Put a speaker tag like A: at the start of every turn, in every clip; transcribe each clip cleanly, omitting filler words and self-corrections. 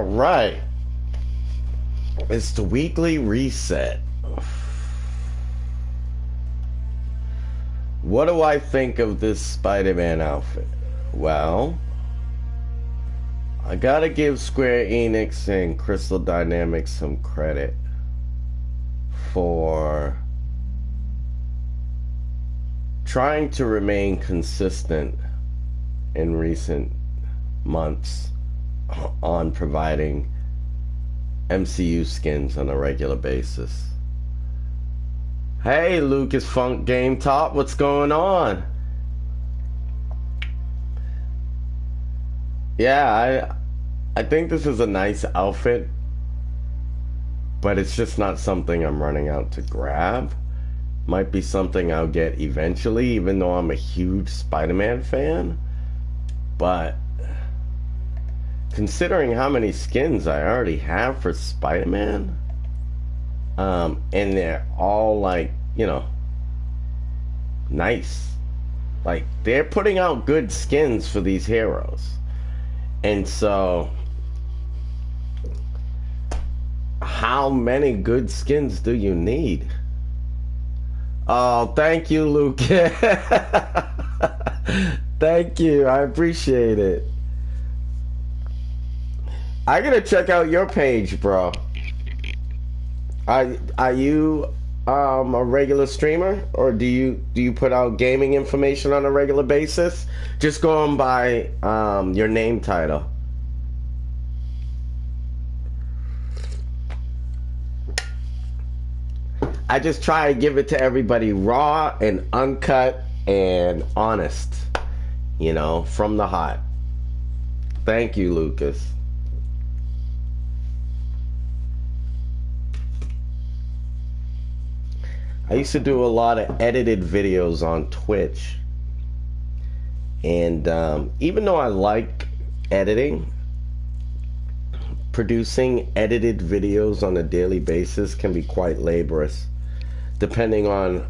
A: right. It's the weekly reset. What do I think of this Spider-Man outfit? Well, I gotta give Square Enix and Crystal Dynamics some credit for trying to remain consistent in recent months on providing MCU skins on a regular basis. Hey, Lucas Funk Game Top, what's going on? Yeah, I think this is a nice outfit, but it's just not something I'm running out to grab. Might be something I'll get eventually, even though I'm a huge Spider-Man fan. But considering how many skins I already have for Spider-Man, and they're all like, nice. Like, they're putting out good skins for these heroes. And so, how many good skins do you need? Oh, thank you, Luke. Thank you. I appreciate it. I gotta check out your page, bro. Are you a regular streamer, or do you put out gaming information on a regular basis? Just going by your name title. I just try to give it to everybody raw and uncut and honest, from the heart. Thank you, Lucas. I used to do a lot of edited videos on Twitch. And even though I like editing, producing edited videos on a daily basis can be quite laborious, depending on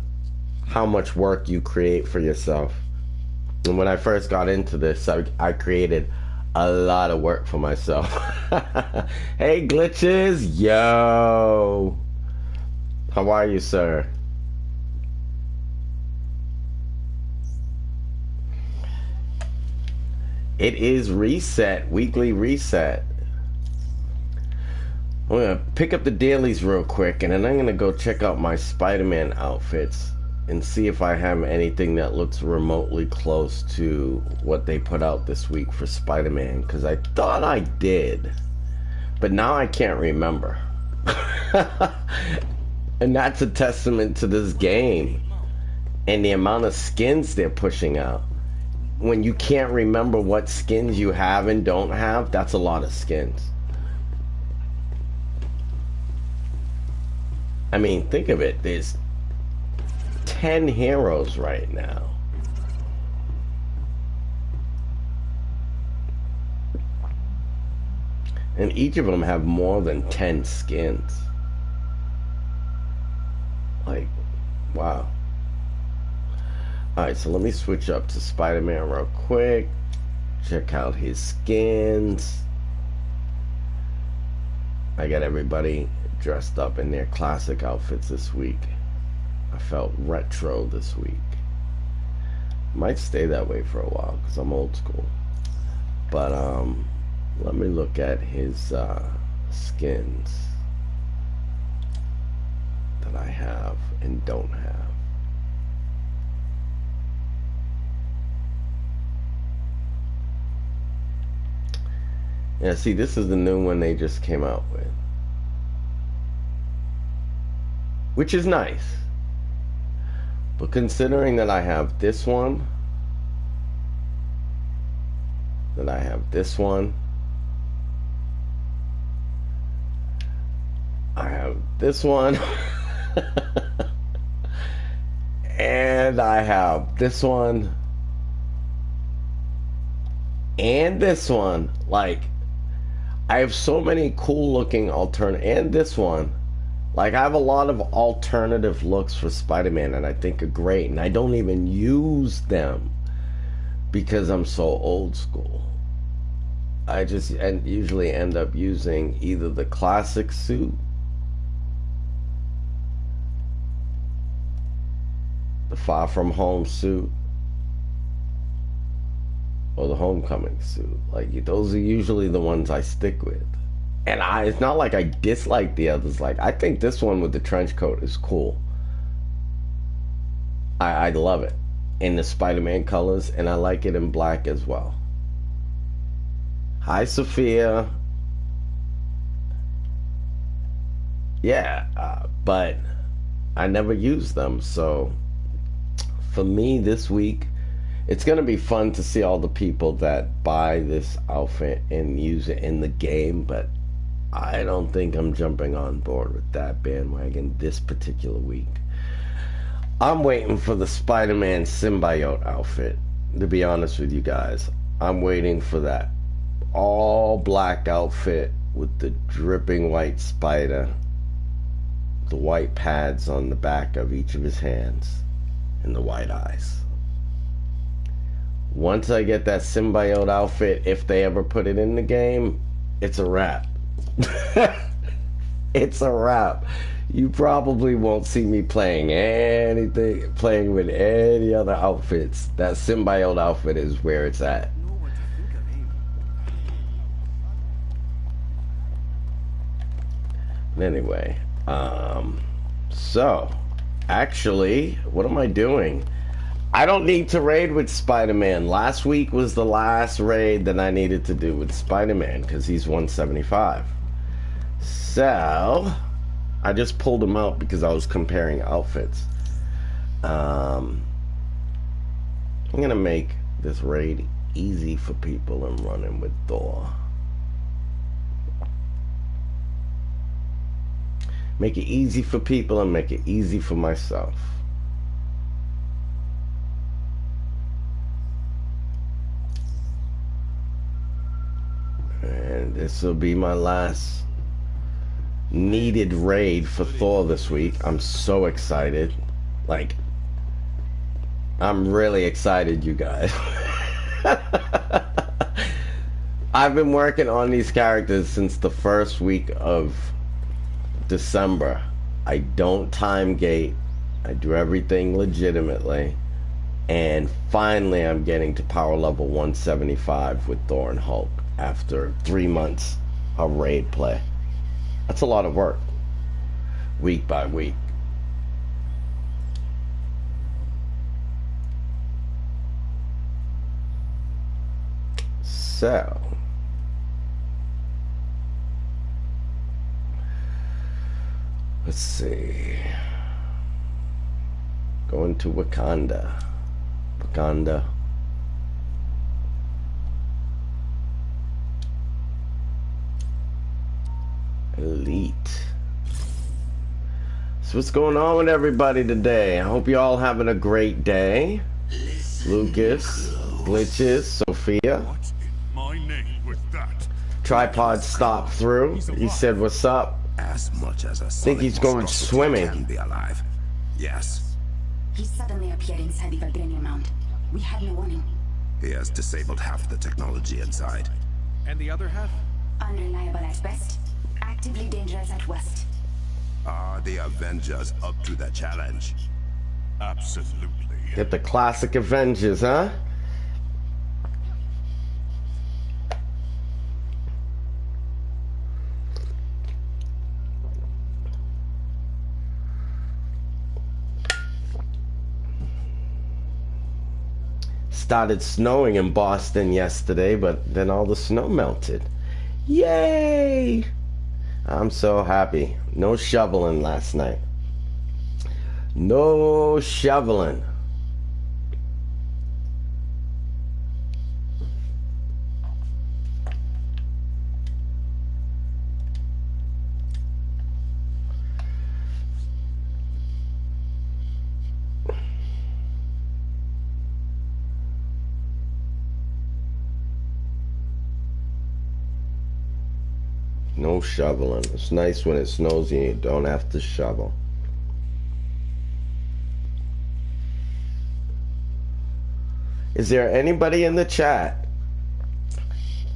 A: how much work you create for yourself. And when I first got into this, I created a lot of work for myself. Hey, Glitches! Yo! How are you, sir? It is reset, weekly reset. I'm gonna pick up the dailies real quick, and then I'm gonna go check out my Spider-Man outfits and see if I have anything that looks remotely close to what they put out this week for Spider-Man, because I thought I did, but now I can't remember. And that's a testament to this game and the amount of skins they're pushing out. When you can't remember what skins you have and don't have, that's a lot of skins. I mean, think of it. There's 10 heroes right now. And each of them have more than 10 skins. Like, wow. Alright, so let me switch up to Spider-Man real quick. Check out his skins. I got everybody dressed up in their classic outfits this week. I felt retro this week. Might stay that way for a while because I'm old school. But let me look at his skins that I have and don't have. Yeah, see, this is the new one they just came out with, which is nice. But considering that I have this one, that I have this one, I have this one, and I have this one, and this one, like, I have so many cool looking and this one. Like, I have a lot of alternative looks for Spider-Man that I think are great, and I don't even use them because I'm so old school. I just usually end up using either the classic suit, the Far From Home suit, or the Homecoming suit. Like, those are usually the ones I stick with. And it's not like I dislike the others. Like, I think this one with the trench coat is cool. I love it in the Spider-Man colors, and I like it in black as well. Hi, Sophia. Yeah, but I never use them, so for me this week, it's going to be fun to see all the people that buy this outfit and use it in the game, but I don't think I'm jumping on board with that bandwagon this particular week. I'm waiting for the Spider-Man symbiote outfit, to be honest with you guys. I'm waiting for that all black outfit with the dripping white spider, the white pads on the back of each of his hands, and the white eyes. Once I get that symbiote outfit, if they ever put it in the game, it's a wrap. It's a wrap. You probably won't see me playing with any other outfits. That symbiote outfit is where it's at. Anyway, so actually, what am I doing? I don't need to raid with Spider-Man. Last week was the last raid that I needed to do with Spider-Man because he's 175. So I just pulled him out because I was comparing outfits. I'm gonna make this raid easy for people and running with Thor. Make it easy for people and make it easy for myself. And this will be my last needed raid for Thor this week. I'm so excited. Like, I'm really excited, you guys. I've been working on these characters since the first week of December. I don't time gate. I do everything legitimately. And finally I'm getting to power level 175 with Thor and Hulk after 3 months of raid play. That's a lot of work, week by week. So, let's see. Going to Wakanda. Elite. So what's going on with everybody today? I hope you all having a great day. Lucas, Glitches, Sophia.
B: My name with that.
A: Tripod stopped through. He said, "What's up?"
C: As much as a
A: Think he's going swimming.
C: can be alive. Yes.
D: He suddenly appeared inside the vibranium mount. We had no warning.
C: He has disabled half the technology inside.
B: And the other half?
D: Unreliable at best, actively dangerous at worst.
C: Are the Avengers up to the challenge?
B: Absolutely.
A: Get the classic Avengers, huh? Started snowing in Boston yesterday, but then all the snow melted. Yay! I'm so happy. No shoveling last night. No shoveling. No shoveling. It's nice when it snows and you don't have to shovel. Is there anybody in the chat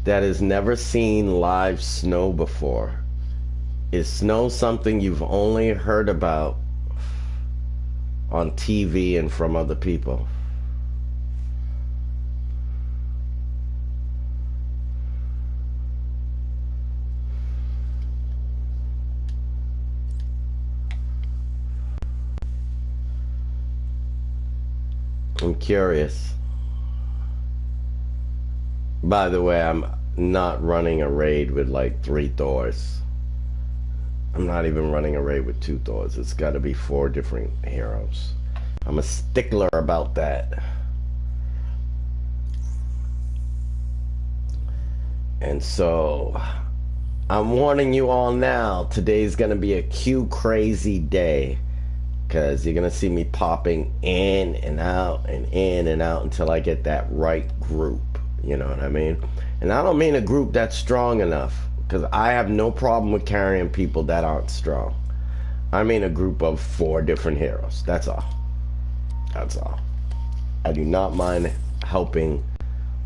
A: that has never seen live snow before? Is snow something you've only heard about on TV and from other people? I'm curious. By the way, I'm not running a raid with like 3 Thors. I'm not even running a raid with 2 Thors. It's got to be 4 different heroes. I'm a stickler about that. And so, I'm warning you all now, today's going to be a Q crazy day. Because you're going to see me popping in and out and in and out until I get that right group. You know what I mean? And I don't mean a group that's strong enough. Because I have no problem with carrying people that aren't strong. I mean a group of 4 different heroes. That's all. That's all. I do not mind helping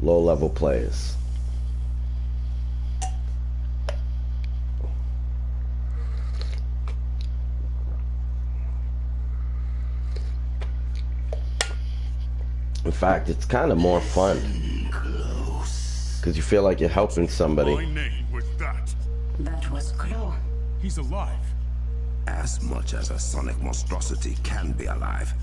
A: low-level players. In fact, it's kind of more fun. Because you feel like you're helping somebody.
B: My name was that.
D: That was Claw.
B: He's alive.
C: As much as a sonic monstrosity can be alive.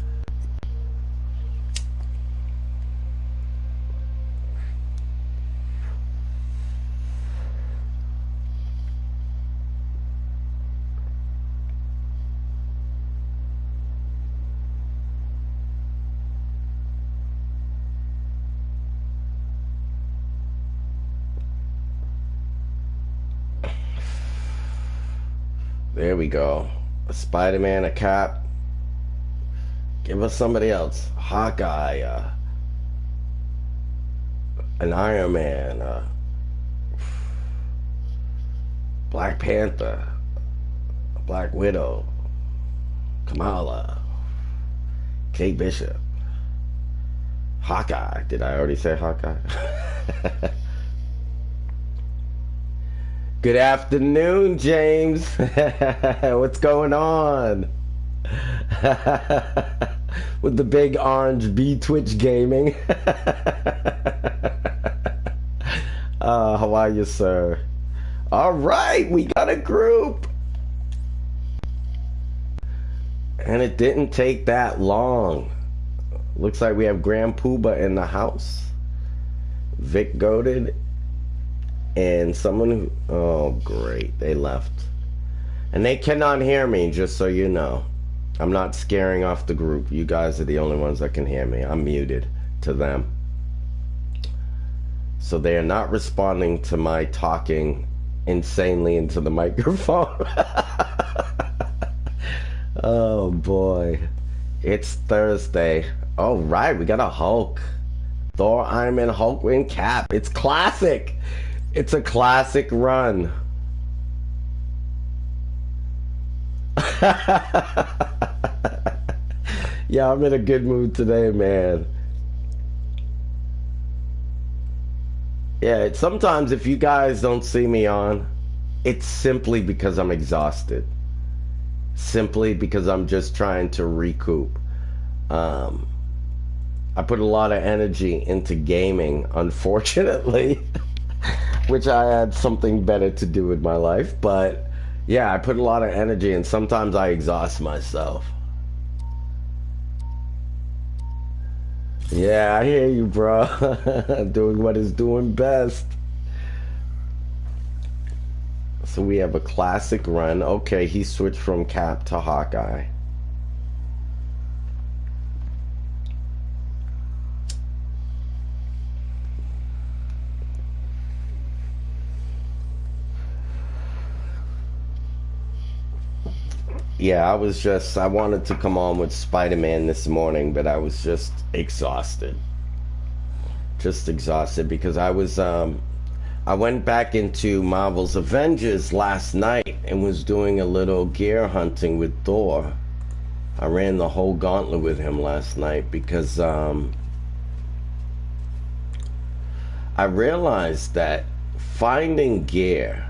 A: There we go. A Spider-Man, a Cap. Give us somebody else. Hawkeye, an Iron Man, Black Panther, Black Widow, Kamala, Kate Bishop, Hawkeye. Did I already say Hawkeye? Good afternoon, James. What's going on? With the big orange B Twitch gaming. How are you, sir? All right, we got a group. And it didn't take that long. Looks like we have Grand Pooba in the house. Vic Goated. And someone who, oh great, they left. And they cannot hear me, just so you know. I'm not scaring off the group. You guys are the only ones that can hear me. I'm muted to them. So they are not responding to my talking insanely into the microphone. Oh boy. It's Thursday. All right, we got a Hulk. Thor, Iron Man, Hulk, and Cap. It's classic. It's a classic run. Yeah, I'm in a good mood today, man. Yeah, sometimes if you guys don't see me on, it's simply because I'm exhausted. Simply because I'm just trying to recoup. I put a lot of energy into gaming, unfortunately. Which I had something better to do with my life, but yeah, I put a lot of energy and sometimes I exhaust myself. Yeah, I hear you, bro. Doing what is doing best. So we have a classic run. Okay, he switched from Cap to Hawkeye. Yeah, I wanted to come on with Spider-Man this morning, but I was just exhausted. Just exhausted because I went back into Marvel's Avengers last night and was doing a little gear hunting with Thor. I ran the whole gauntlet with him last night because I realized that finding gear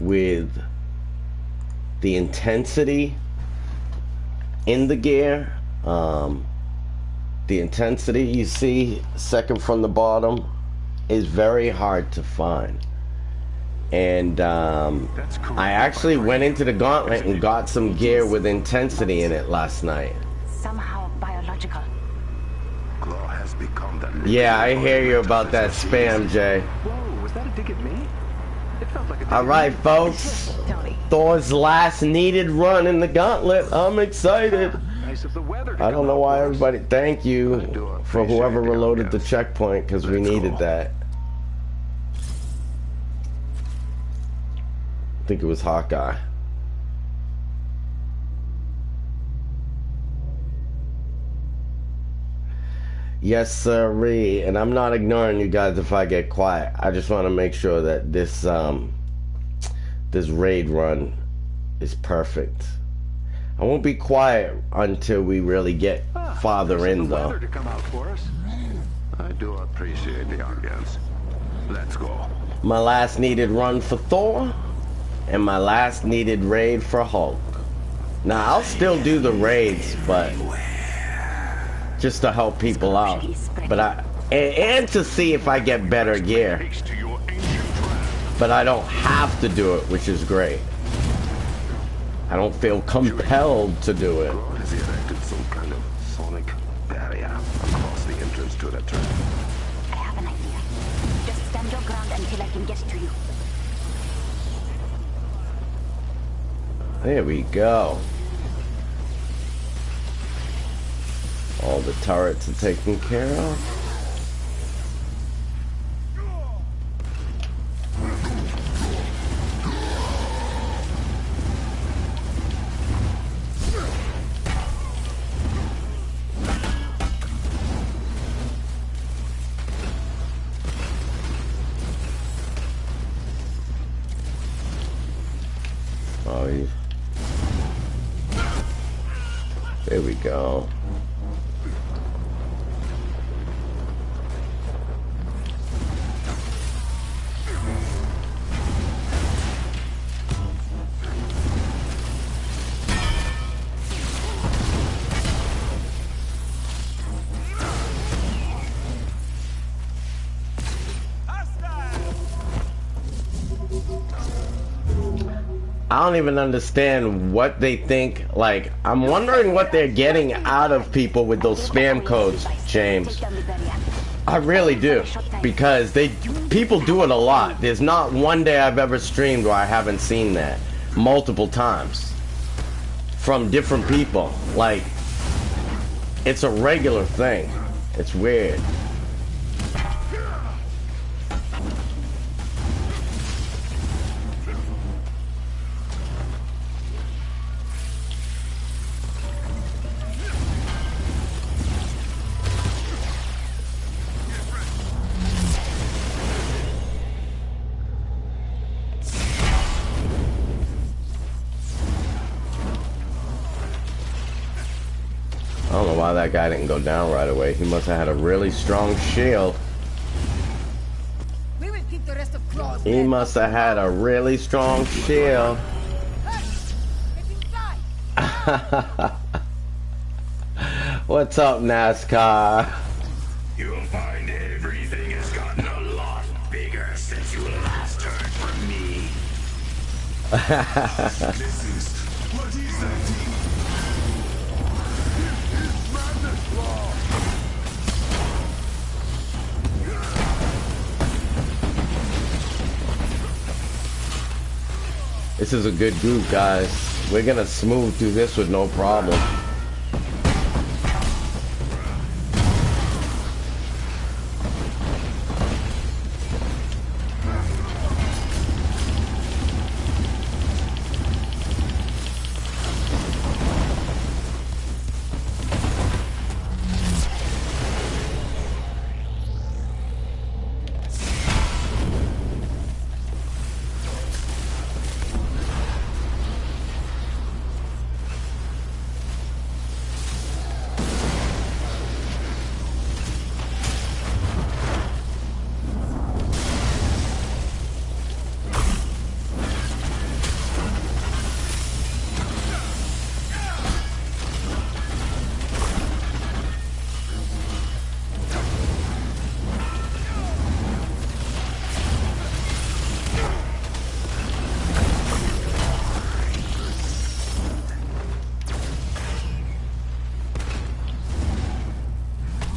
A: with the intensity in the gear, the intensity you see second from the bottom is very hard to find. And I actually went into the gauntlet and got some gear with intensity in it last night.
D: Somehow biological.
C: Claw has become the
A: Yeah, I hear you about that spam, Jay.
E: Whoa, was that a dig at me? It felt like a dig
A: All right, folks. Thor's last needed run in the gauntlet. I'm excited.
E: Nice of the weather to
A: I don't
E: come
A: know
E: out
A: why
E: for us.
A: everybody. Thank you for whoever reloaded the checkpoint, because we needed that. I think it was Hawkeye. Yes, sirree. And I'm not ignoring you guys if I get quiet. I just want to make sure that this this raid run is perfect. I won't be quiet until we really get farther in, though.
E: Weather to come out for us.
C: I do appreciate the ambience. Let's go.
A: My last needed run for Thor, and my last needed raid for Hulk. Now, I'll still do the raids, but just to help people out. But and to see if I get better gear.
B: Haste to your ancient tribe.
A: But I don't have to do it, which is great. I don't feel compelled to do it.
C: Claw has erected some kind of sonic barrier across the entrance to the trap.
D: I have an idea. Just stand your ground until I can get to you.
A: There we go. All the turrets are taken care of. Oh, there we go. I don't even understand what they think. Like, I'm wondering what they're getting out of people with those spam codes, James. I really do, because people do it a lot. There's not one day I've ever streamed where I haven't seen that multiple times from different people. Like, it's a regular thing. It's weird. I don't know why that guy didn't go down right away. He must have had a really strong shield.
F: We will keep the rest of Claw's
A: He
F: men.
A: must have had a really strong shield. What's up, NASCAR?
C: You'll find everything has gotten a lot bigger since you last heard from me.
B: This is what is that thing?
A: This is a good group, guys. We're gonna smooth through this with no problem.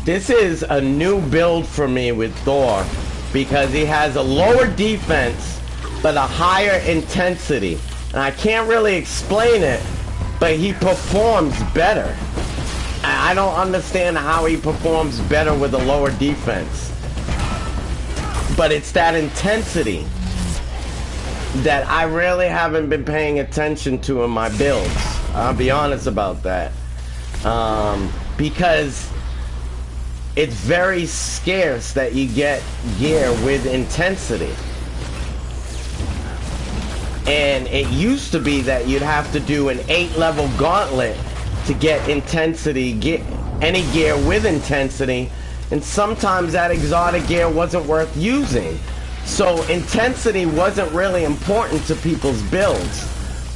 A: This is a new build for me with Thor because he has a lower defense but a higher intensity. And I can't really explain it, but he performs better. I don't understand how he performs better with a lower defense. But it's that intensity that I really haven't been paying attention to in my builds. I'll be honest about that. Because it's very scarce that you get gear with intensity. And it used to be that you'd have to do an 8-level gauntlet to get intensity, get any gear with intensity, and sometimes that exotic gear wasn't worth using. So intensity wasn't really important to people's builds.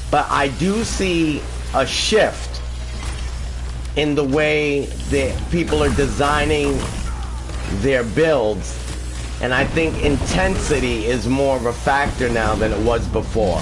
A: But I do see a shift in the way that people are designing their builds. And I think intensity is more of a factor now than it was before.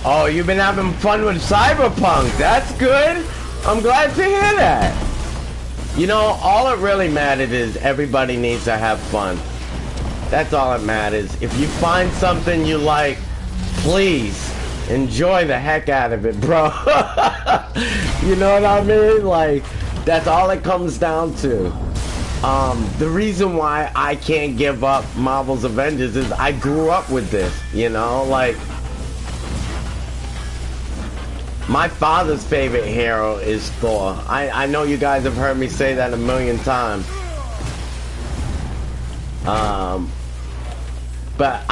A: Oh, you've been having fun with Cyberpunk. That's good. I'm glad to hear that. You know, all it really matters is everybody needs to have fun. That's all that matters. If you find something you like, please enjoy the heck out of it, bro. You know what I mean? Like, that's all it comes down to. The reason why I can't give up Marvel's Avengers is I grew up with this, you know? Like, my father's favorite hero is Thor. I know you guys have heard me say that a million times. But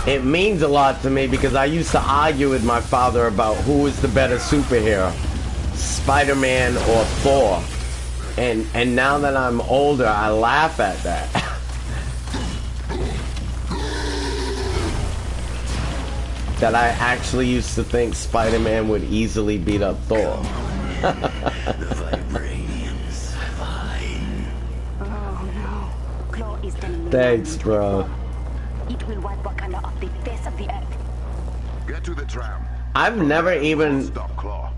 A: it means a lot to me because I used to argue with my father about who is the better superhero, Spider-Man or Thor. And now that I'm older, I laugh at that. That I actually used to think Spider-Man would easily beat up Thor.
C: The vibranium's fine.
D: Oh no. Claw is turning.
A: Thanks, bro.
D: It will wipe Wakanda off the face of the earth.
B: Get to the tram.
A: I've never even...
B: Stop, Claw.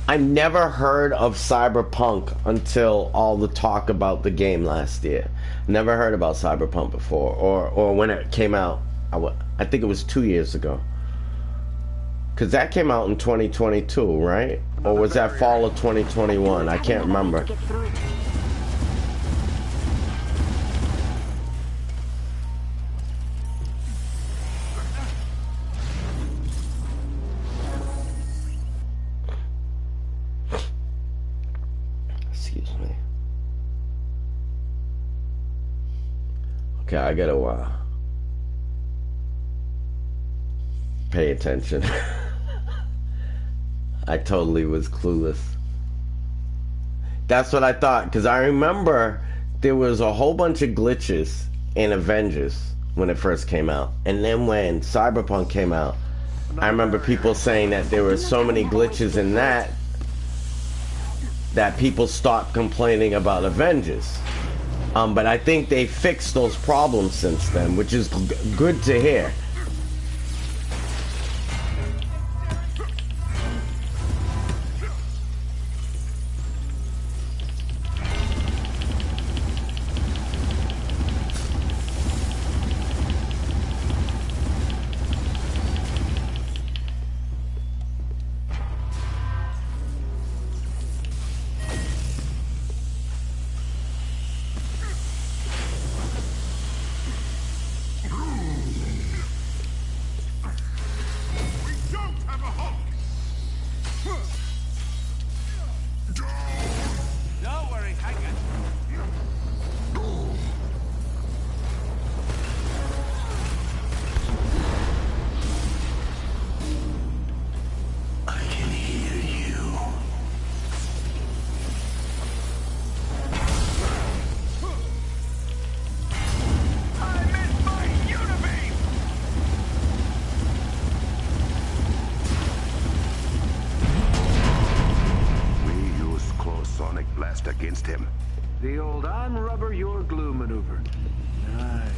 A: I never heard of Cyberpunk until all the talk about the game last year. Never heard about Cyberpunk before, or when it came out. I think it was 2 years ago. Because that came out in 2022, right? Or was that fall of 2021? I can't remember.
D: Get through it.
A: Excuse me. Okay, I gotta pay attention. I totally was clueless. That's what I thought, because I remember there was a whole bunch of glitches in Avengers when it first came out. And then when Cyberpunk came out, I remember people saying that there were so many glitches in that people stopped complaining about Avengers. But I think they fixed those problems since then, which is good to hear.
E: The old I'm rubber, you're glue maneuver. Nice.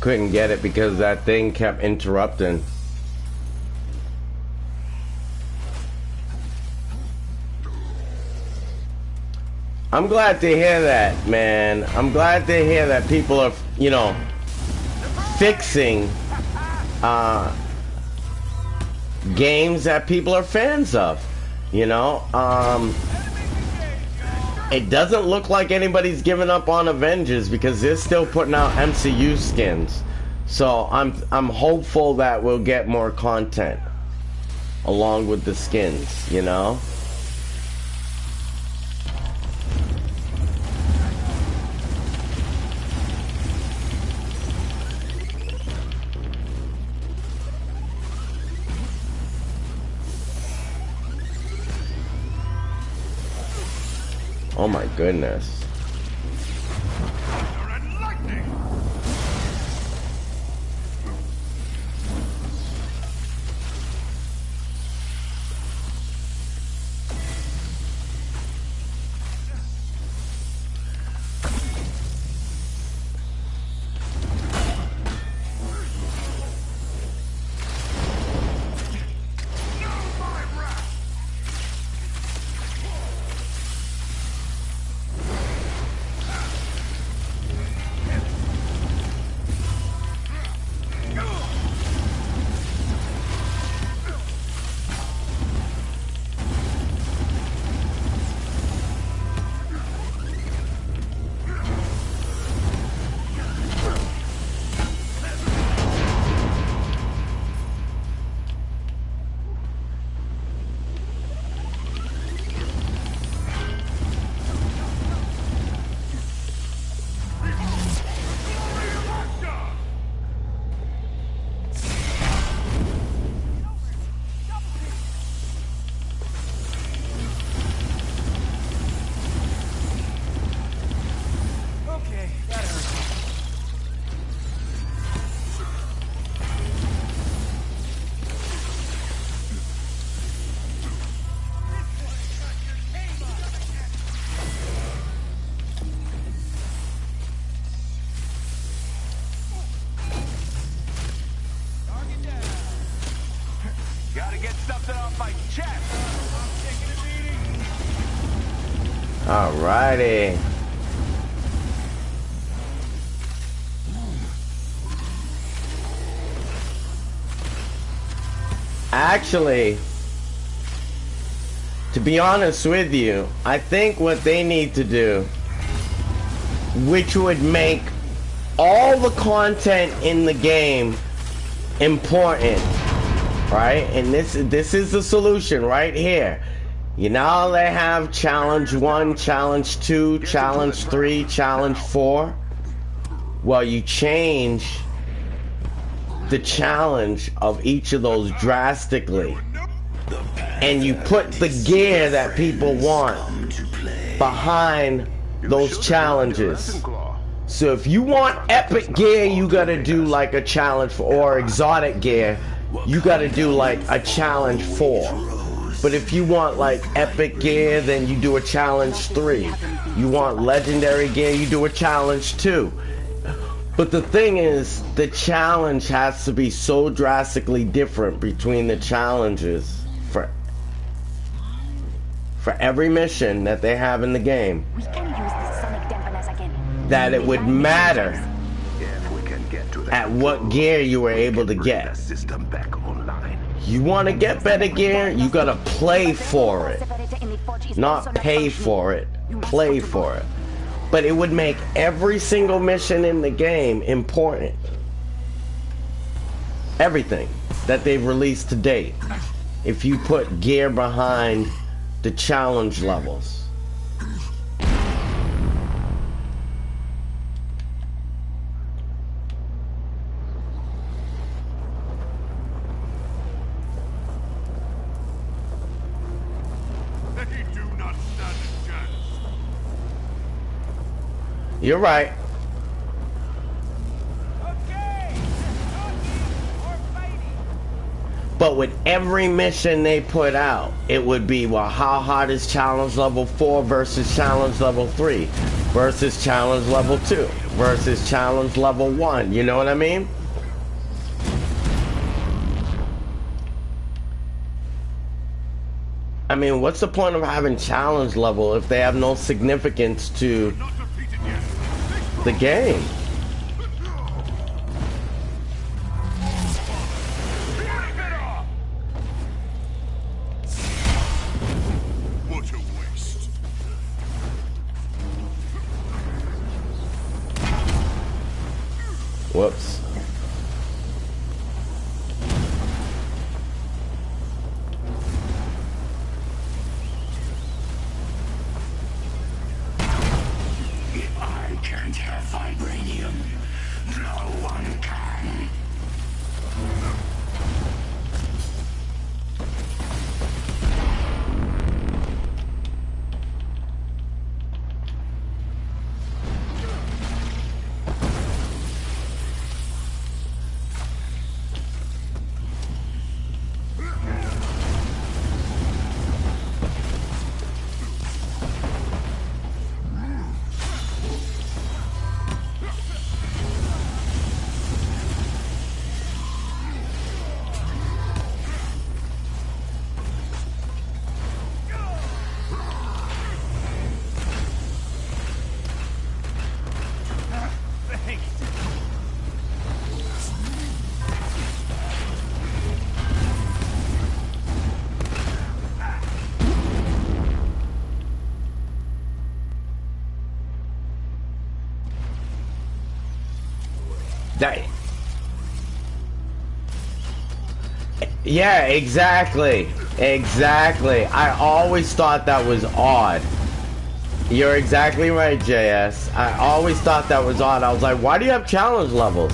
A: Couldn't get it because that thing kept interrupting. I'm glad to hear that, man. I'm glad to hear that people are, you know, fixing games that people are fans of. You know, it doesn't look like anybody's giving up on Avengers because they're still putting out MCU skins. So I'm hopeful that we'll get more content along with the skins, you know? Oh my goodness. Alrighty. Actually, to be honest with you, I think what they need to do, which would make all the content in the game important, right? And this is the solution right here. You know, they have challenge 1, challenge 2, challenge 3, challenge 4. Well, you change the challenge of each of those drastically, and you put the gear that people want behind those challenges. So if you want epic gear, you gotta do like a challenge for, or exotic gear, you gotta do like a challenge 4. But if you want like epic gear, then you do a challenge 3. You want legendary gear, you do a challenge 2. But the thing is, the challenge has to be so drastically different between the challenges for every mission that they have in the game,
D: We can use the sonic dampeners again.
A: that it would matter
B: If we can get to the
A: at what gear you were able to
B: bring the
A: get.
B: system back online.
A: You want to get better gear, you gotta play for it, not pay for it. Play for it. But it would make every single mission in the game important. everything that they've released to date. If you put gear behind the challenge levels.
C: They do not stand a chance.
A: You're right. But with every mission they put out, it would be, well, how hard is challenge level 4 versus challenge level 3 versus challenge level 2 versus challenge level 1. You know what I mean? I mean, what's the point of having challenge level if they have no significance to the game? Whoops.
C: If I can't have vibranium, no one can.
A: That, yeah, exactly. Exactly. I always thought that was odd. You're exactly right, JS. I always thought that was odd. I was like, why do you have challenge levels?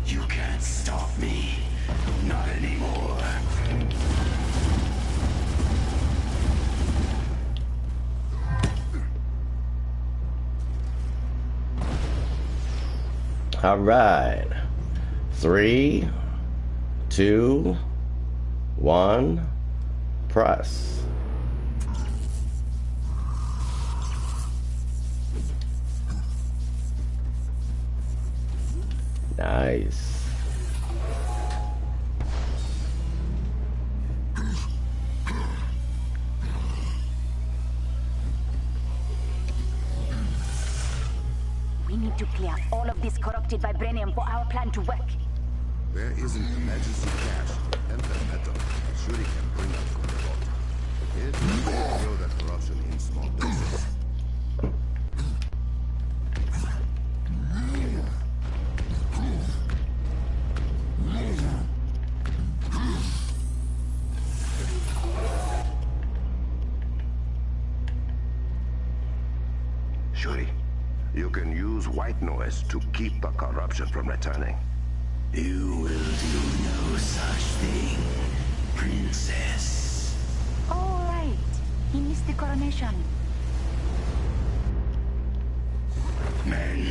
C: You can't stop me. Not anymore.
A: All right. 3, 2, 1, press. Nice.
D: We need to clear all of this corrupted vibranium for our plan to work.
F: There is an emergency cache and the metal Shuri can bring up from the vault. It will kill the corruption in small doses.
B: Shuri, you can use white noise to keep the corruption from returning.
C: You will do no such thing, princess.
D: All right. He missed the coronation.
C: Men,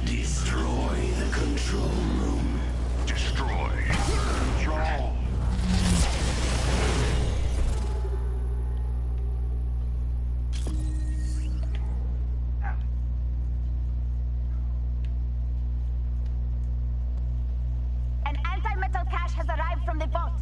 C: destroy the control room.
B: Destroy. Control.
D: An anti-metal cache has arrived from the vault.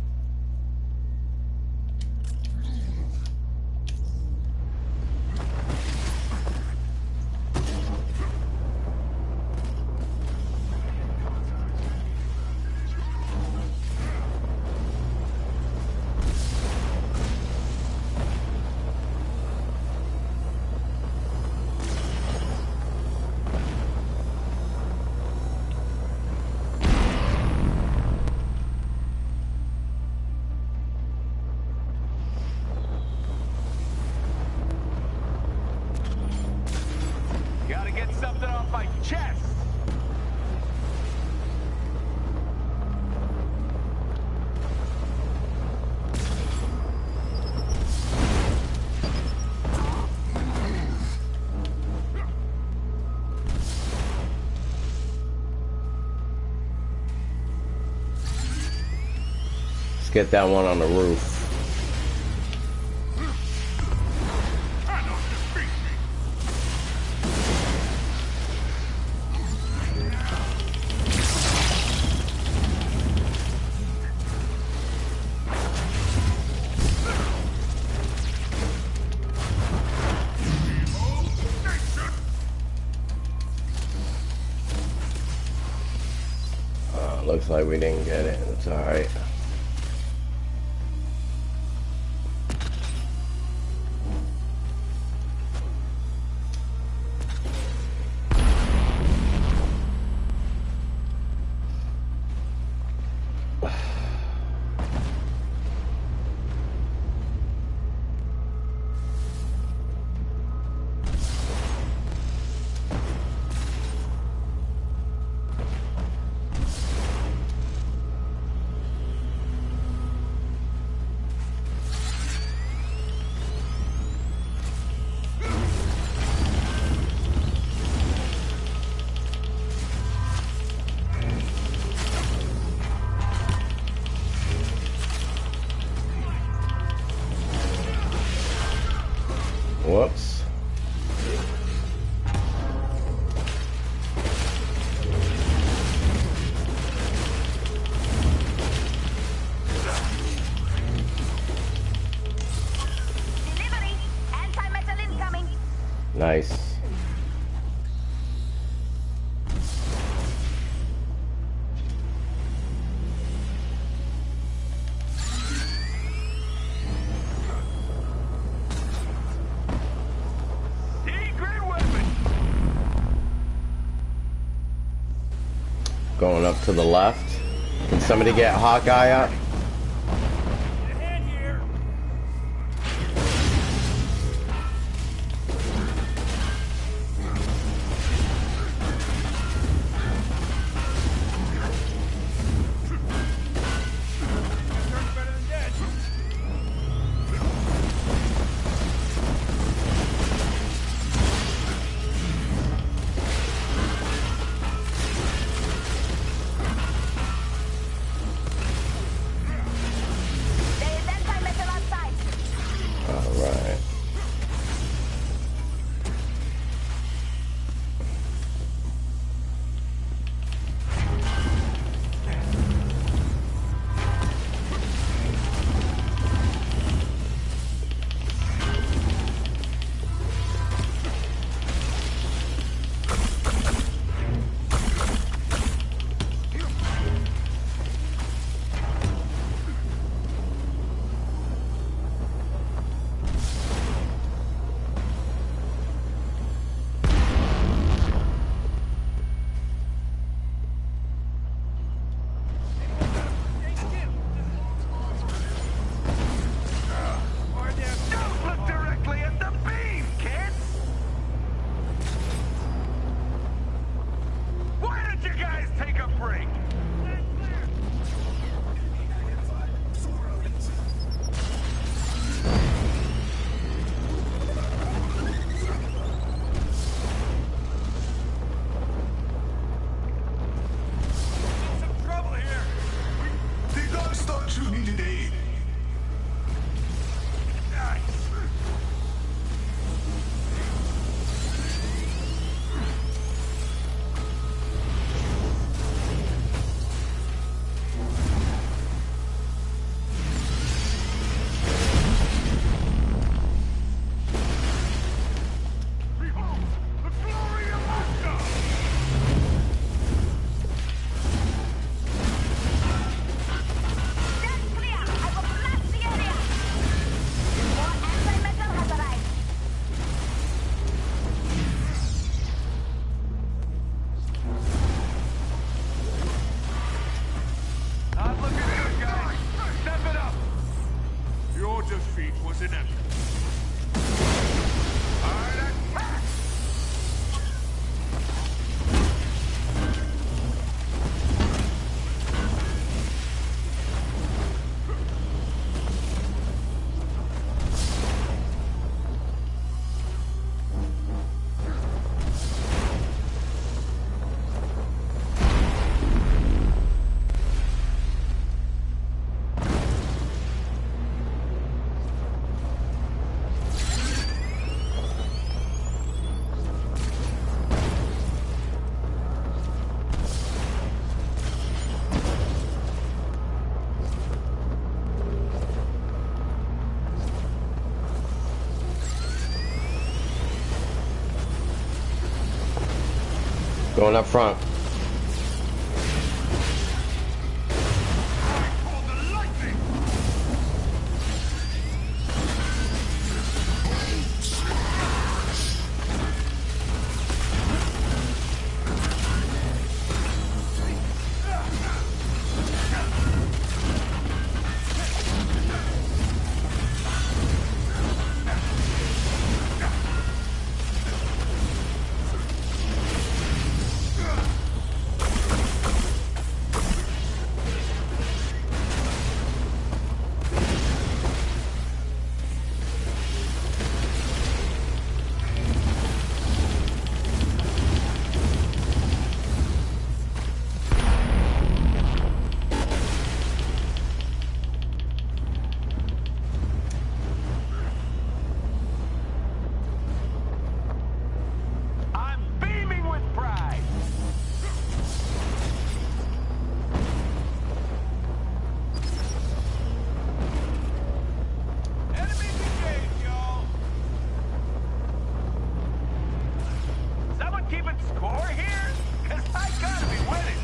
E: off my chest!
A: Let's get that one on the roof. Looks like we didn't get it. It's alright. Whoops.
D: Delivery! Anti-metal incoming!
A: Nice. Going up to the left. Can somebody get Hawkeye up? Going up front.
E: I'm beaming with pride. Enemies engaged, y'all. Someone keeping score here? 'Cause I gotta be winning.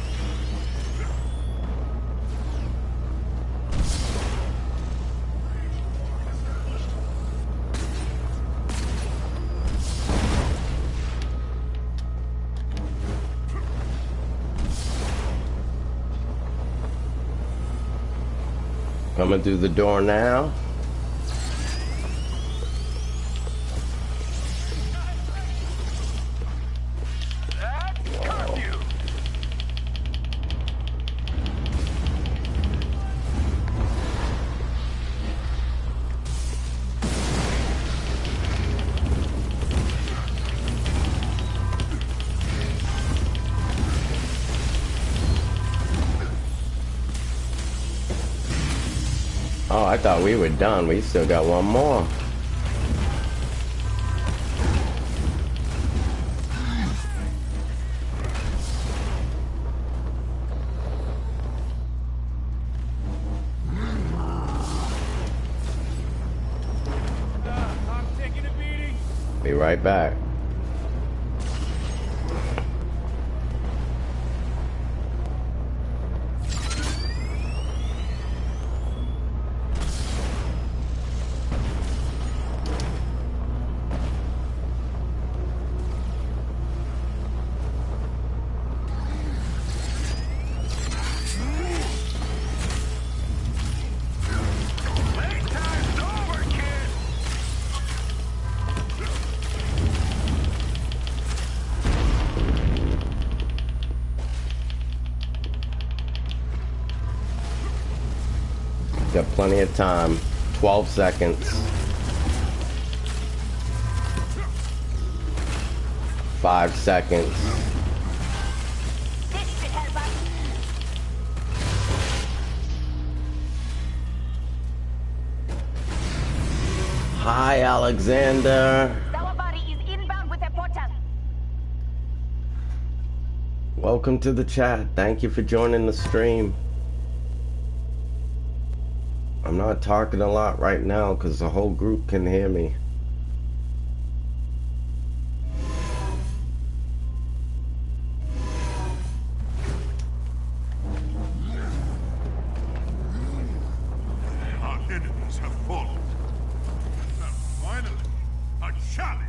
A: Coming through the door now.
E: That's curfew.
A: Oh, I thought we were done. We still got one more.
E: I'm taking a beating.
A: Be right back.
E: Playtime's over, kid.
A: Got plenty of time. 12 seconds. 5 seconds.
D: This should help us.
A: Hi, Alexander.
D: Sawabari is inbound with a portal.
A: Welcome to the chat. Thank you for joining the stream. I'm not talking a lot right now because the whole group can hear me.
C: Our enemies have fallen. Now, finally, a challenge.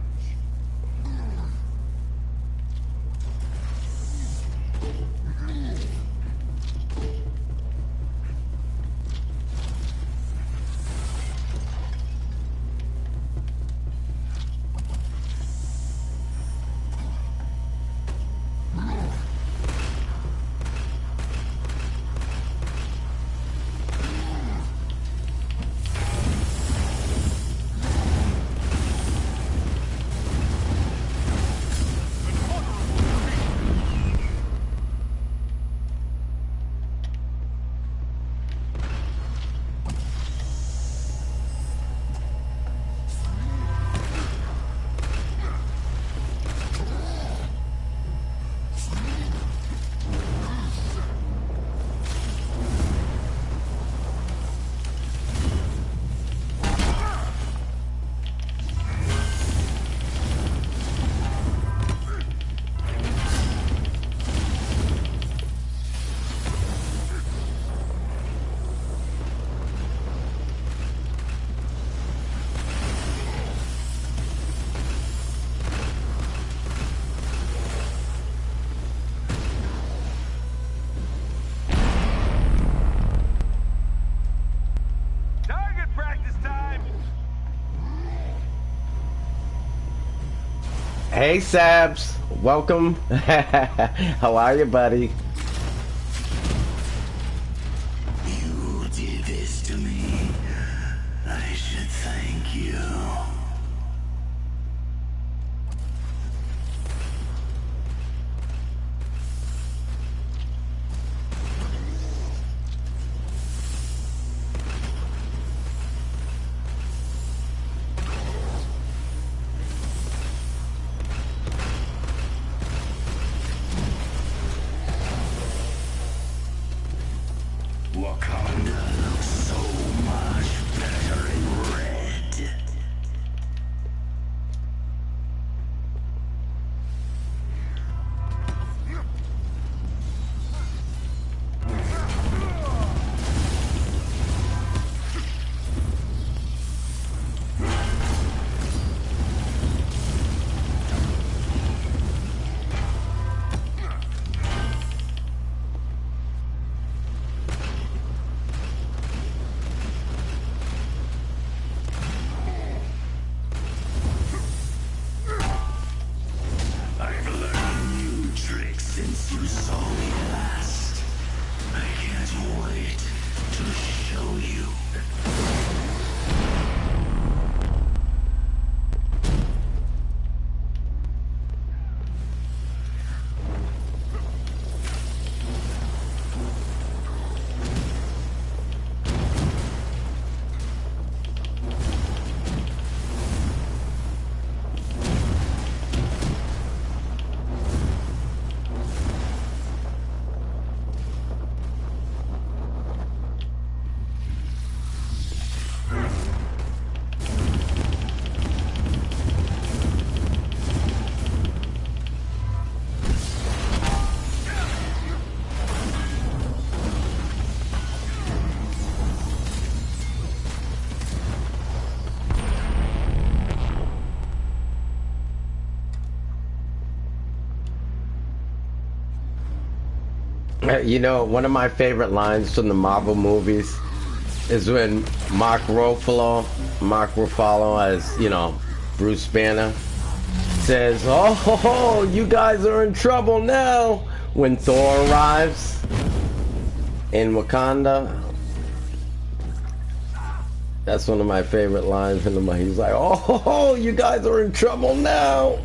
A: Hey Sabs, welcome. How are you, buddy?
C: You did this to me. I should thank you. Wakanda looks so much better in red. I've learned new tricks since you saw me last. I can't wait to show you.
A: You know, one of my favorite lines from the Marvel movies is when Mark Ruffalo, as, you know, Bruce Banner, says, "Oh, ho, ho, you guys are in trouble now," when Thor arrives in Wakanda. That's one of my favorite lines in the movie. He's like, "Oh, ho, ho, you guys are in trouble now."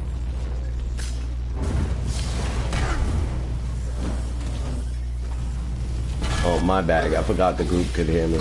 A: Oh, my bad. I forgot the group could hear me.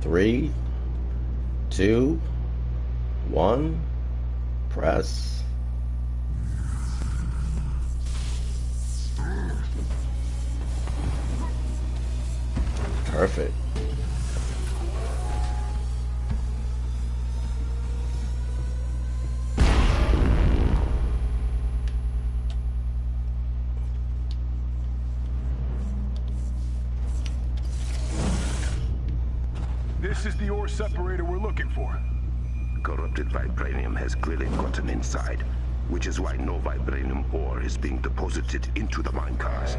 A: Three, two, one, press. Perfect.
E: This is the ore separator we're looking for.
B: Corrupted vibranium has clearly gotten inside, which is why no vibranium ore is being deposited into the minecars.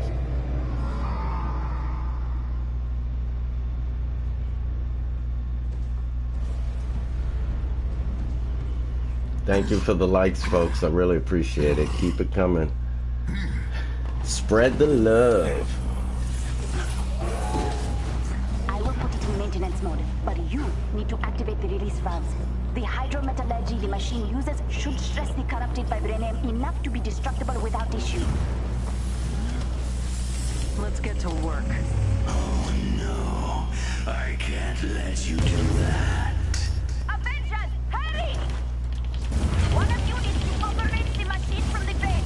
A: Thank you for the likes, folks. I really appreciate it. Keep it coming. Spread the love.
D: I will put it in maintenance mode, but you need to activate the release valves. The hydrometallurgy the machine uses should stress the corrupted vibranium enough to be destructible without issue.
G: Let's get to work.
C: Oh no, I can't let you do that.
D: Avengers, hurry! One of you needs to override the machine from the base.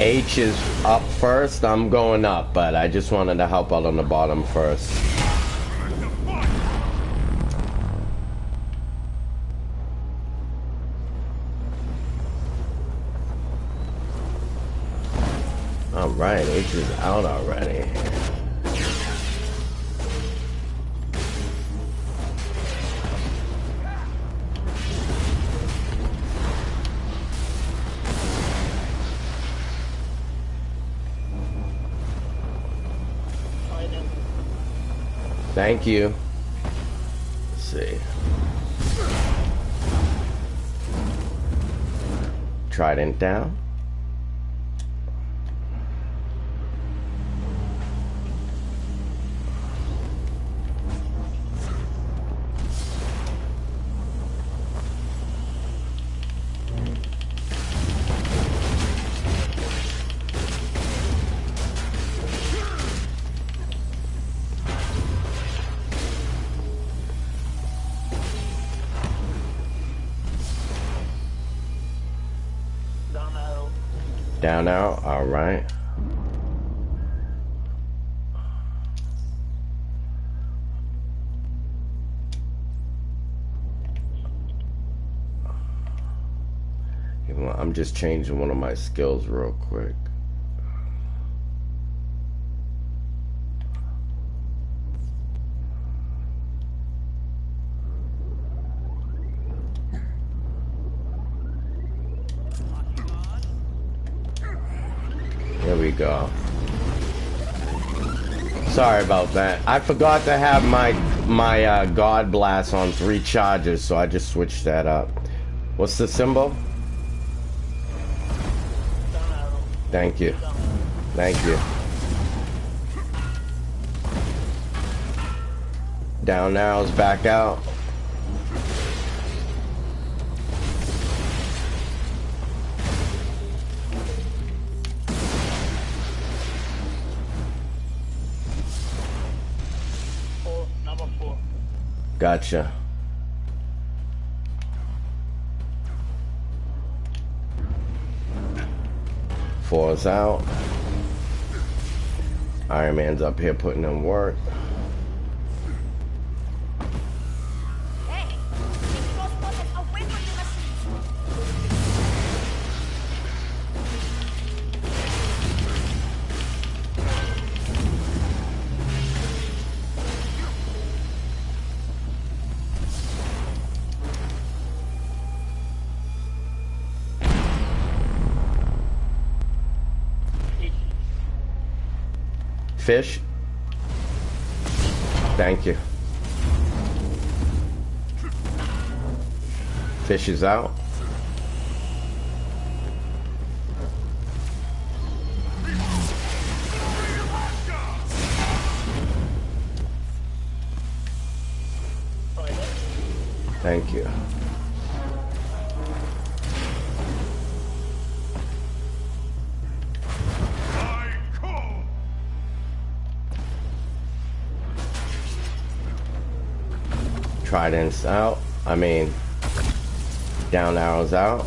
A: H is up first. I'm going up, but I just wanted to help out on the bottom first. Alright, H is out already. Thank you. Let's see. Trident down. Down out, all right. I'm just changing one of my skills real quick. There we go. Sorry about that. I forgot to have my God Blast on 3 charges, so I just switched that up. What's the symbol? Thank you. Thank you. Down arrows back out. Gotcha. Four's out. Iron Man's up here putting in work. Fish. Thank you. Fish is out. Thank you. Trident's out. I mean, down arrows out.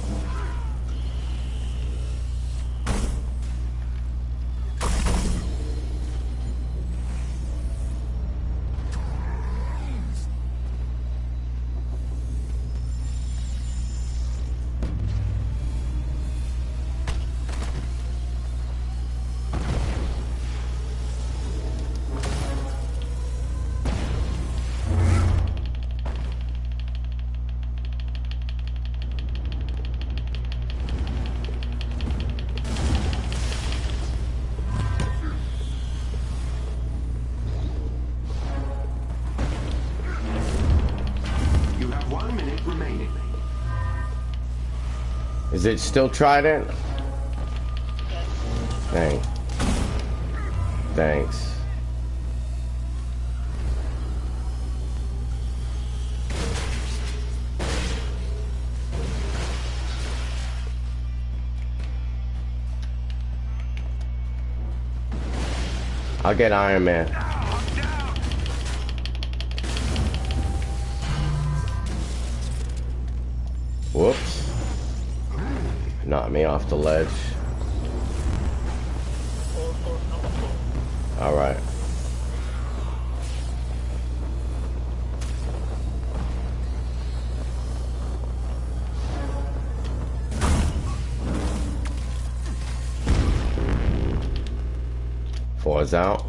A: Is it still Trident? Thanks. I'll get Iron Man. Whoops. Knocked me off the ledge. All right. Four's out.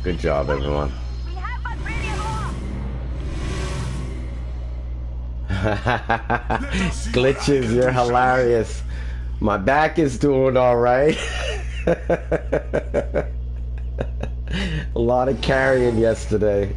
A: Good job, everyone.
D: We have vibranium
A: Glitches, you're hilarious. My back is doing all right. A lot of carrying yesterday.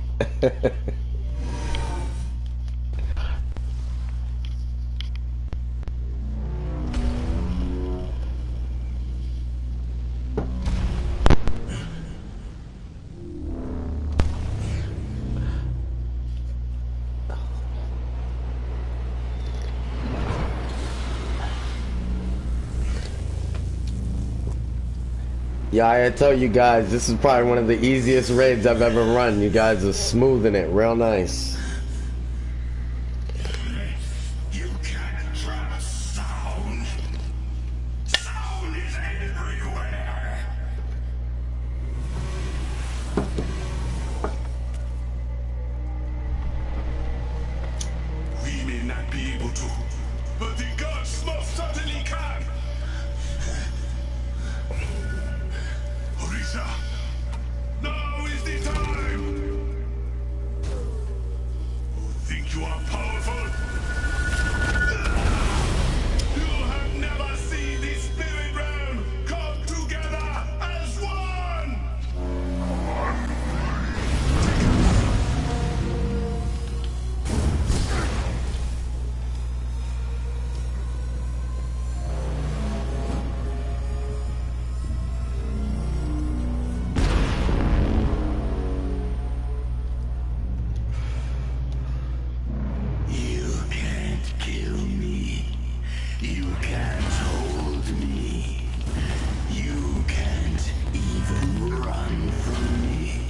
A: Yeah, I tell you guys, this is probably one of the easiest raids I've ever run. You guys are smoothing it real nice.
C: You can't trust sound. Sound is everywhere. We may not be able to, but the gods most certainly can. Orisa, now is the time. You think you are powerful? You have never seen the spirit realm come together as one. You can't kill me. You can't hold me. You can't even run from me.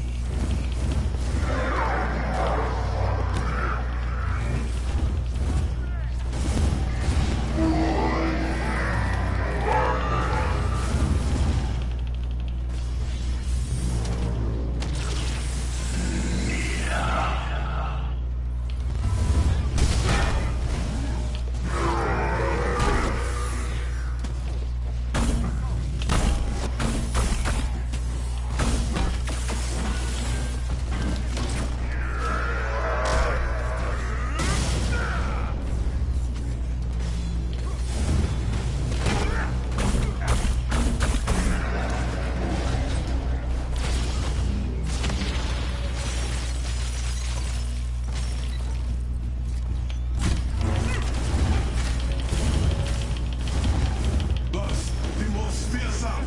C: Boss, the most fearsome.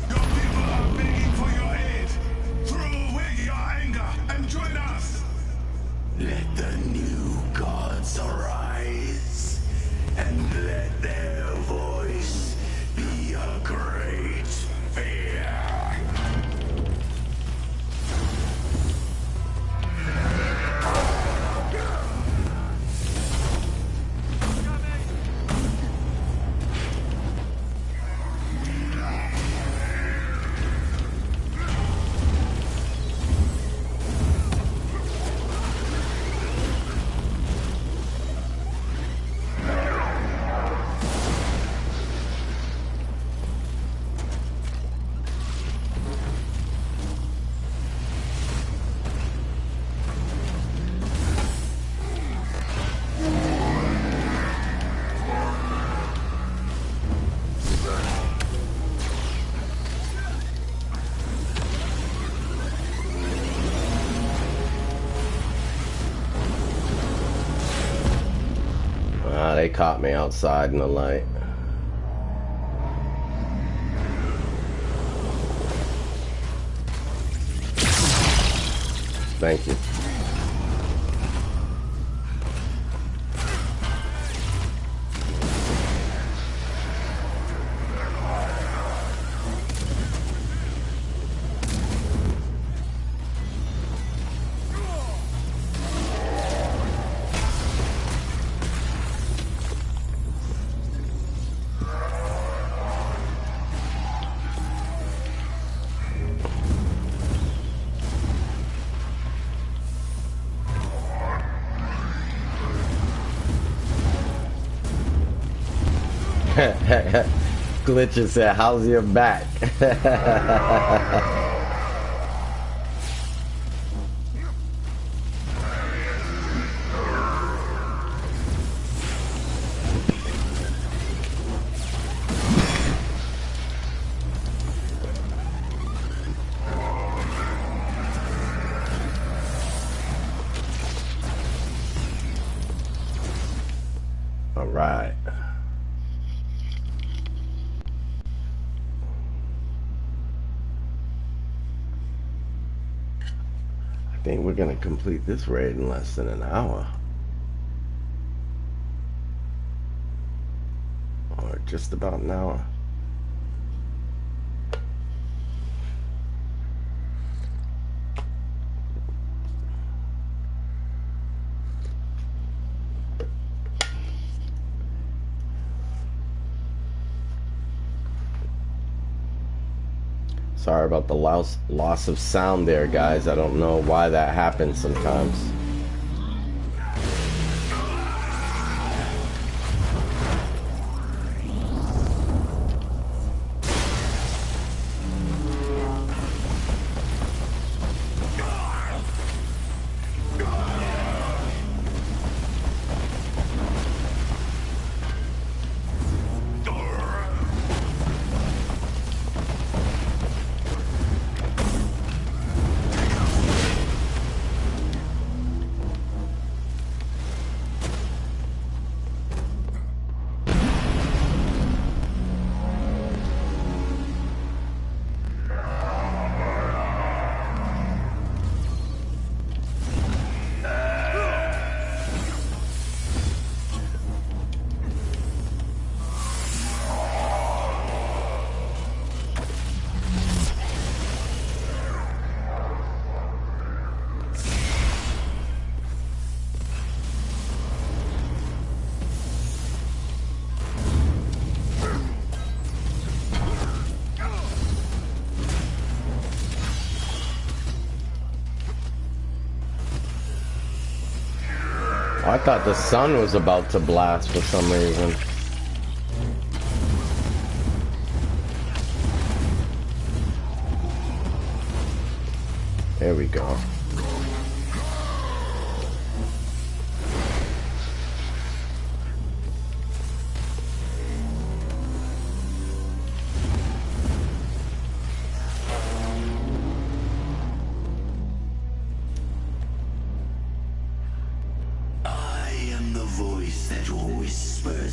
C: Your people are begging for your aid. Throw away your anger and join us. Let the new gods arise, and let their voice be a great fear.
A: They caught me outside in the light. Thank you. Glitcher said, how's your back? All right. I think we're gonna complete this raid in less than an hour. Or just about an hour. Sorry about the loss of sound there, guys. I don't know why that happens sometimes. I thought the sun was about to blast for some reason. There we go.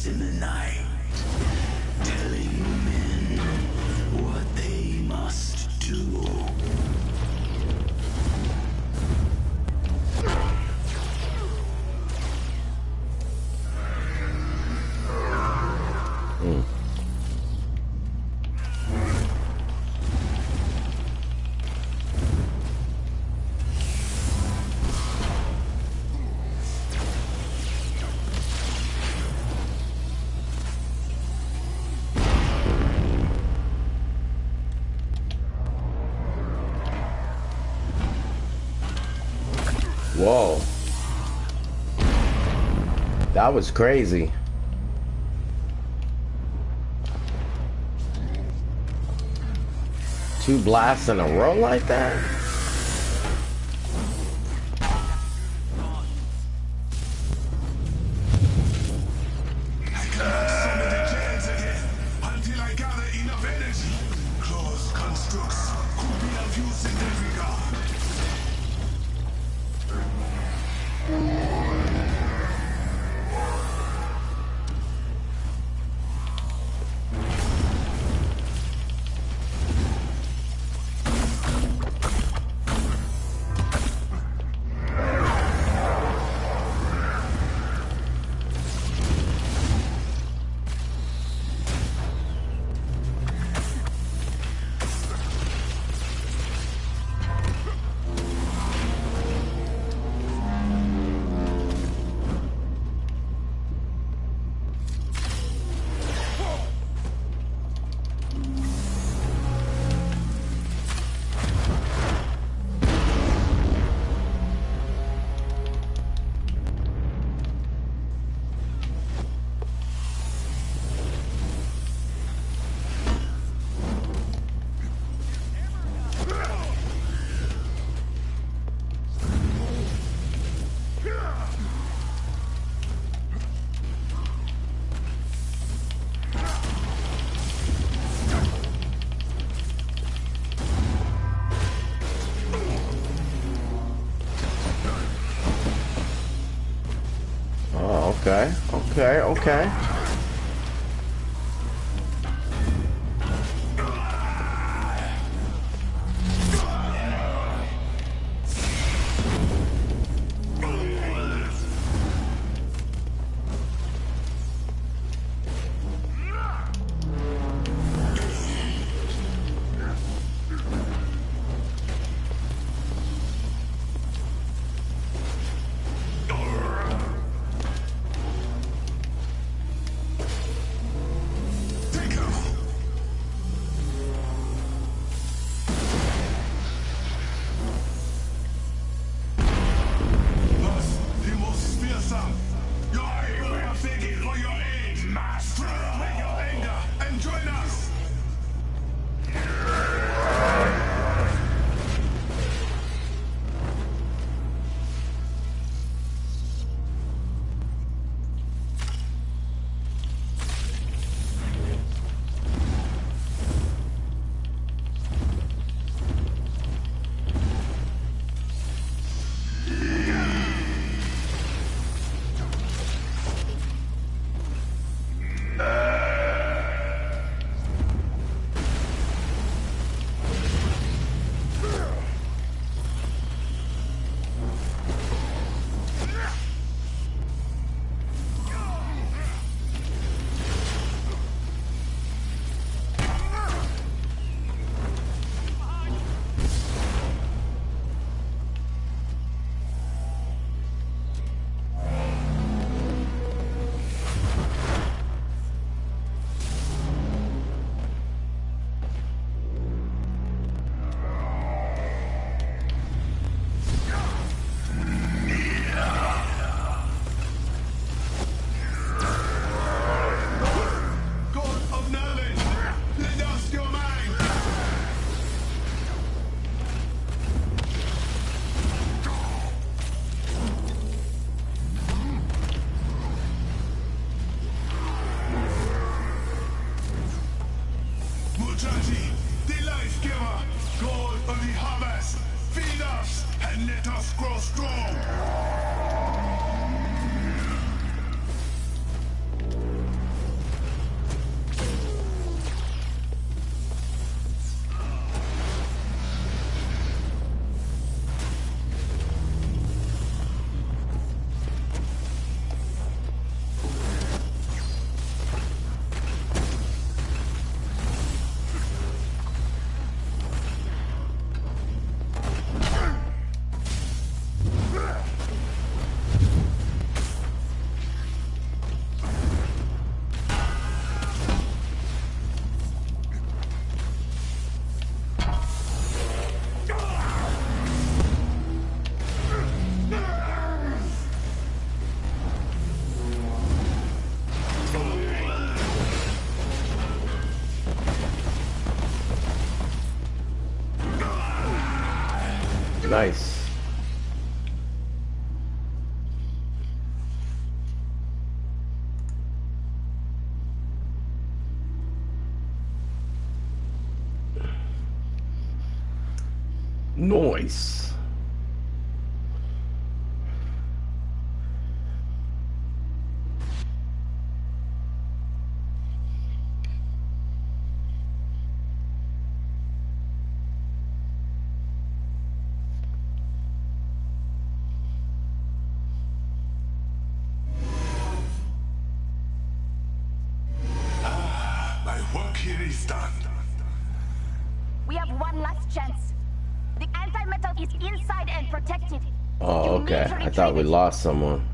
C: In the night, telling men what they must do.
A: Whoa. That was crazy. Two blasts in a row like that?
C: I cannot summon the giants again until I gather enough energy. Closed constructs could be of use in that regard.
A: Okay, okay, okay.
C: The life giver, God of the harvest, feed us and let us grow strong.
A: Nice. Noise.
C: My work here is done.
D: We have one last chance. The anti-metal is inside and protected.
A: Oh,
D: You
A: okay.
D: need to
A: I thought we
D: retrieve it.
A: lost someone.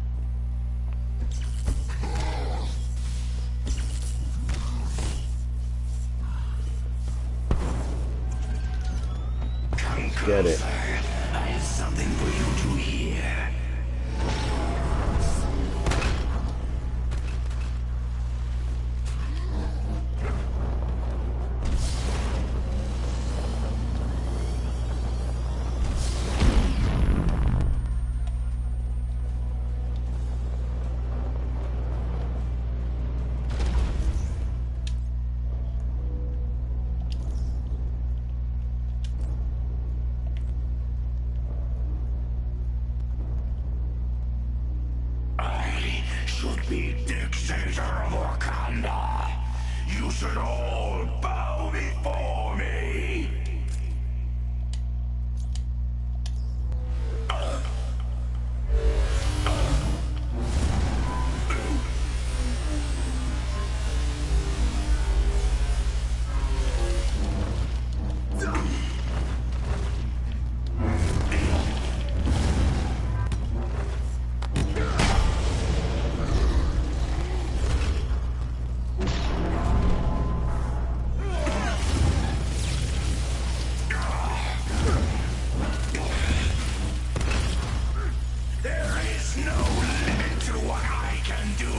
A: Get it.
C: I have something for you to hear. be dictator of Wakanda. You should all bow before me. There is no limit to what I can do.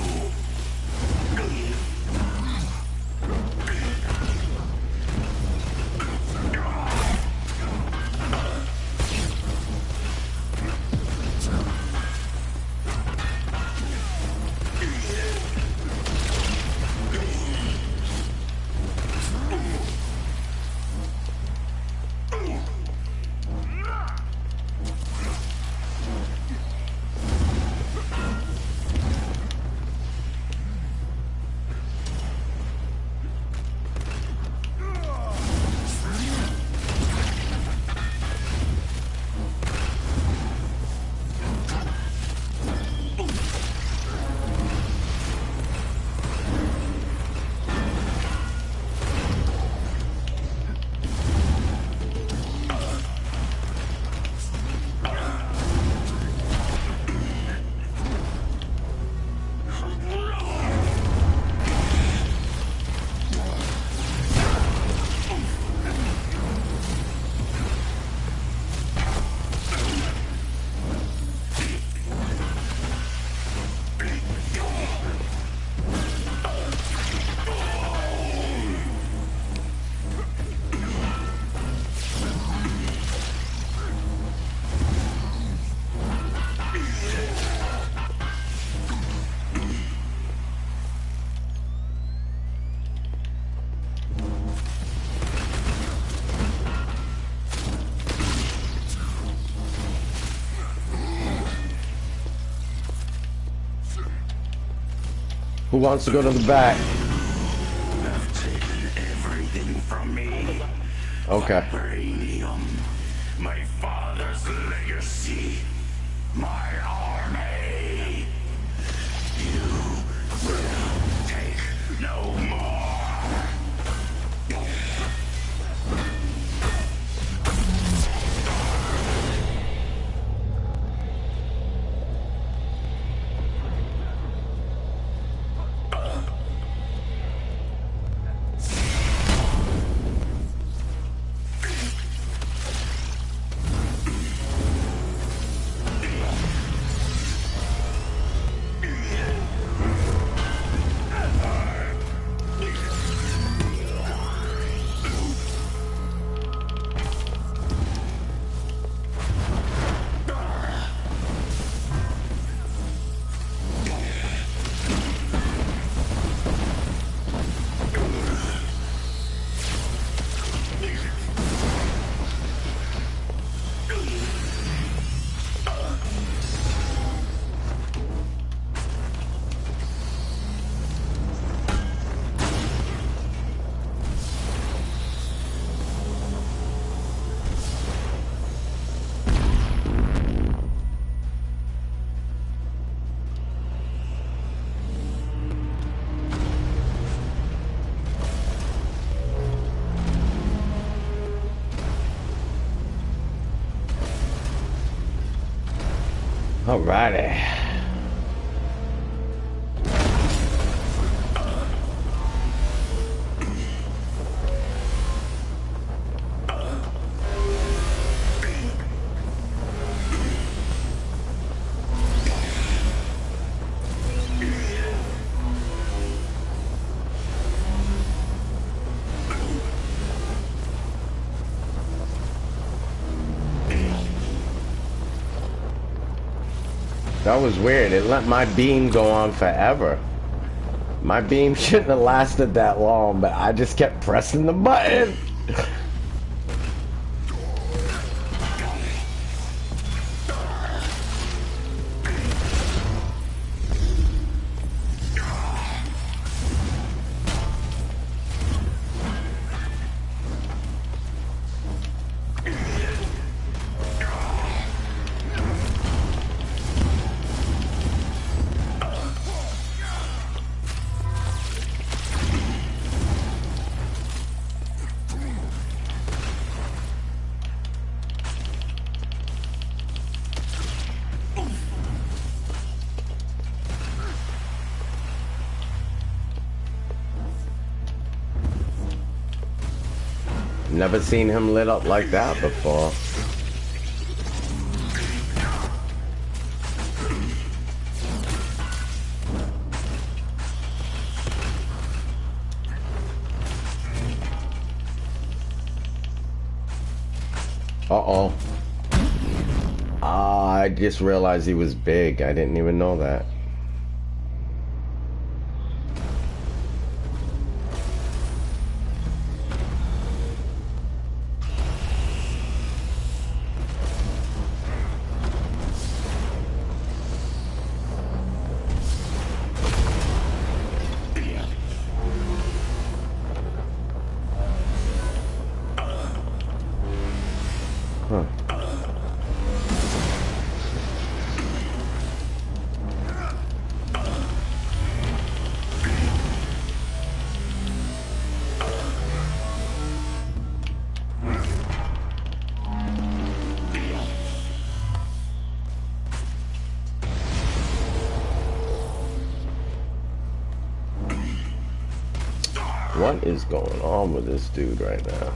A: Who wants to go to the back?
C: Have taken everything from me.
A: Okay.
C: Vibranium, my father's legacy, my army. You will take no more.
A: Alrighty. That was weird. It let my beam go on forever. My beam shouldn't have lasted that long, but I just kept pressing the button. Never seen him lit up like that before. Uh-oh. I just realized he was big. I didn't even know that. What is going on with this dude right now?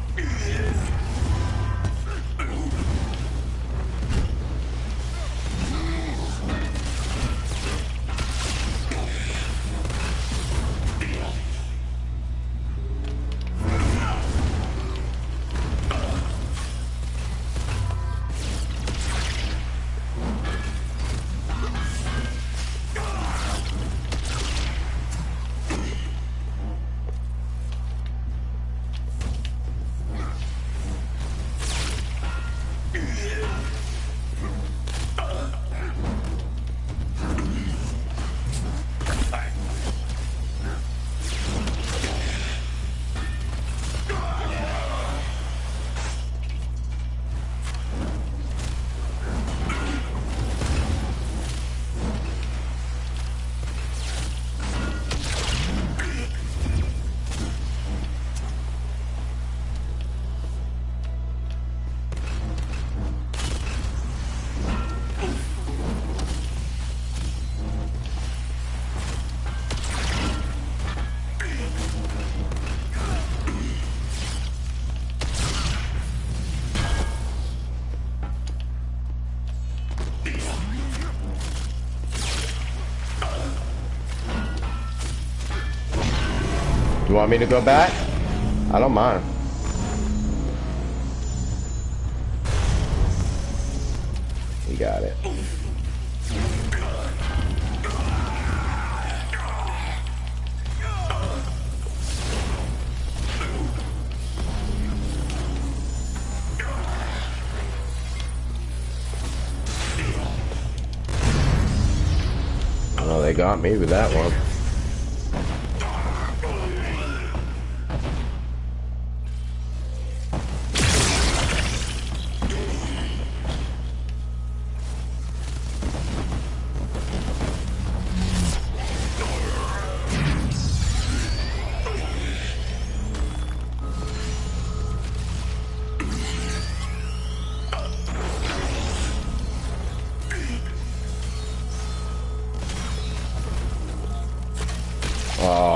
A: You want me to go back? I don't mind. We got it. Oh, they got me with that one.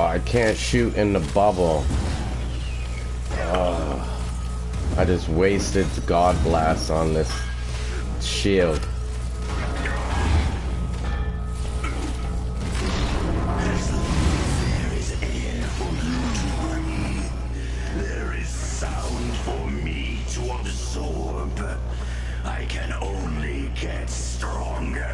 A: I can't shoot in the bubble. I just wasted God Blast on this shield.
C: There is air for you to breathe. There is sound for me to absorb. I can only get stronger.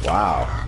A: Wow.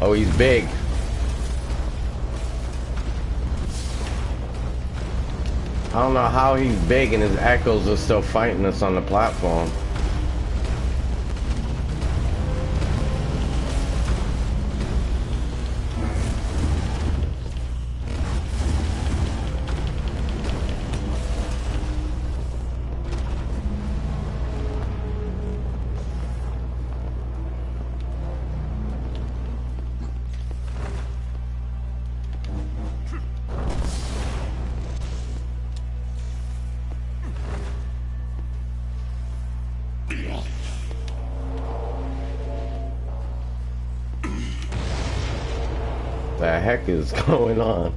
A: Oh, he's big. I don't know how he's big and his echoes are still fighting us on the platform. The heck is going on?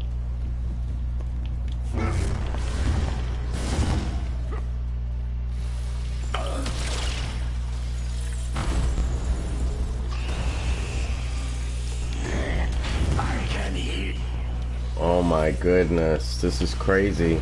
A: Oh my goodness, this is crazy.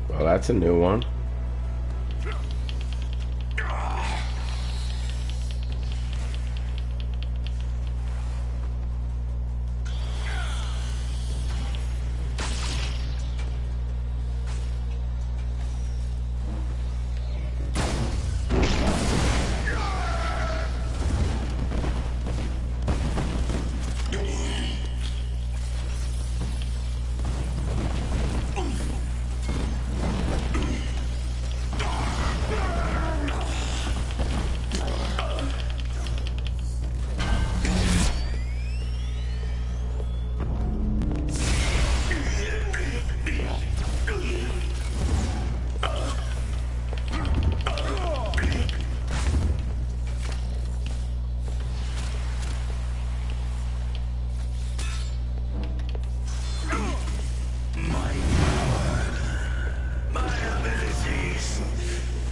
A: Well, that's a new one.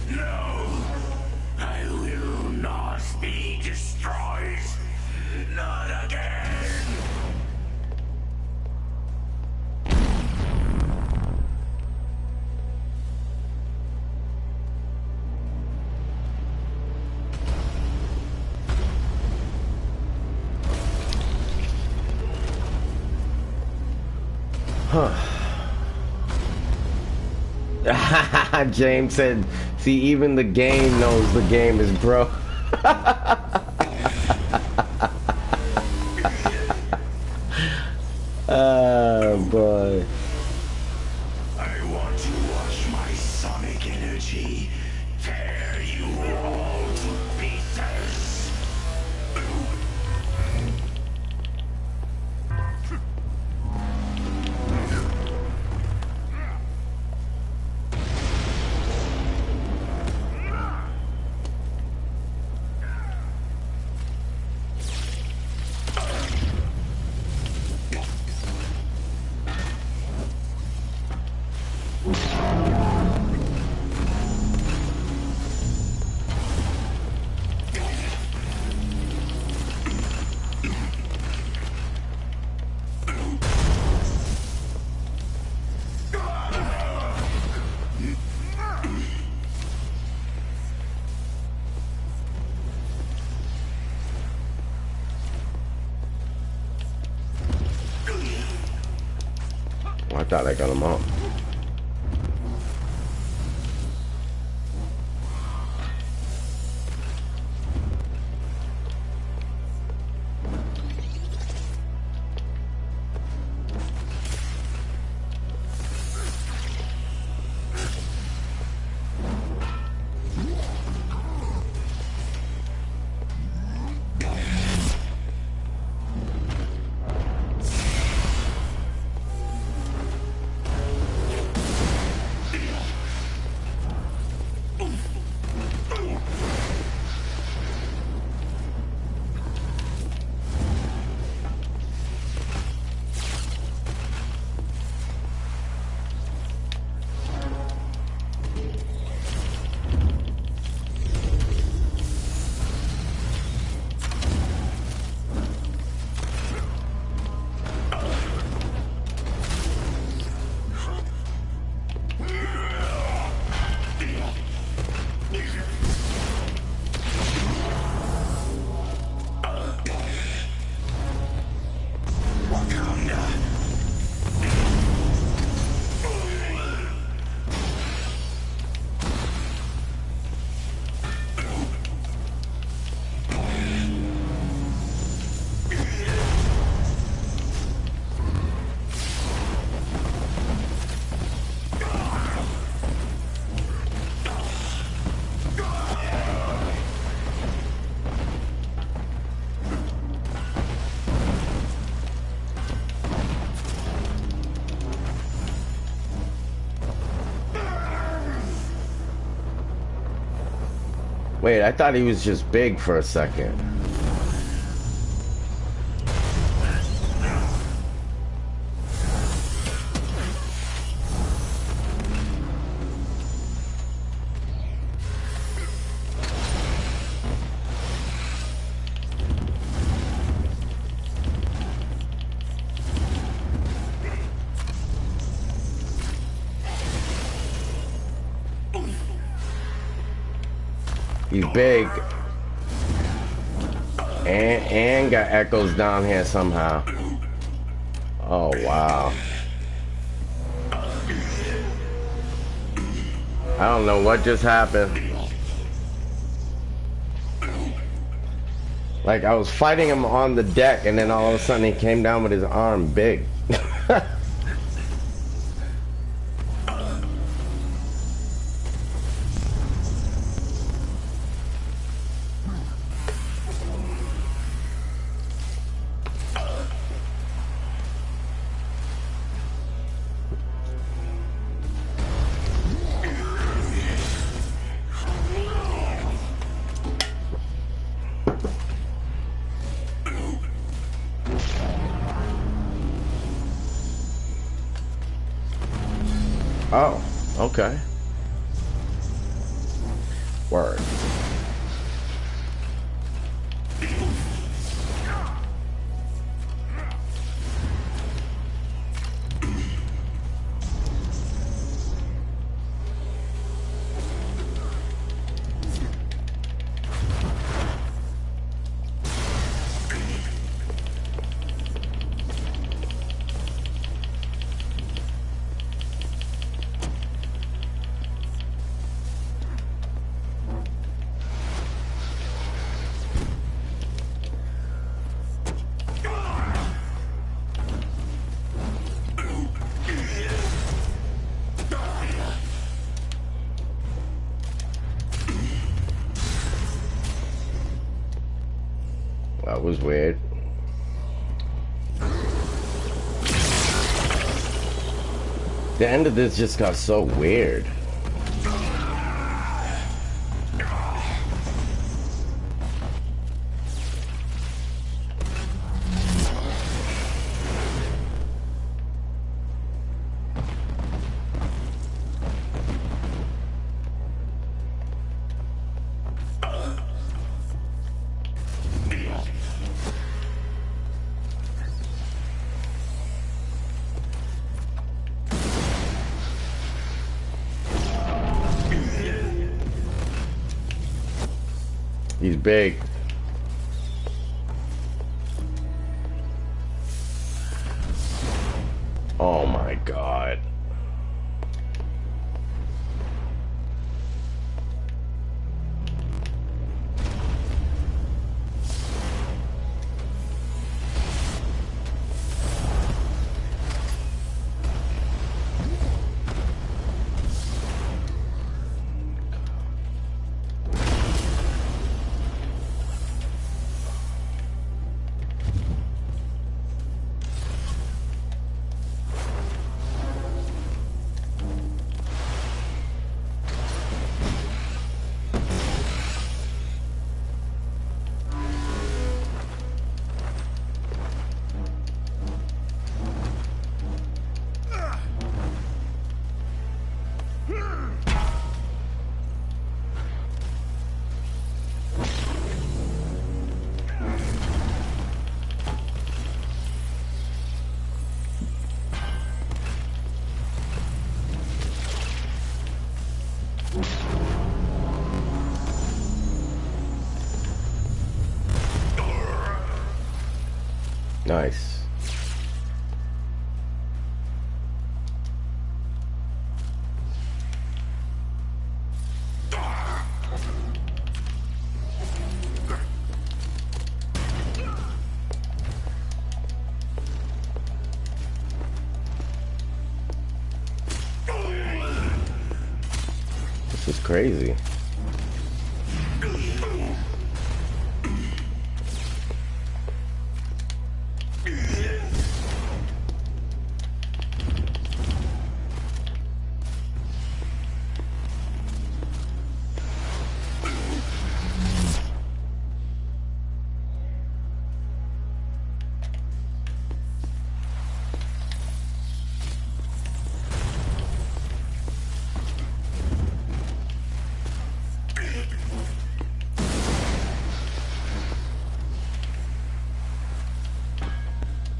C: No, I will not be destroyed. Not again.
A: James said, see, even the game knows the game is broke. Oh boy.
C: I want to watch my sonic energy tear you all to pieces.
A: I thought I got him up. Wait, I thought he was just big for a second. He's big. And got echoes down here somehow. Oh, wow. I don't know what just happened. Like, I was fighting him on the deck, and then all of a sudden he came down with his arm big. Oh, okay. Word. That was weird. The end of this just got so weird. He's big. Oh my God. Nice. This is crazy.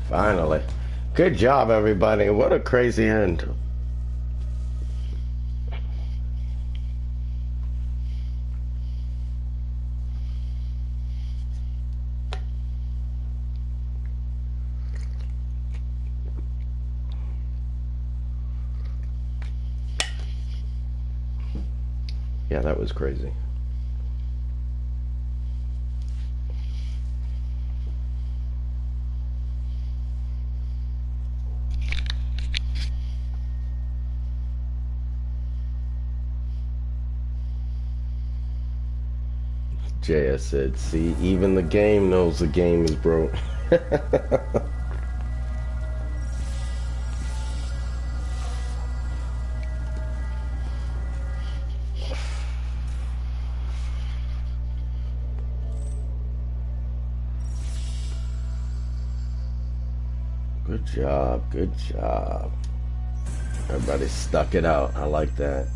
A: Finally. Good job, everybody. What a crazy end. Yeah, that was crazy. JS said, see, even the game knows the game is broke. Good job, good job. Everybody stuck it out. I like that.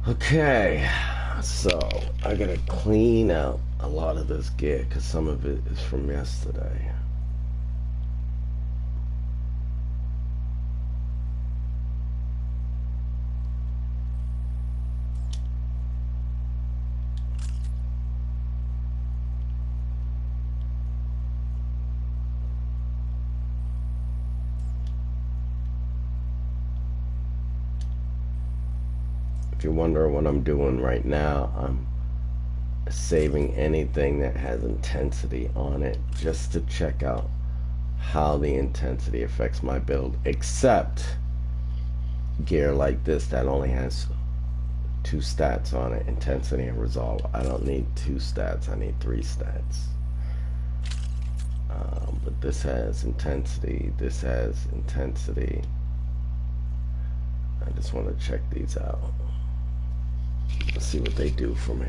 A: Okay, so I gotta clean out a lot of this gear because some of it is from yesterday. If you wonder what I'm doing right now, I'm saving anything that has intensity on it just to check out how the intensity affects my build, except gear like this that only has 2 stats on it, intensity and resolve. I don't need 2 stats, I need 3 stats. But this has intensity, this has intensity. I just want to check these out. Let's see what they do for me.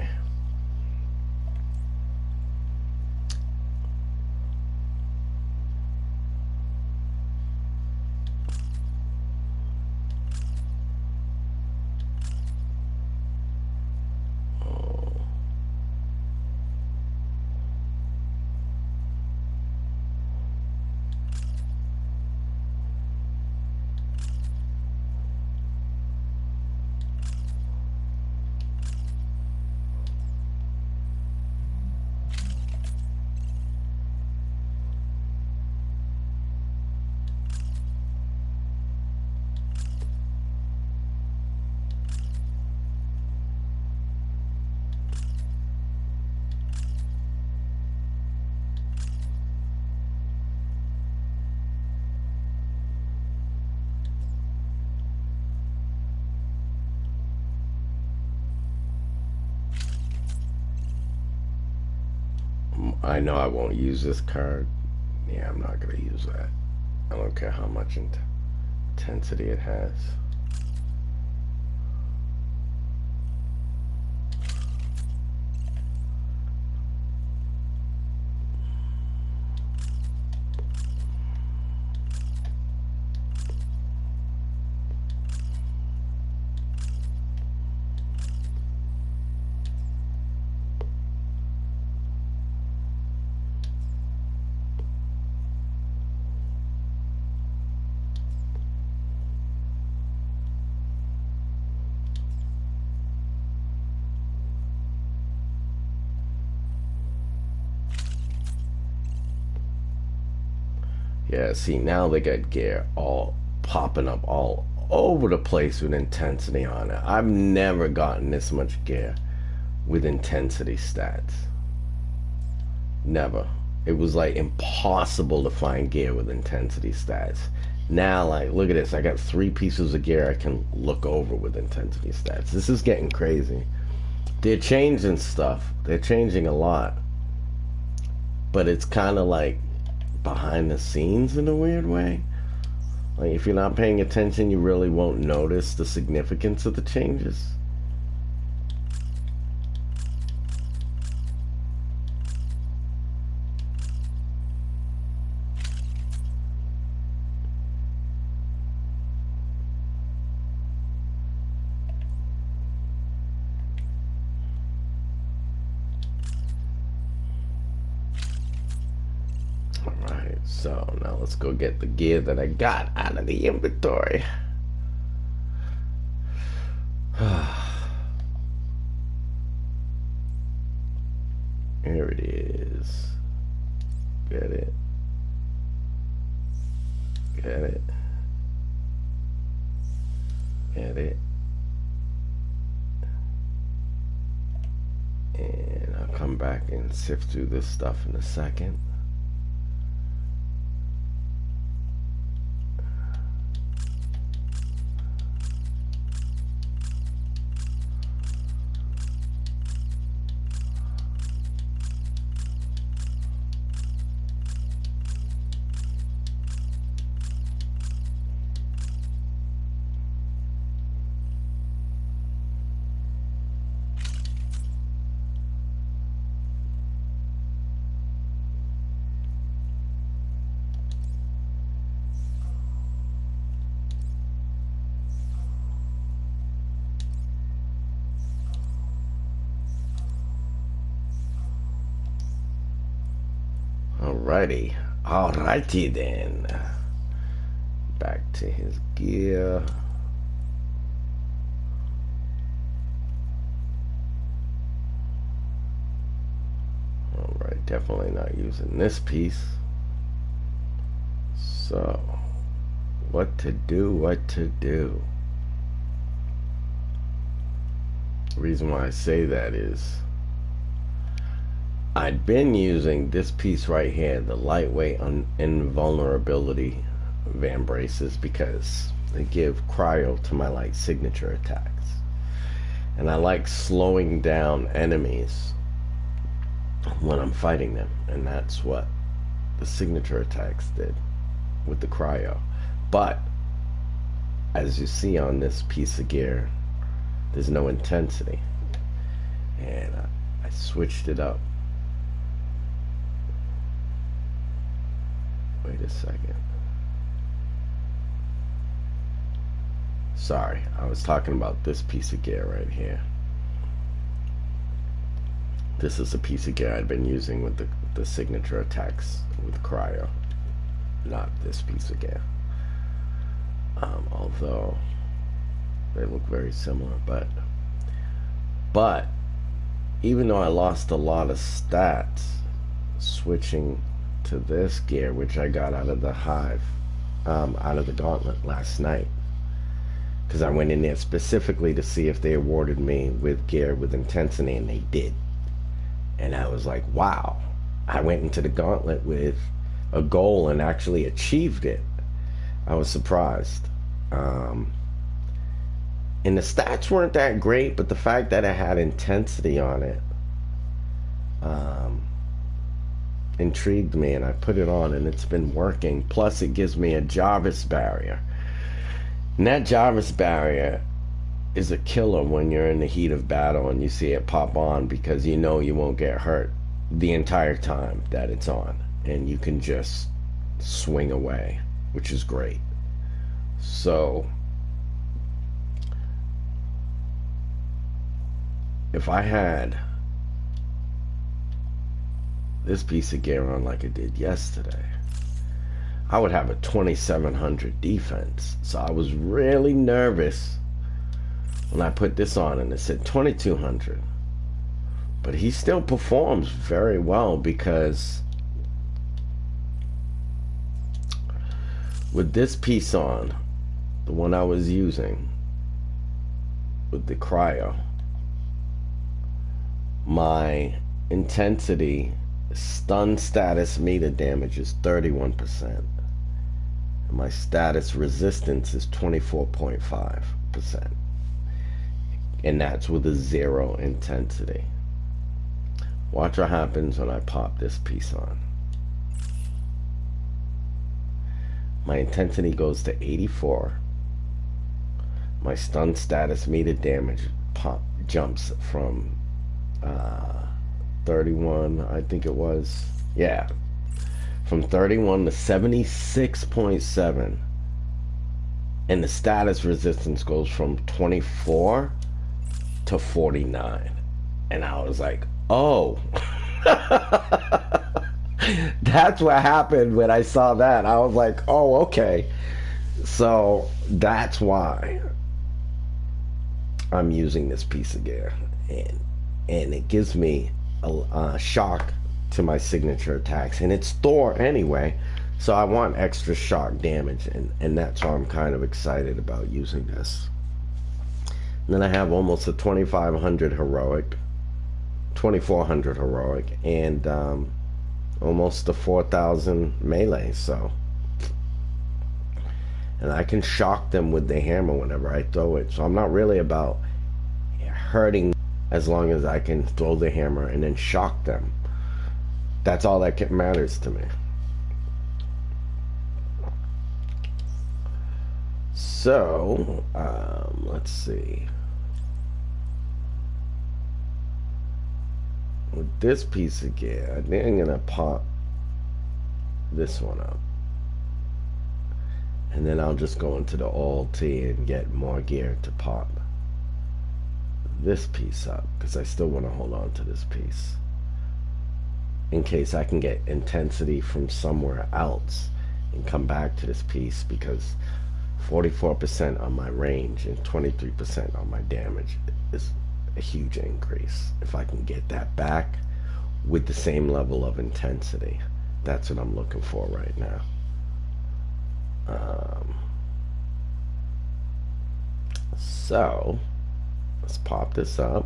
A: I know I won't use this card. Yeah, I'm not going to use that. I don't care how much intensity it has. Yeah, see, now they got gear all popping up all over the place with intensity on it. I've never gotten this much gear with intensity stats. Never. It was like impossible to find gear with intensity stats. Now, like, look at this. I got 3 pieces of gear I can look over with intensity stats. This is getting crazy. They're changing stuff. They're changing a lot. But it's kind of like behind the scenes in a weird way. Like, if you're not paying attention, you really won't notice the significance of the changes. Alright, so now let's go get the gear that I got out of the inventory. Here it is. Get it. Get it. Get it. And I'll come back and sift through this stuff in a second. Alrighty. Alrighty then. Back to his gear. Alright, definitely not using this piece. So, what to do? The reason why I say that is I'd been using this piece right here, the lightweight invulnerability van braces, because they give cryo to my like signature attacks, and I like slowing down enemies when I'm fighting them, and that's what the signature attacks did with the cryo. But as you see on this piece of gear, there's no intensity, and I switched it up. Wait a second. Sorry, I was talking about this piece of gear right here. This is a piece of gear I'd been using with the signature attacks with cryo, not this piece of gear. Although they look very similar, but even though I lost a lot of stats switching to this gear, which I got out of the hive, out of the gauntlet last night, because I went in there specifically to see if they awarded me with gear with intensity, and they did. And I was like, wow, I went into the gauntlet with a goal and actually achieved it. I was surprised. And the stats weren't that great, but the fact that it had intensity on it intrigued me, and I put it on, and it's been working. Plus it gives me a Jarvis barrier, and that Jarvis barrier is a killer when you're in the heat of battle and you see it pop on, because you know you won't get hurt the entire time that it's on, and you can just swing away, which is great. So if I had this piece of gear on like I did yesterday, I would have a 2700 defense. So I was really nervous when I put this on and it said 2200. But he still performs very well, because with this piece on, the one I was using with the cryo, my intensity stun status meter damage is 31%, and my status resistance is 24.5%, and that's with a 0 intensity. Watch what happens when I pop this piece on. My intensity goes to 84. My stun status meter damage jumps from 31, I think it was, yeah, from 31 to 76.7, and the status resistance goes from 24 to 49. And I was like, oh. That's what happened when I saw that. I was like, oh, okay, so that's why I'm using this piece of gear, and it gives me a shock to my signature attacks, and it's Thor anyway, so I want extra shock damage, and that's why I'm kind of excited about using this. And then I have almost a 2500 heroic, 2400 heroic, and almost a 4000 melee. So, and I can shock them with the hammer whenever I throw it, so I'm not really about hurting, as long as I can throw the hammer and then shock them. That's all that matters to me. So let's see, with this piece of gear, I think I'm gonna pop this one up, and then I'll just go into the alt and get more gear to pop this piece up, because I still want to hold on to this piece. in case I can get intensity from somewhere else and come back to this piece, because 44% on my range and 23% on my damage is a huge increase. If I can get that back with the same level of intensity, that's what I'm looking for right now. So let's pop this up.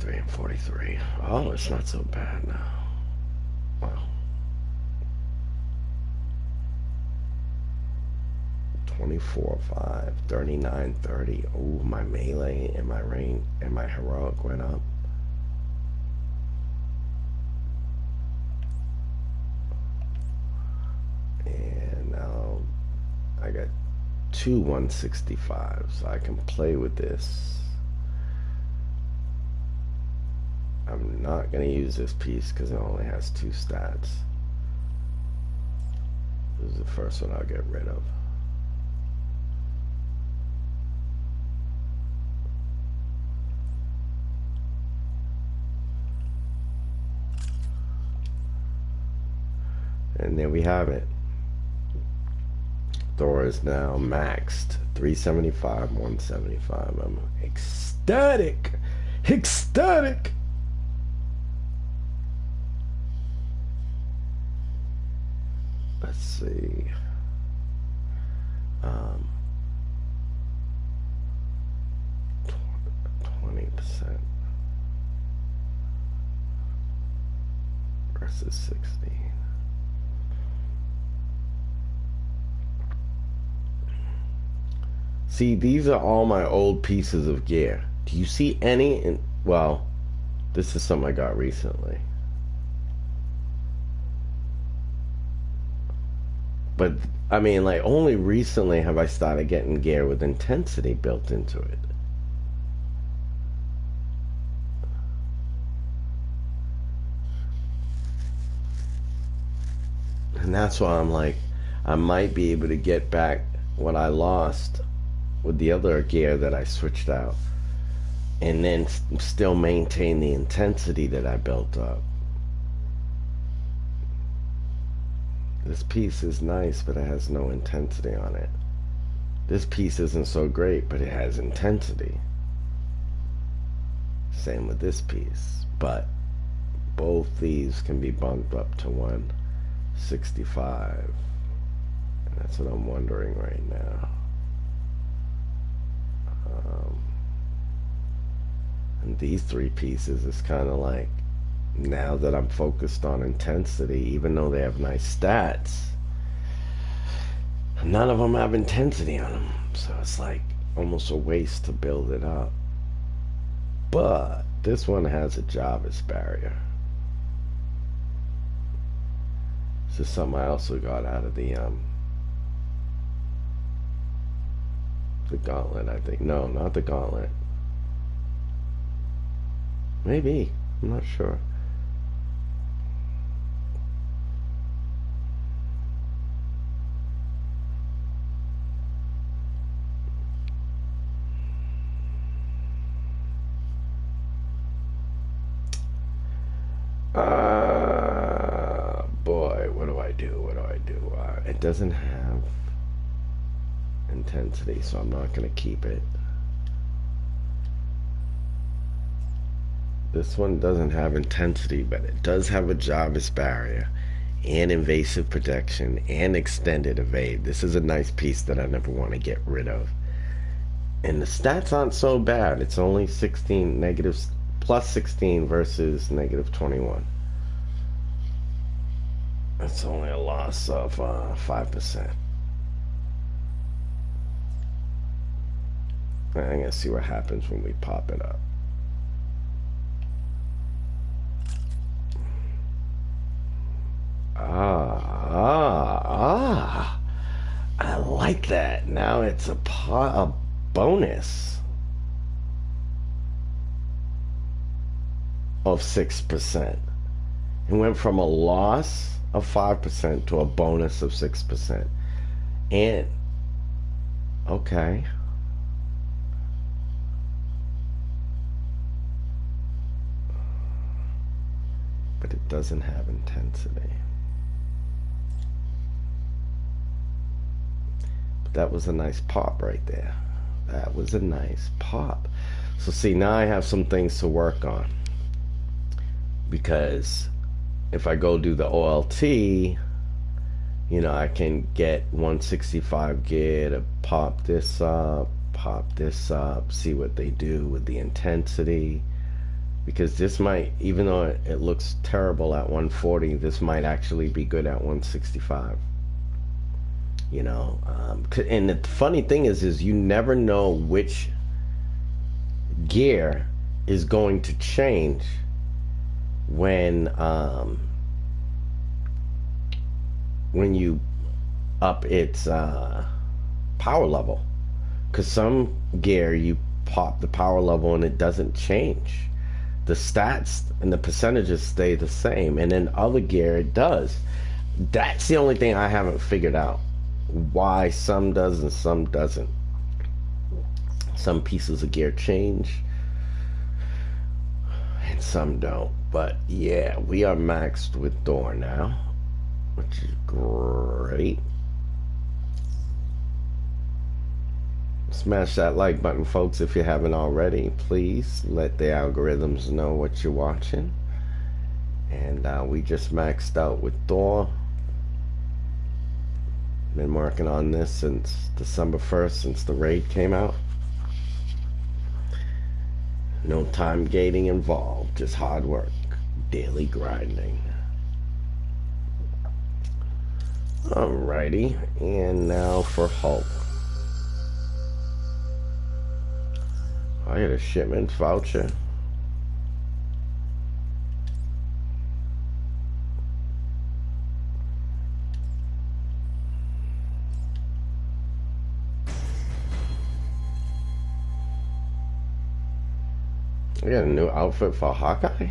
A: And 43. Oh, it's not so bad now. Wow. 24, 5, 39, 30. Oh, my melee and my range and my heroic went up. And now I got two 165s, so I can play with this. I'm not going to use this piece because it only has 2 stats. This is the first one I'll get rid of. And there we have it. Thor is now maxed. 375, 175. I'm ecstatic. Ecstatic. Let's see. 20% versus 16. See, these are all my old pieces of gear. Do you see any in, well, this is something I got recently. But, I mean, like, only recently have I started getting gear with intensity built into it. And that's why I'm like, I might be able to get back what I lost with the other gear that I switched out, and then still maintain the intensity that I built up. This piece is nice, but it has no intensity on it. This piece isn't so great, but it has intensity. Same with this piece, but both these can be bumped up to 165. And that's what I'm wondering right now. And these 3 pieces is kind of like, now that I'm focused on intensity, even though they have nice stats, none of them have intensity on them. So it's like almost a waste to build it up. But this one has a Jarvis barrier. This is something I also got out of the gauntlet, I think. No, not the gauntlet. Maybe. I'm not sure. Boy, what do I do? What do I do? It doesn't have intensity, so I'm not going to keep it. This one doesn't have intensity, but it does have a Jarvis barrier and invasive protection and extended evade. This is a nice piece that I never want to get rid of. And the stats aren't so bad. It's only 16 negatives, plus 16 versus negative 21. That's only a loss of 5%. I'm gonna see what happens when we pop it up. I like that. Now it's a bonus of 6%. It went from a loss of 5% to a bonus of 6%. And Okay. But it doesn't have intensity. But that was a nice pop right there. That was a nice pop. So see, now I have some things to work on. Because if I go do the OLT, you know, I can get 165 gear to pop this up, see what they do with the intensity. Because this might, even though it looks terrible at 140, this might actually be good at 165. You know, and the funny thing is you never know which gear is going to change when you up its power level, because some gear you pop the power level and it doesn't change, the stats and the percentages stay the same, and then other gear it does. That's the only thing I haven't figured out, why some does and some doesn't. Some pieces of gear change and some don't. But yeah, we are maxed with door now, which is great. Smash that like button, folks, if you haven't already. Please let the algorithms know what you're watching. And we just maxed out with Thor. Been working on this since December 1st, since the raid came out. No time gating involved, just hard work, daily grinding. Alrighty, and now for Hulk. I got a shipment voucher. I got a new outfit for Hawkeye.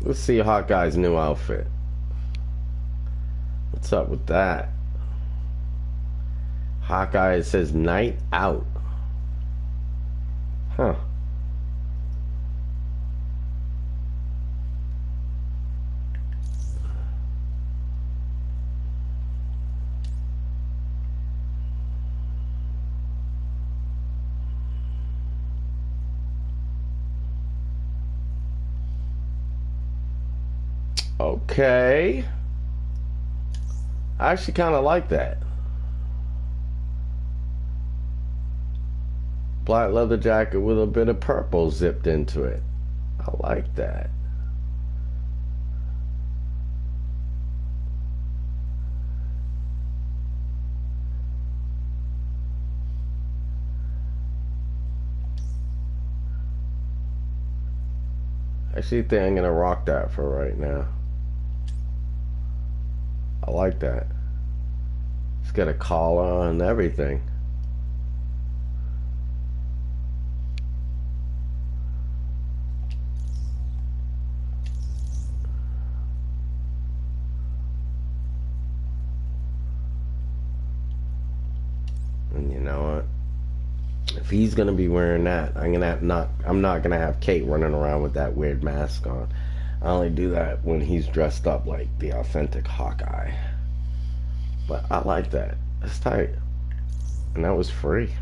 A: Let's see Hawkeye's new outfit. What's up with that? Hawkeye says night out. Huh. Okay. I actually kind of like that. Black leather jacket with a bit of purple zipped into it. I like that. I actually think I'm gonna rock that for right now. I like that. It's got a collar and everything. And you know what? If he's gonna be wearing that, I'm not gonna have Kate running around with that weird mask on. I only do that when he's dressed up like the authentic Hawkeye. But I like that. That's tight. And that was free.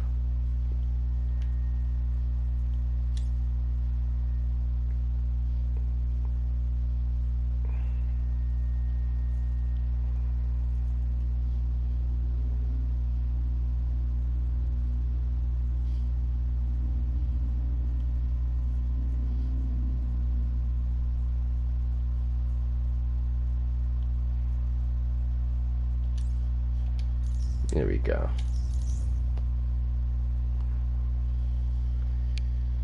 A: Here we go.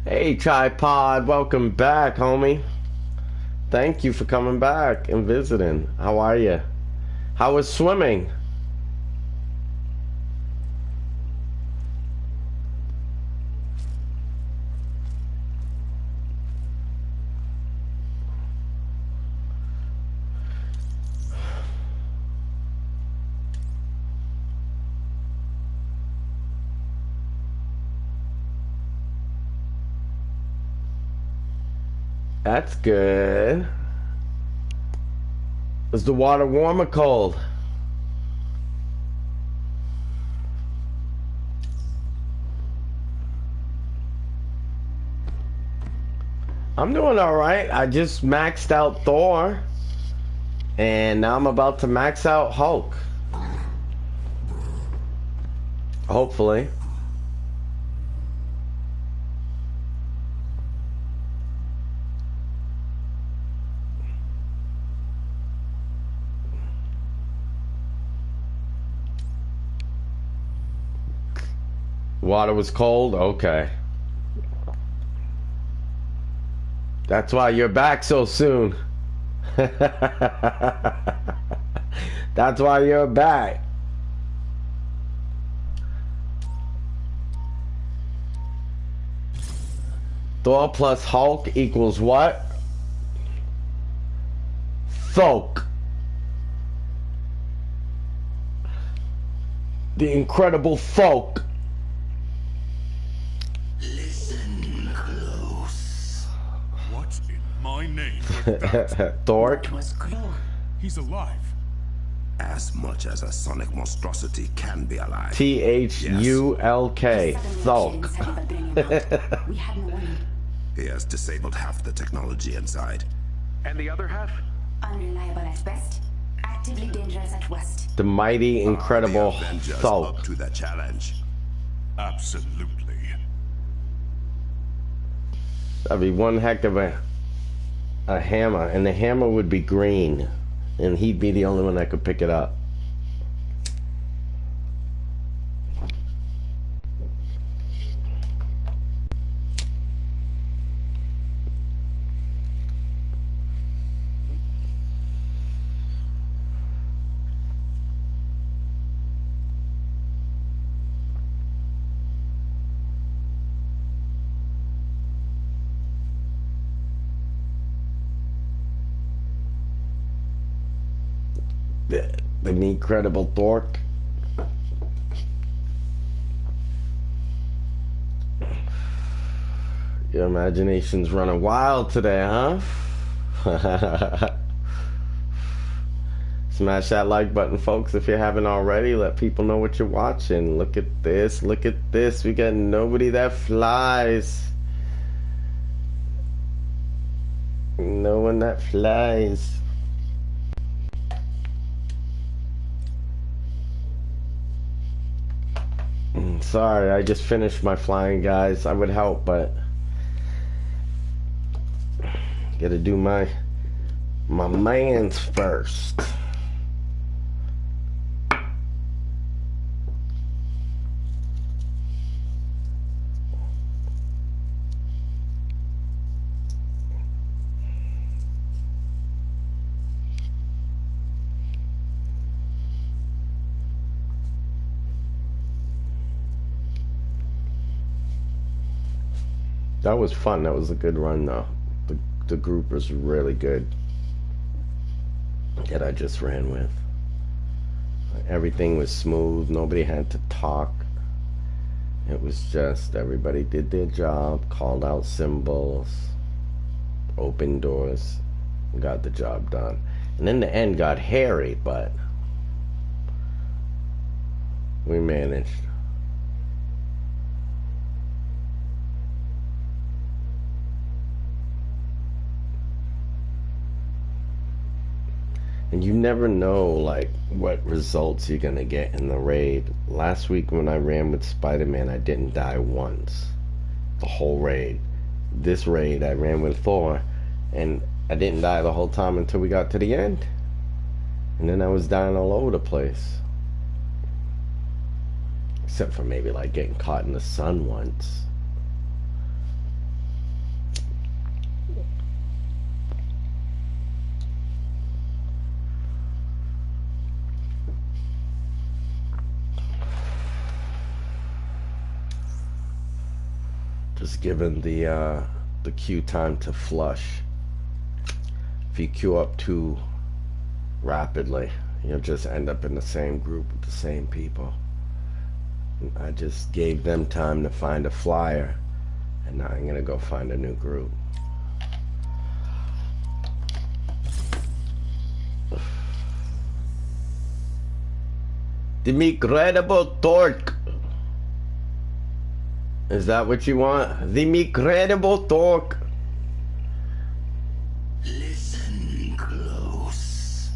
A: Hey, Tripod, welcome back, homie. Thank you for coming back and visiting. How are you? How was swimming? That's good. Is the water warm or cold? I'm doing alright. I just maxed out Thor. And now I'm about to max out Hulk. Hopefully. Water was cold? Okay. That's why you're back so soon. That's why you're back. Thor plus Hulk equals what? Folk. The Incredible Folk.
C: Listen close. What in my name would that?
A: Thor.
D: Was close.
C: He's alive.
B: As much as a sonic monstrosity can be alive.
A: Thulk. Thulk.
D: We had no warning.
B: He has disabled half the technology inside.
E: And the other half?
D: Unreliable at best, actively dangerous at worst.
A: The mighty, incredible
B: Are the Avengers
A: Thulk.
B: up to the challenge?
C: Absolutely.
A: That'd be one heck of a hammer, and the hammer would be green, and he'd be the only one that could pick it up. The incredible Thork. Your imagination's running wild today, huh? Smash that like button, folks, if you haven't already. Let people know what you're watching. Look at this. Look at this. We got nobody that flies. No one that flies. Sorry, I just finished my flying, guys. I would help, but gotta do my mans first. That was fun. That was a good run, though. The group was really good that I just ran with. Everything was smooth. Nobody had to talk. It was just everybody did their job, called out symbols, opened doors, got the job done. And in the end got hairy, but we managed. And you never know, like, what results you're gonna get in the raid. Last week when I ran with Spider-Man, I didn't die once. The whole raid. This raid, I ran with Thor, and I didn't die the whole time until we got to the end. And then I was dying all over the place. Except for maybe, like, getting caught in the sun once. Just given the queue time to flush. If you queue up too rapidly, you'll just end up in the same group with the same people. I just gave them time to find a flyer, and now I'm gonna go find a new group. The incredible torque. Is that what you want? The incredible torque.
C: Listen close.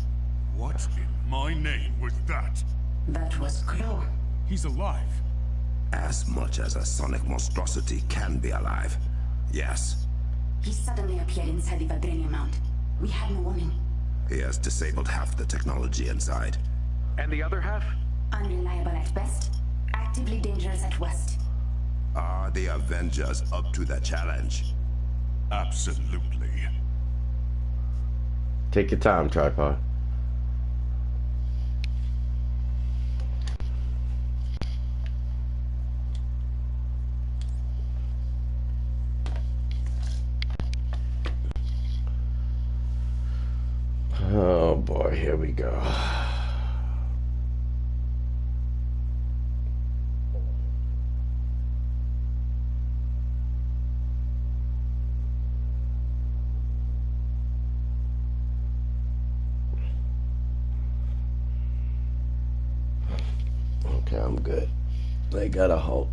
G: What in my name was that?
D: That was Crow.
G: He's alive.
B: As much as a sonic monstrosity can be alive. Yes.
D: He suddenly appeared inside the vibranium mount. We had no warning.
B: He has disabled half the technology inside.
E: And the other half?
D: Unreliable at best, actively dangerous at worst.
B: Are the Avengers up to the challenge?
G: Absolutely.
A: Take your time, tripod. Oh boy, here we go. Okay, I'm good. They got a halt.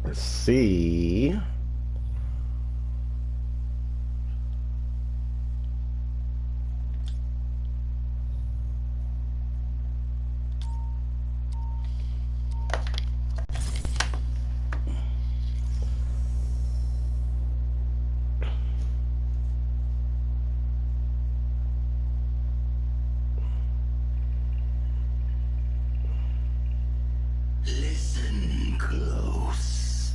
A: Let's see.
C: Listen close.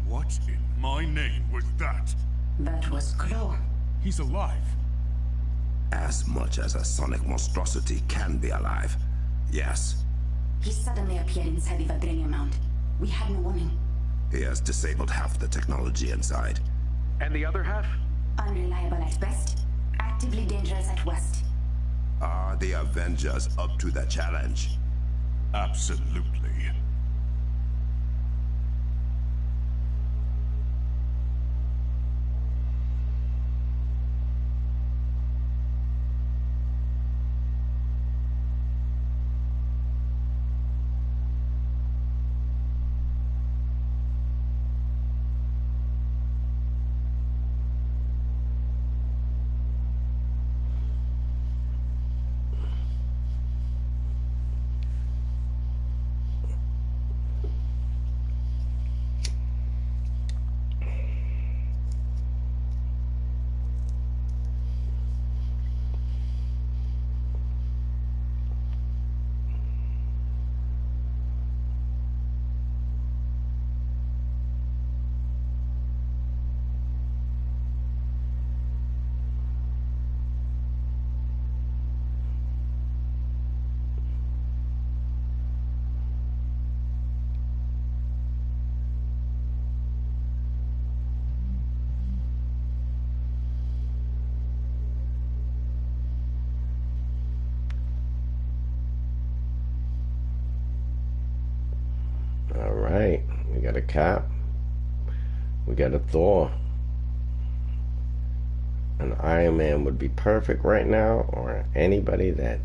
G: What in my name was that?
D: That was Crow.
G: He's alive.
B: As much as a sonic monstrosity can be alive. Yes.
D: He suddenly appeared inside the vibranium mount. We had no warning.
B: He has disabled half the technology inside.
E: And the other half?
D: Unreliable at best, actively dangerous at worst.
B: Are the Avengers up to the challenge?
G: Absolutely.
A: All right, we got a Cap. We got a Thor. An Iron Man would be perfect right now, or anybody that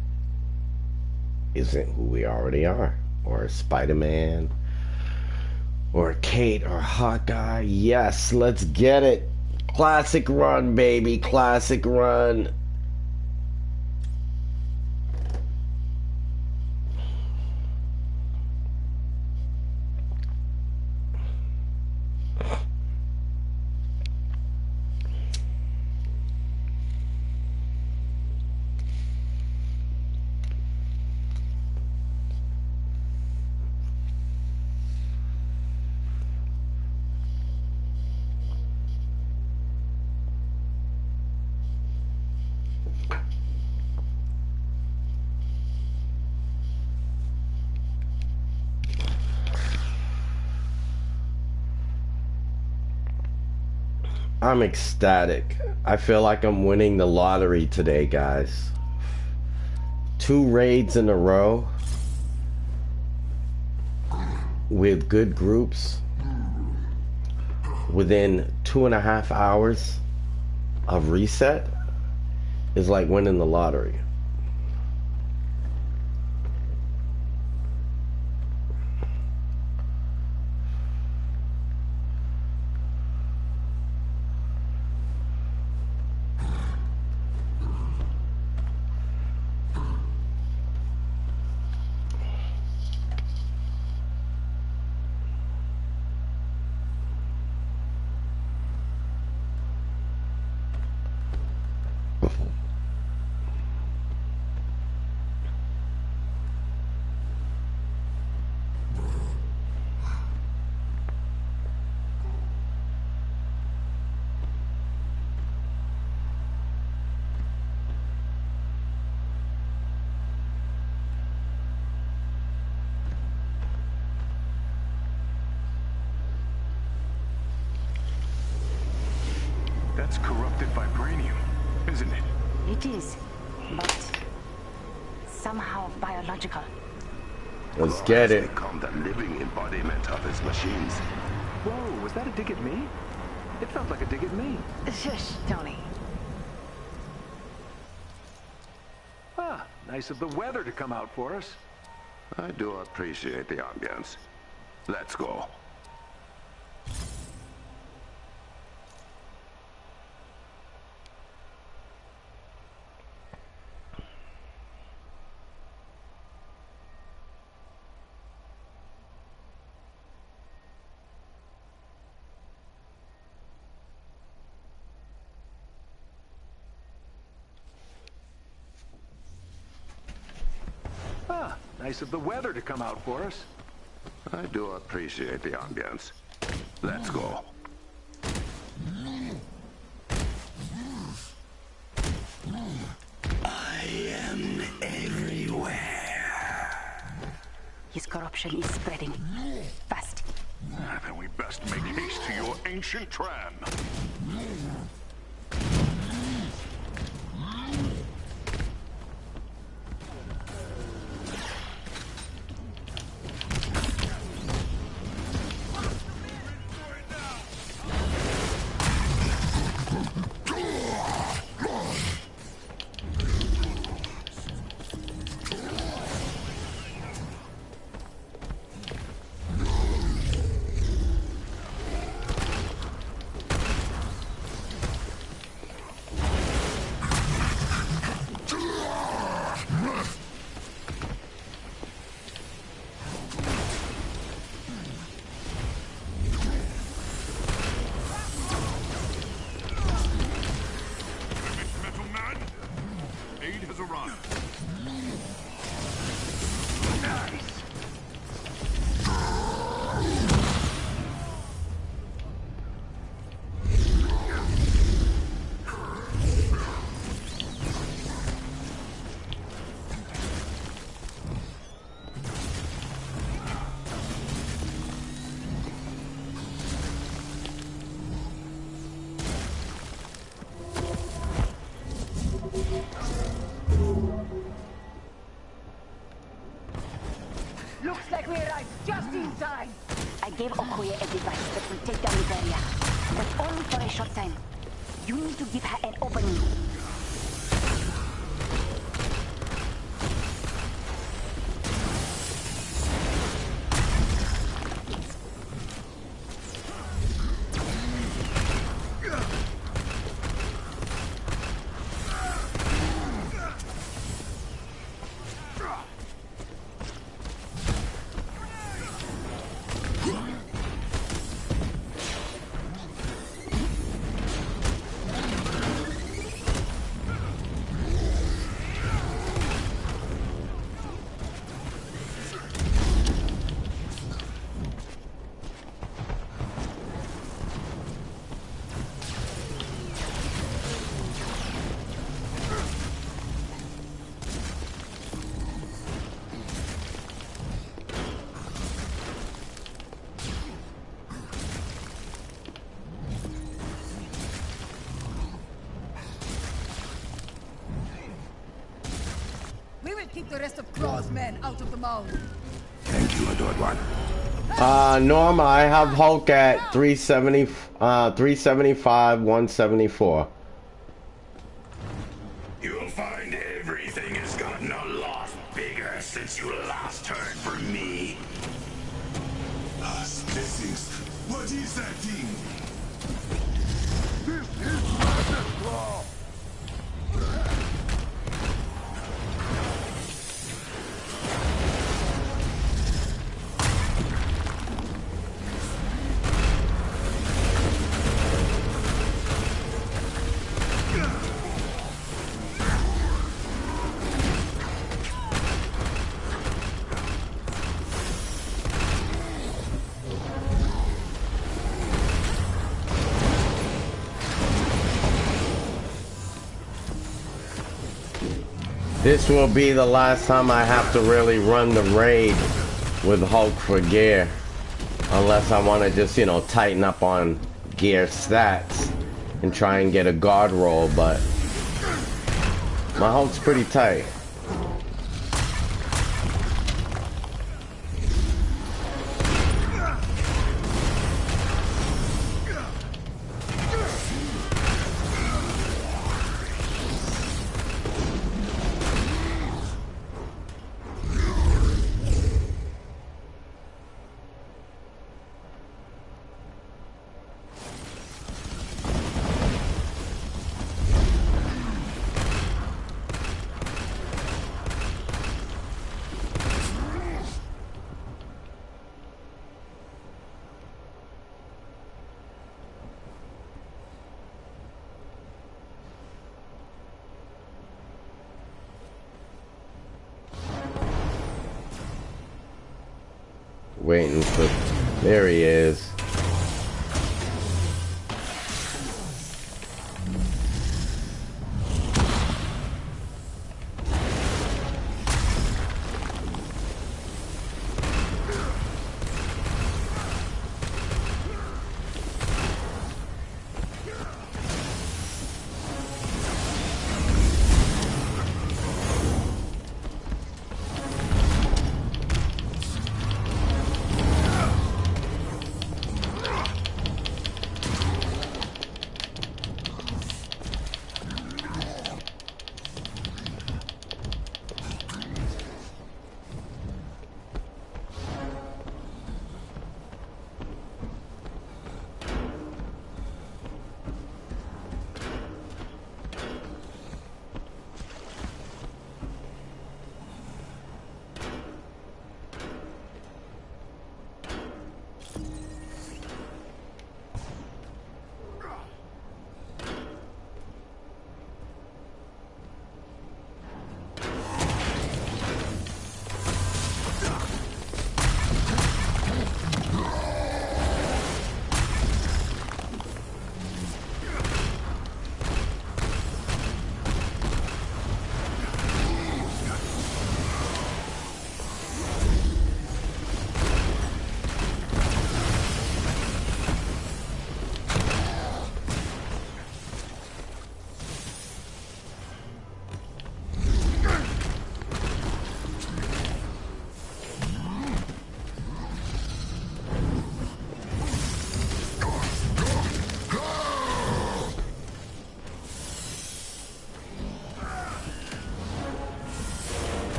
A: isn't who we already are, or a Spider-Man, or a Kate, or Hawkeye. Yes, let's get it. Classic run, baby. Classic run. I'm ecstatic. I feel like I'm winning the lottery today, guys. 2 raids in a row with good groups within 2.5 hours of reset is like winning the lottery.
E: That's corrupted vibranium, isn't it?
D: It is, but somehow biological.
A: Let's get it.
B: Become the living embodiment of his machines.
E: Whoa, was that a dig at me? It felt like a dig at me.
D: Shush, Tony.
E: Ah, nice of the weather to come out for us.
B: I do appreciate the ambience. Let's go.
E: Ah, nice of the weather to come out for us.
B: I do appreciate the ambience. Let's go.
C: I am everywhere.
D: His corruption is spreading. Fast.
G: Then we best make haste to your ancient tram.
D: Looks like we arrived just in time. I gave Okoye a device that will take down the barrier, but only for a short time. You need to give her an opening.
H: Keep the rest of Claw's men out of the mound.
B: Thank you, adored one.
A: Norma, I have Hulk at 375, 174.
C: You'll find everything has gotten a lot bigger since you last heard from me. Blessings. What is that thing?
G: This is Master Claw.
A: This will be the last time I have to really run the raid with Hulk for gear. Unless I want to just, you know, tighten up on gear stats and try and get a guard roll, but my Hulk's pretty tight. Waiting for... There he is.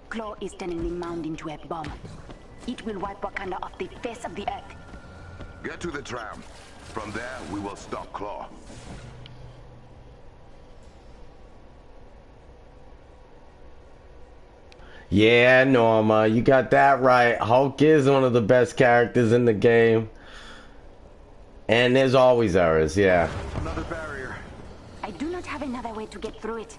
D: Claw is turning the mound into a bomb. It will wipe Wakanda off the face of the earth.
B: Get to the tram. From there, we will stop Claw.
A: Yeah, Norma, you got that right. Hulk is one of the best characters in the game. And there's always errors, yeah.
E: Another barrier.
D: I do not have another way to get through it.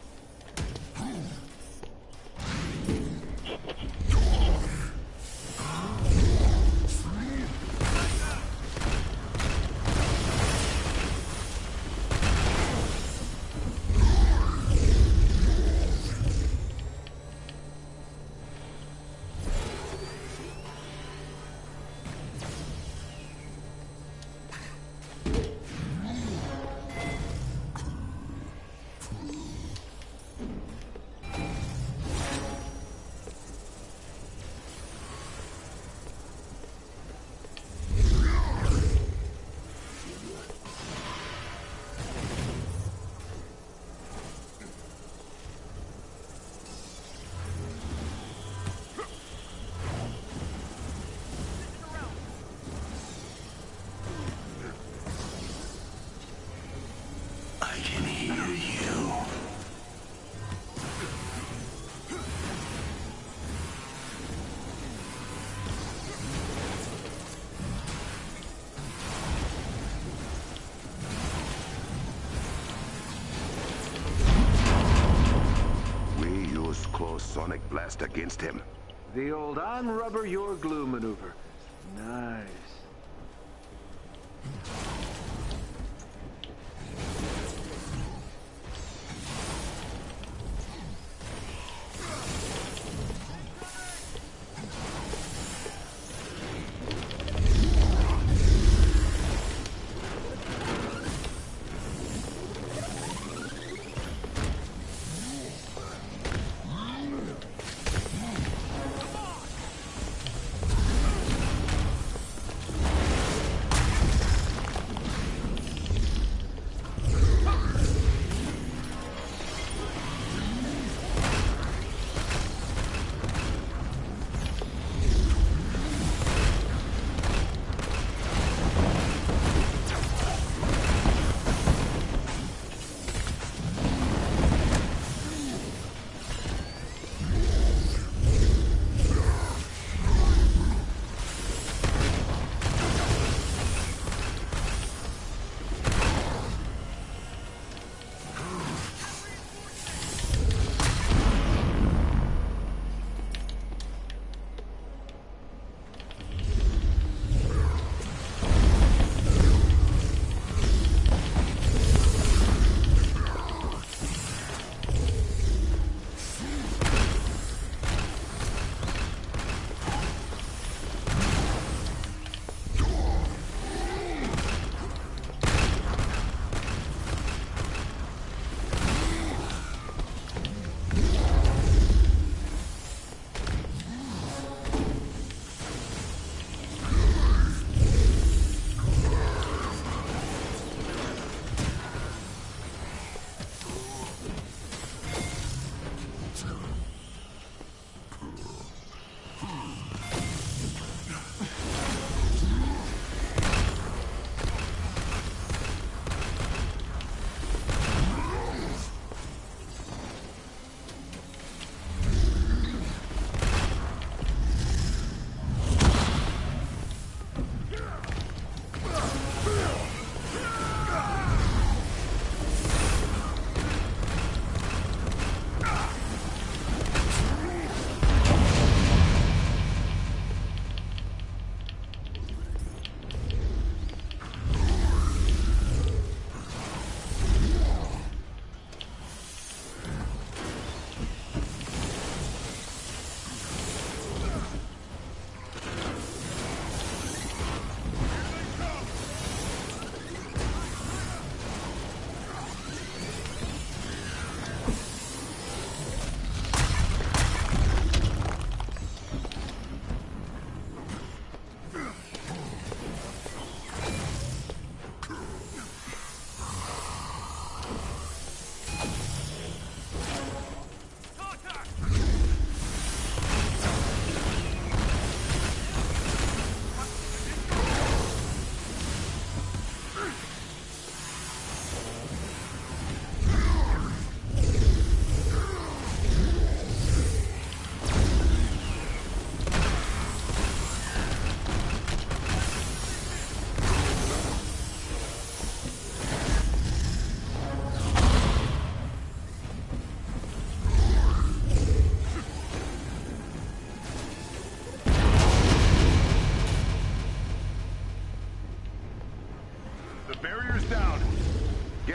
C: I can hear you.
B: We used close sonic blast against him.
E: The old I'm rubber, you're glue maneuver. Nice.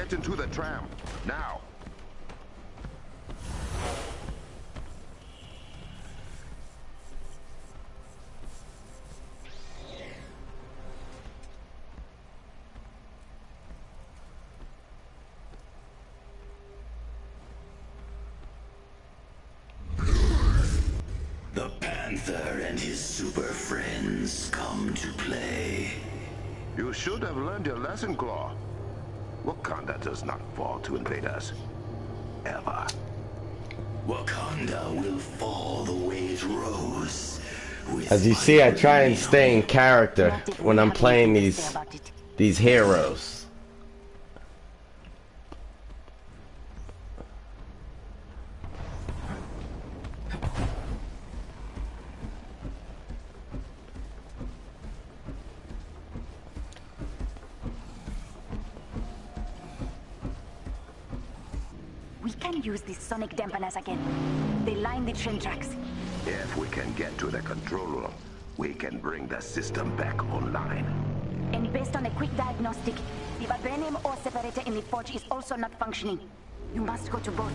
B: Get into the tram, now.
C: The Panther and his super friends come to play.
B: You should have learned your lesson, Claw. Wakanda does not fall to invade us. Ever.
C: Wakanda will fall the way it rose.
A: As you see, I try and stay in character when I'm playing these heroes.
D: We can use these sonic dampeners again. They line the train tracks.
B: If we can get to the control room, we can bring the system back online.
D: And based on a quick diagnostic, the vibranium ore separator in the forge is also not functioning. You must go to both.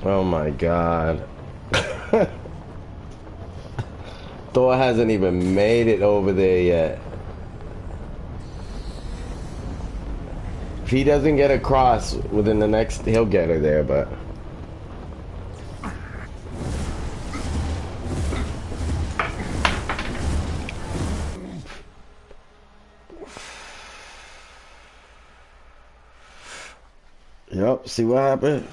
A: Oh my god. Thor hasn't even made it over there yet. If he doesn't get across within the next, he'll get her there, but... Yup, see what happened?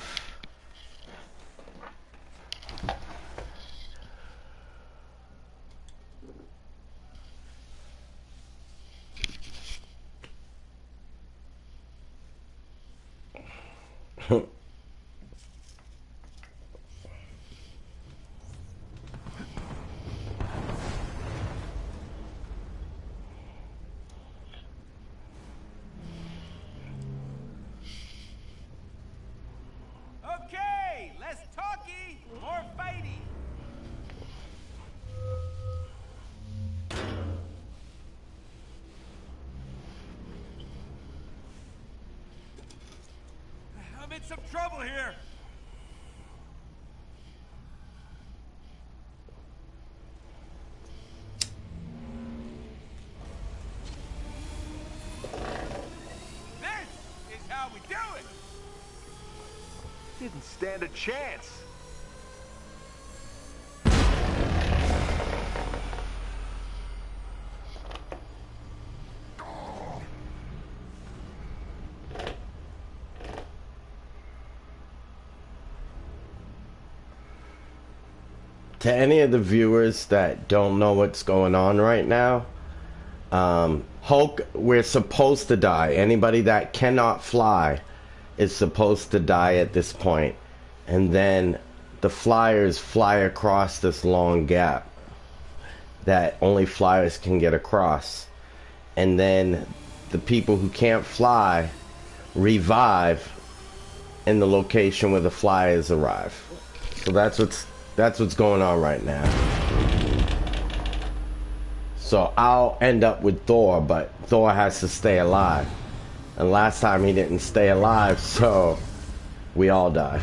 E: Okay, less talky, more fighty. I'm in some trouble here. This is how we do it. Didn't stand a chance.
A: To any of the viewers that don't know what's going on right now, Hulk, we're supposed to die. Anybody that cannot fly is supposed to die at this point. And then the flyers fly across this long gap that only flyers can get across. And then the people who can't fly revive in the location where the flyers arrive. So that's what's going on right now. So I'll end up with Thor, but Thor has to stay alive. And last time he didn't stay alive, so we all died.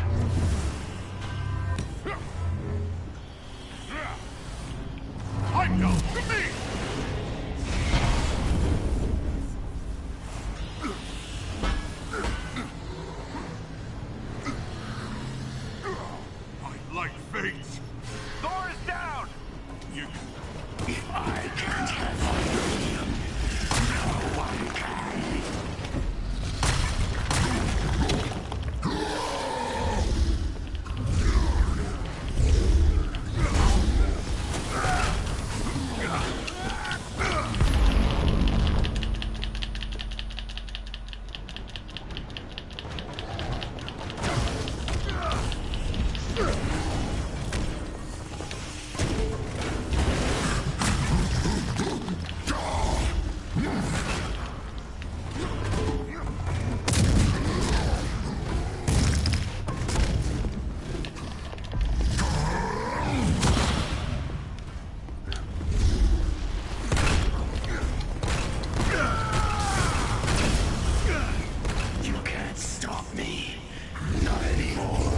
G: Back down to me! I like fate.
E: Thor is down!
G: You...
C: If I can't have vibranium, no one can. You can't stop me. Not anymore.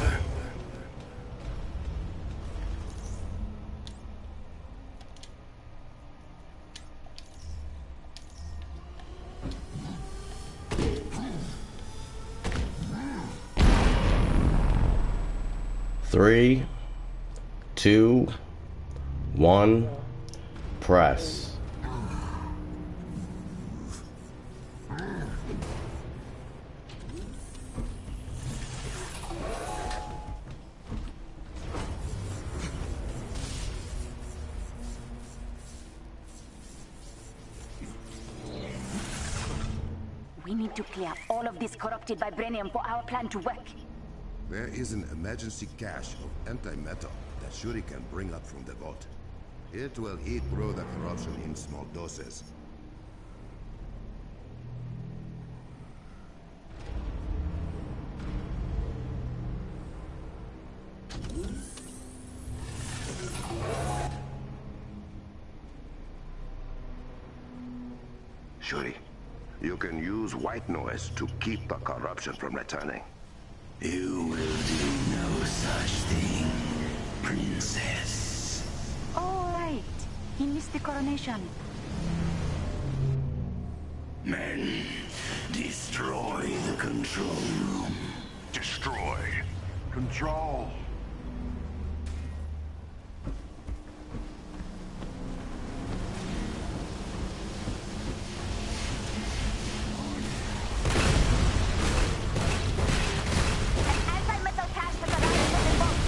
A: Three, two, one, press.
D: We need to clear all of this corrupted vibranium for our plan to work.
F: There is an emergency cache of antimatter that Shuri can bring up from the vault. It will eat through the corruption in small doses.
B: Shuri, you can use white noise to keep the corruption from returning.
C: You will do no such thing, princess.
D: All right. He missed the coronation.
C: Men, destroy the control room.
G: Destroy. Control.
D: An anti-metal cache has arrived at the vault.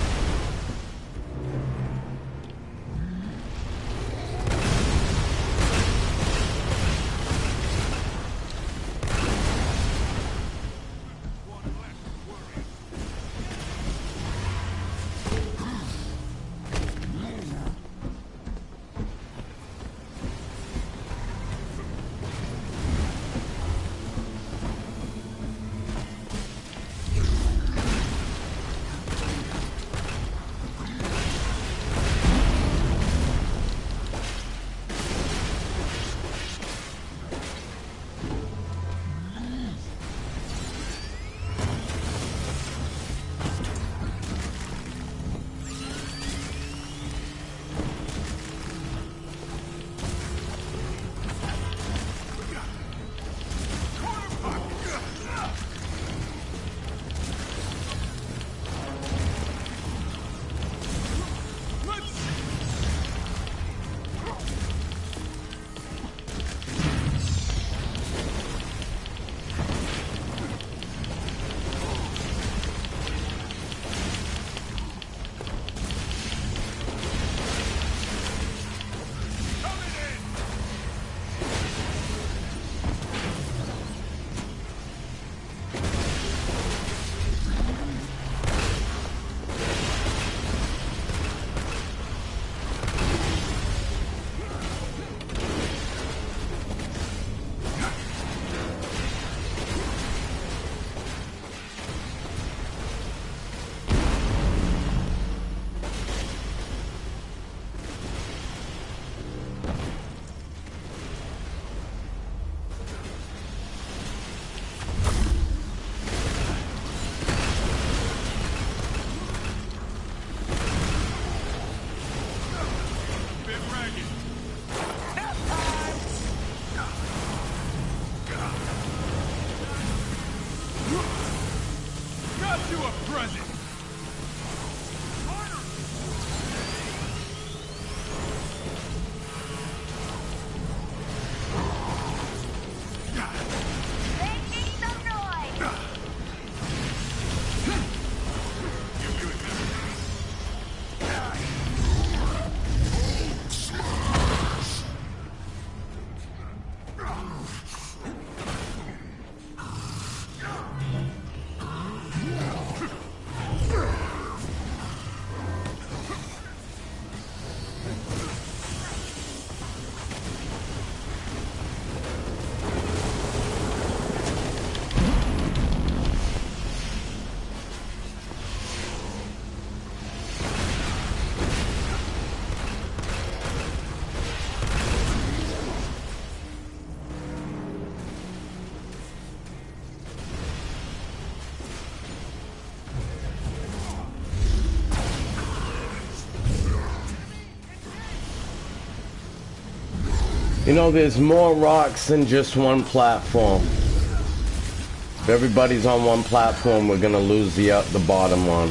A: You know, there's more rocks than just one platform. If everybody's on one platform, we're gonna lose the bottom one.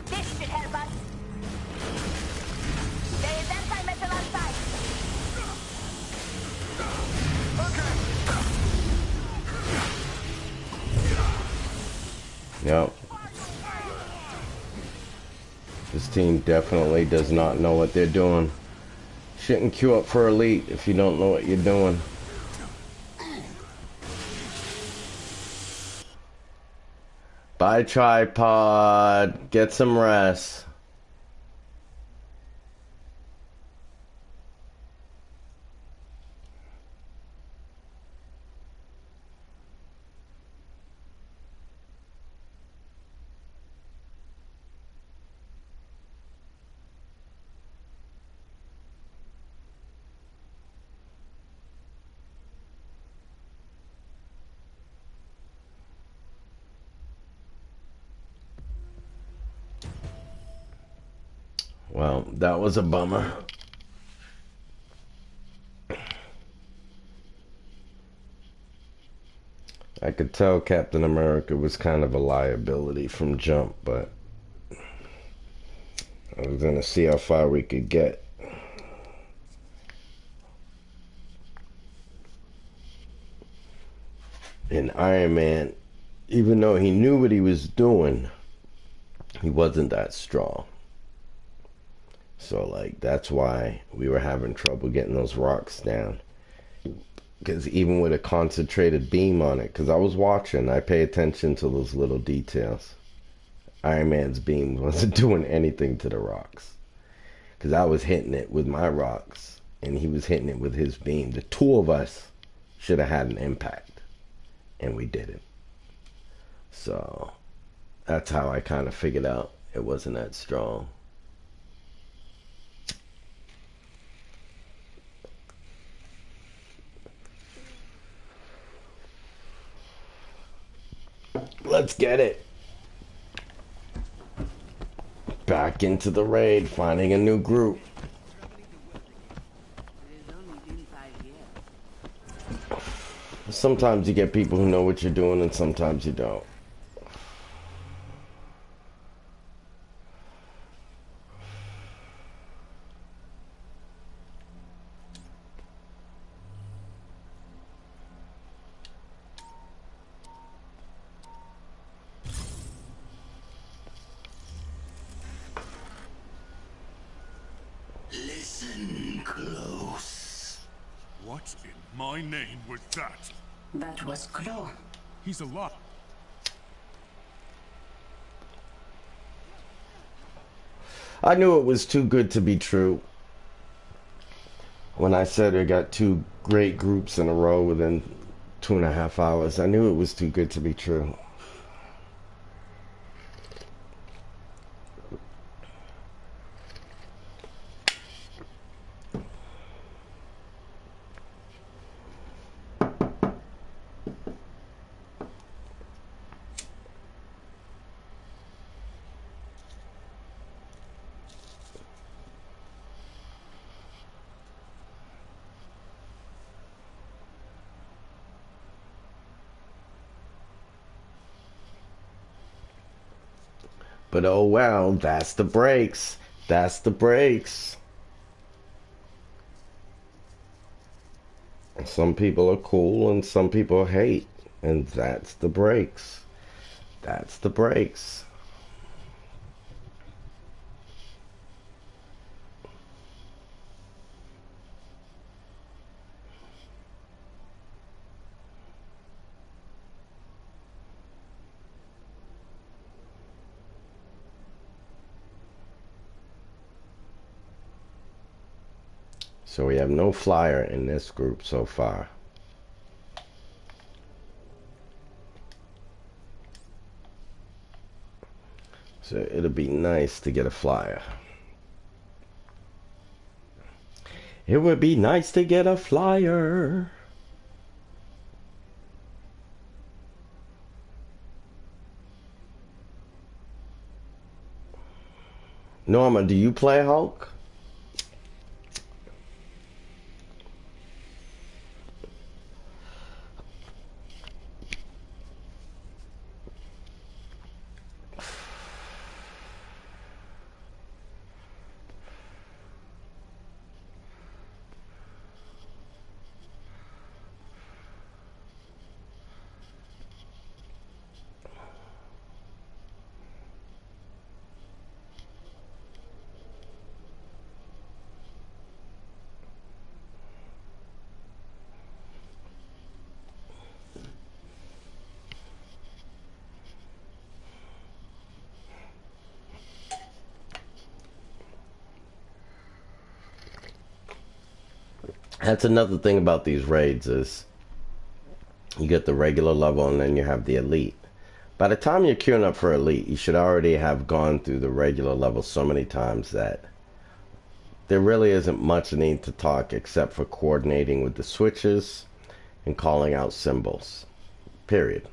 D: This should help us. There is anti-metal outside.
A: Yep. This team definitely does not know what they're doing. Shouldn't queue up for elite if you don't know what you're doing. Bye, tripod. Get some rest. Well, that was a bummer. I could tell Captain America was kind of a liability from jump, but I was gonna see how far we could get. And Iron Man, even though he knew what he was doing, he wasn't that strong. So, like, that's why we were having trouble getting those rocks down. Because even with a concentrated beam on it, because I was watching, I pay attention to those little details. Iron Man's beam wasn't doing anything to the rocks. Because I was hitting it with my rocks, and he was hitting it with his beam. The two of us should have had an impact, and we didn't. So, that's how I kind of figured out it wasn't that strong. Let's get it. Back into the raid, finding a new group. Sometimes you get people who know what you're doing and sometimes you don't.
C: Listen close.
G: What in my name was that?
H: That was Claw.
G: He's alive.
A: I knew it was too good to be true. When I said I got two great groups in a row within 2.5 hours, I knew it was too good to be true. But oh well, that's the breaks. That's the breaks. Some people are cool and some people hate. And that's the breaks. That's the breaks. So we have no flyer in this group so far. So it'll be nice to get a flyer. It would be nice to get a flyer. Norma, do you play Hulk? That's another thing about these raids is you get the regular level and then you have the elite. By the time you're queuing up for elite, you should already have gone through the regular level so many times that there really isn't much need to talk except for coordinating with the switches and calling out symbols. Period.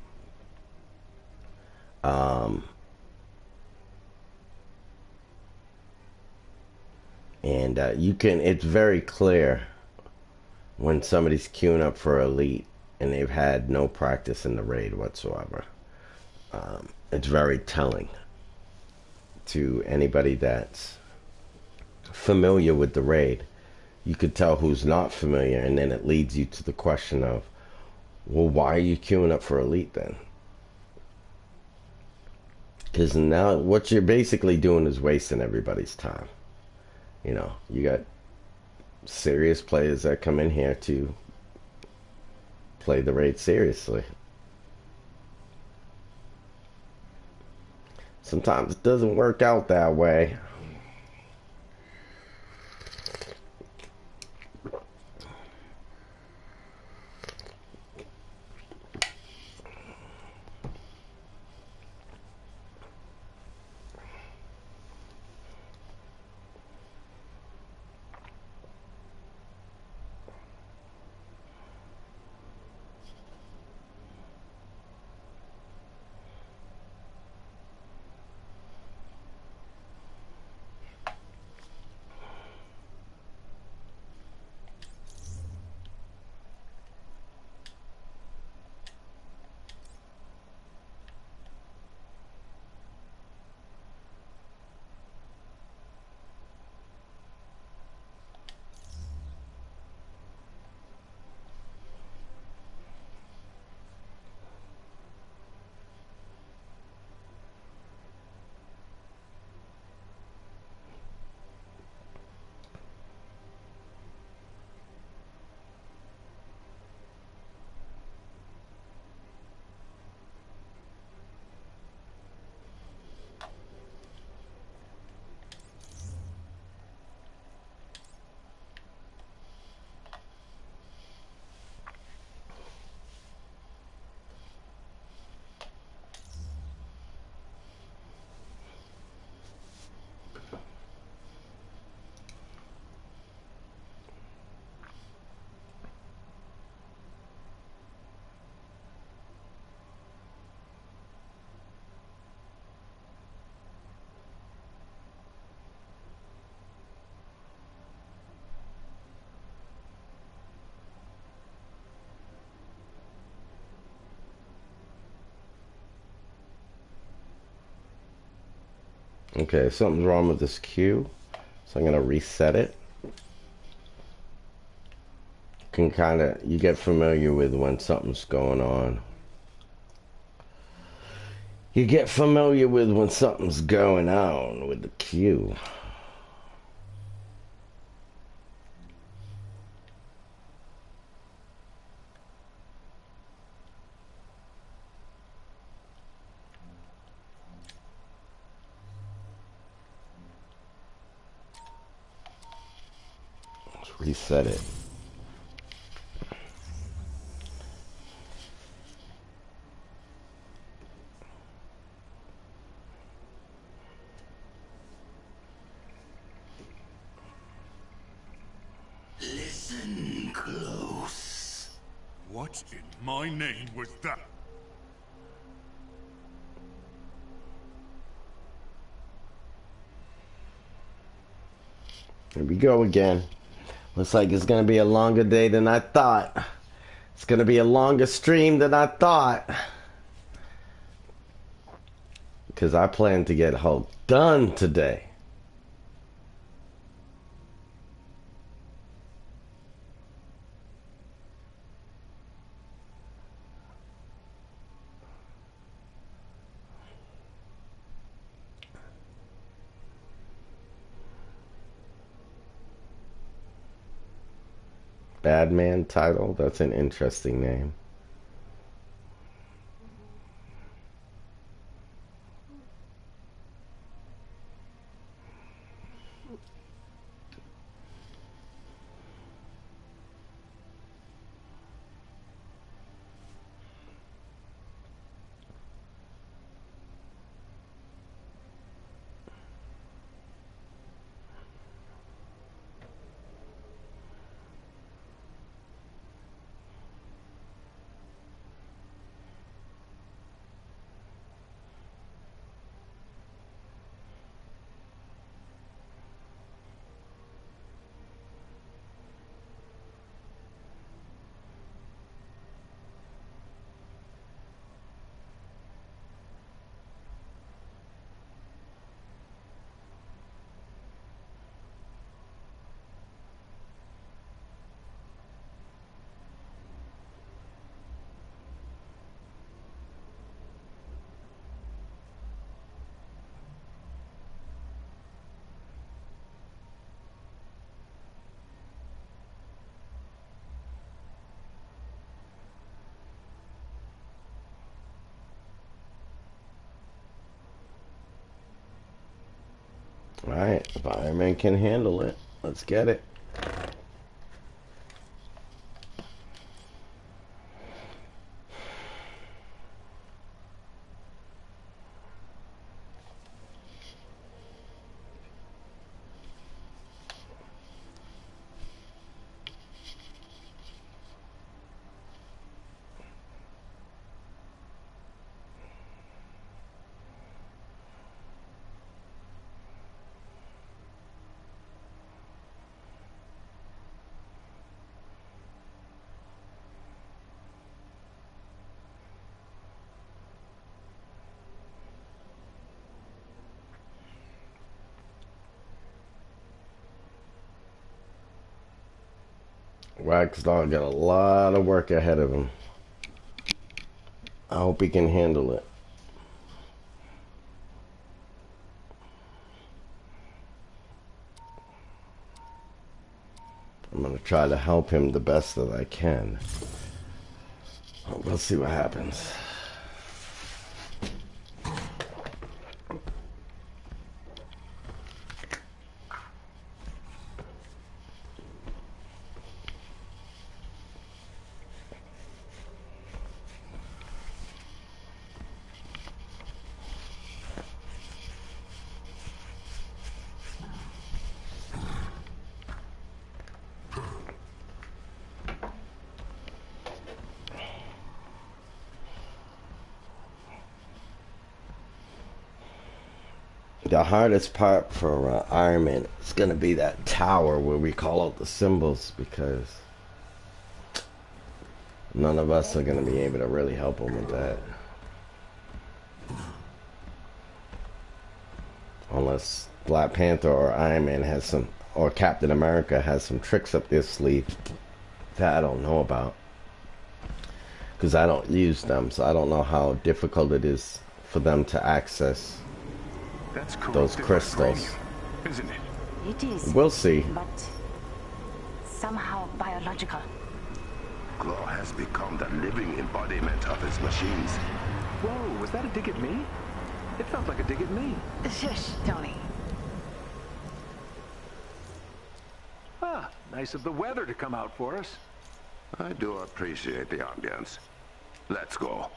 A: And it's very clear when somebody's queuing up for elite and they've had no practice in the raid whatsoever. It's very telling to anybody that's familiar with the raid. You could tell who's not familiar, and then it leads you to the question of, well, why are you queuing up for elite then? Because now what you're basically doing is wasting everybody's time. You know, you got serious players that come in here to play the raid seriously. Sometimes it doesn't work out that way. Okay, something's wrong with this queue, so I'm gonna reset it. You get familiar with when something's going on. You get familiar with when something's going on with the queue. Let's reset it.
C: Listen close.
G: What in my name was that?
A: Here we go again. Looks like it's gonna be a longer day than I thought. It's gonna be a longer stream than I thought. Because I plan to get Hulk done today. Badman title? That's an interesting name. Alright, if Iron Man can handle it, let's get it. Waxdog got a lot of work ahead of him. I hope he can handle it. I'm gonna try to help him the best that I can. We'll see what happens. The hardest part for Iron Man is going to be that tower where we call out the symbols, because none of us are going to be able to really help him with that. Unless Black Panther or Iron Man has some, or Captain America has some tricks up their sleeve that I don't know about. Because I don't use them, so I don't know how difficult it is for them to access
G: That's
A: those crystals.
G: vibranium, isn't it?
D: It is.
A: We'll see.
D: But somehow biological.
B: Claw has become the living embodiment of his machines.
E: Whoa, was that a dig at me? It felt like a dig at me.
D: Shush, Tony.
E: Ah, nice of the weather to come out for us.
B: I do appreciate the ambience. Let's go.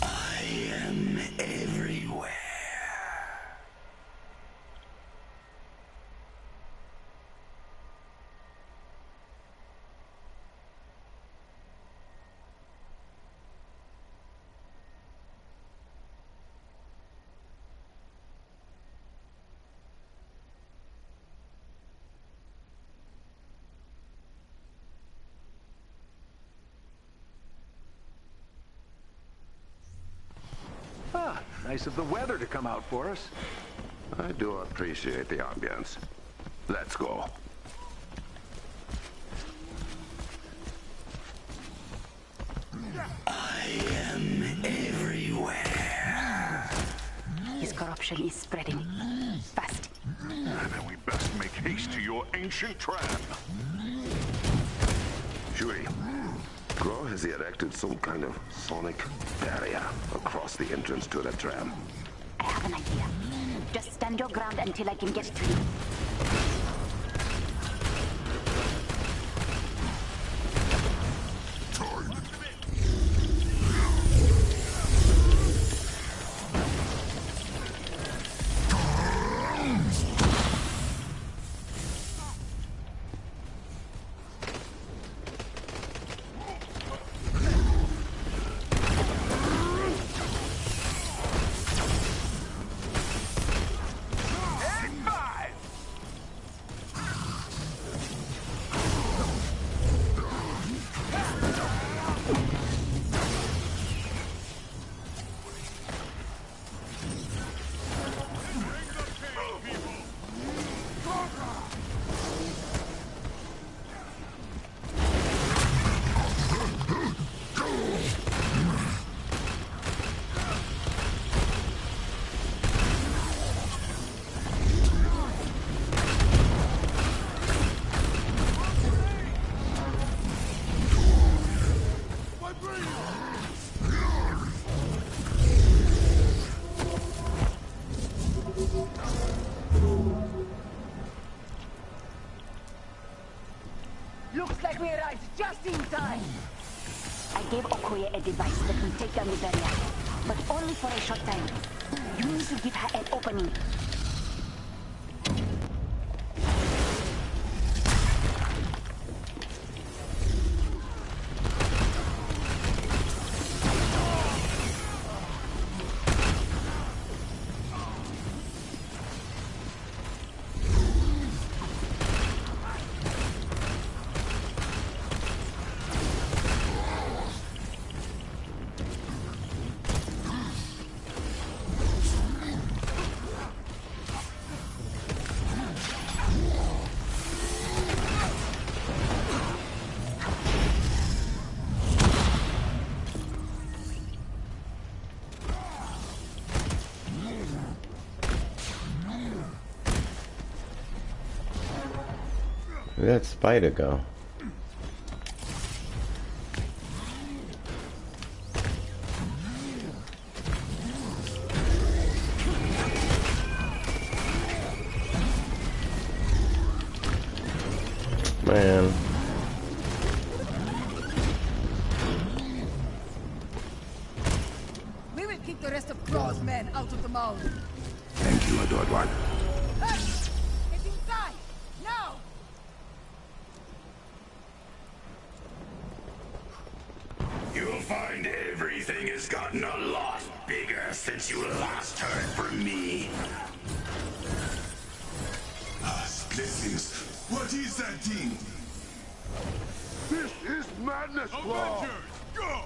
C: I am everywhere.
E: Nice of the weather to come out for us.
B: I do appreciate the ambience. Let's go.
C: I am everywhere.
D: His corruption is spreading. Fast.
G: Then we best make haste to your ancient trap.
B: Shuri, Grow has erected some kind of sonic barrier across the entrance to the tram.
D: I have an idea. Just stand your ground until I can get to you.
H: Looks like we arrived just in time.
D: I gave Okoye a device that will take down the barrier, but only for a short time. You need to give her an opening.
A: Where'd that spider go? Man.
H: We will keep the rest of Claw's men out of the mound.
B: Thank you, adored one.
H: Hey! Get inside! Now!
C: You'll find everything has gotten a lot bigger since you last heard from me.
F: Blessings. What is that thing?
B: This is madness, Claw!
G: Avengers, go!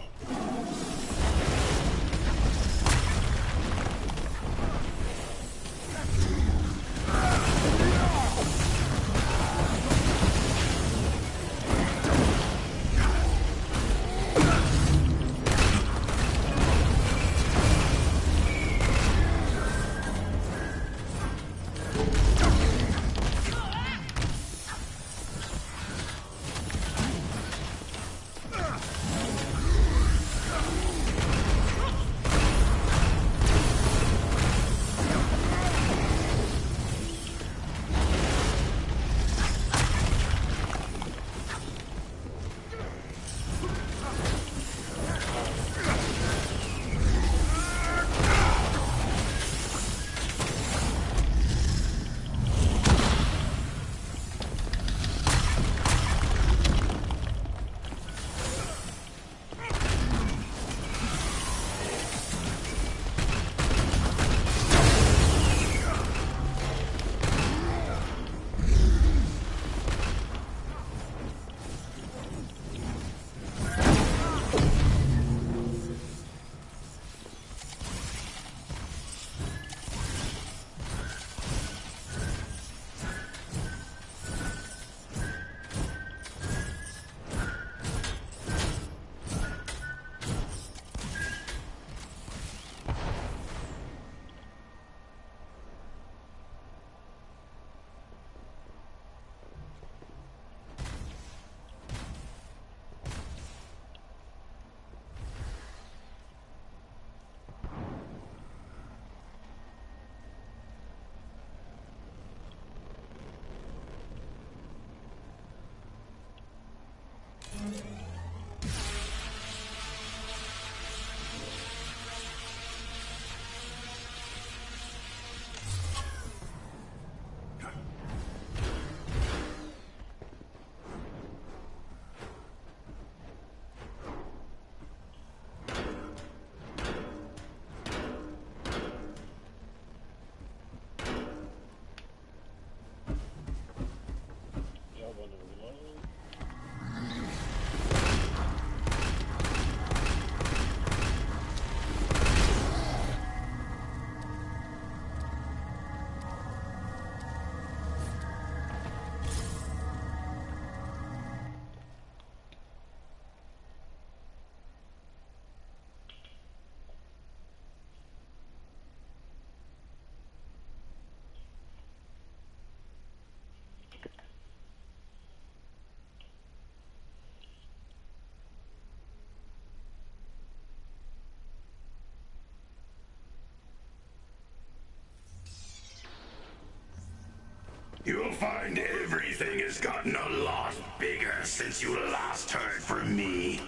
C: You'll find everything has gotten a lot bigger since you last heard from me.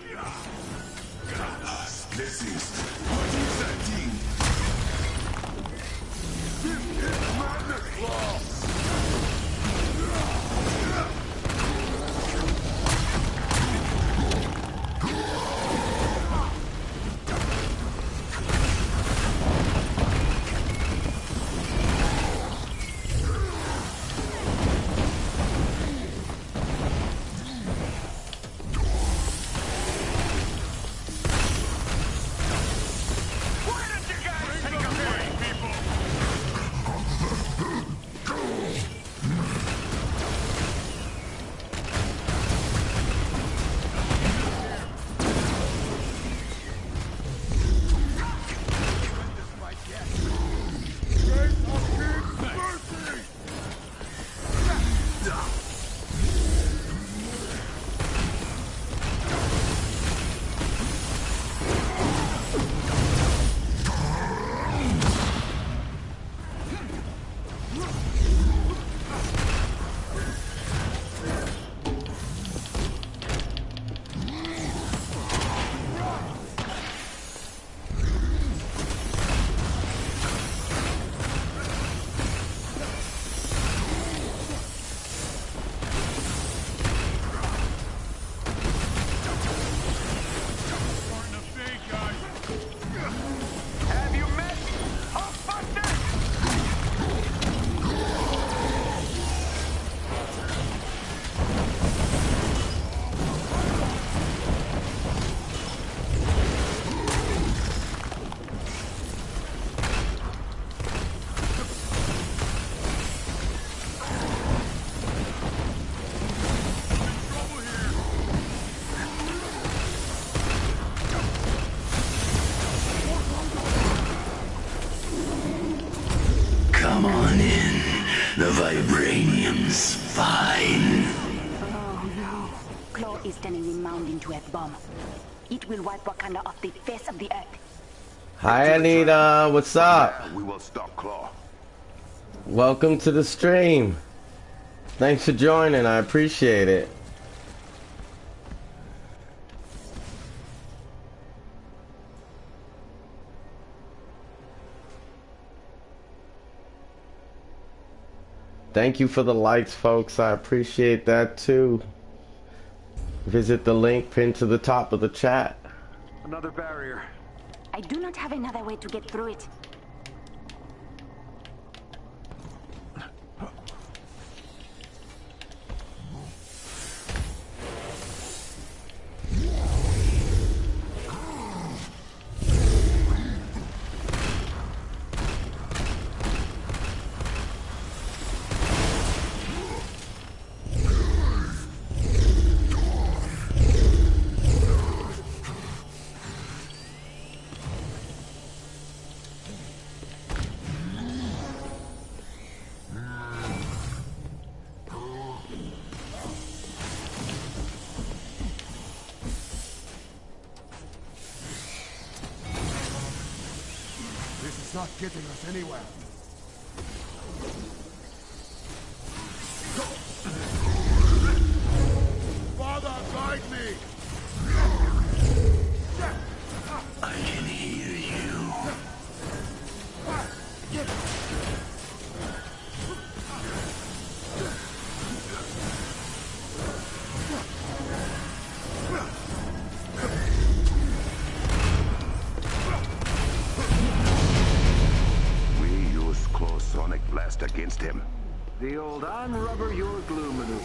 C: This is... What is that thing? This is Madness Claw! Come on in. The vibranium's fine.
D: Oh no. Claw is turning the mound into a bomb. It will wipe Wakanda off the face of the earth.
A: Hi Anita, what's up?
B: We will stop Claw.
A: Welcome to the stream. Thanks for joining, I appreciate it. Thank you for the likes, folks. I appreciate that too. Visit the link pinned to the top of the chat.
E: Another barrier.
D: I do not have another way to get through it.
F: Not getting us anywhere. Father, guide me!
C: I can hear you.
B: Sonic blast against him.
E: The old unrubber your glue maneuver.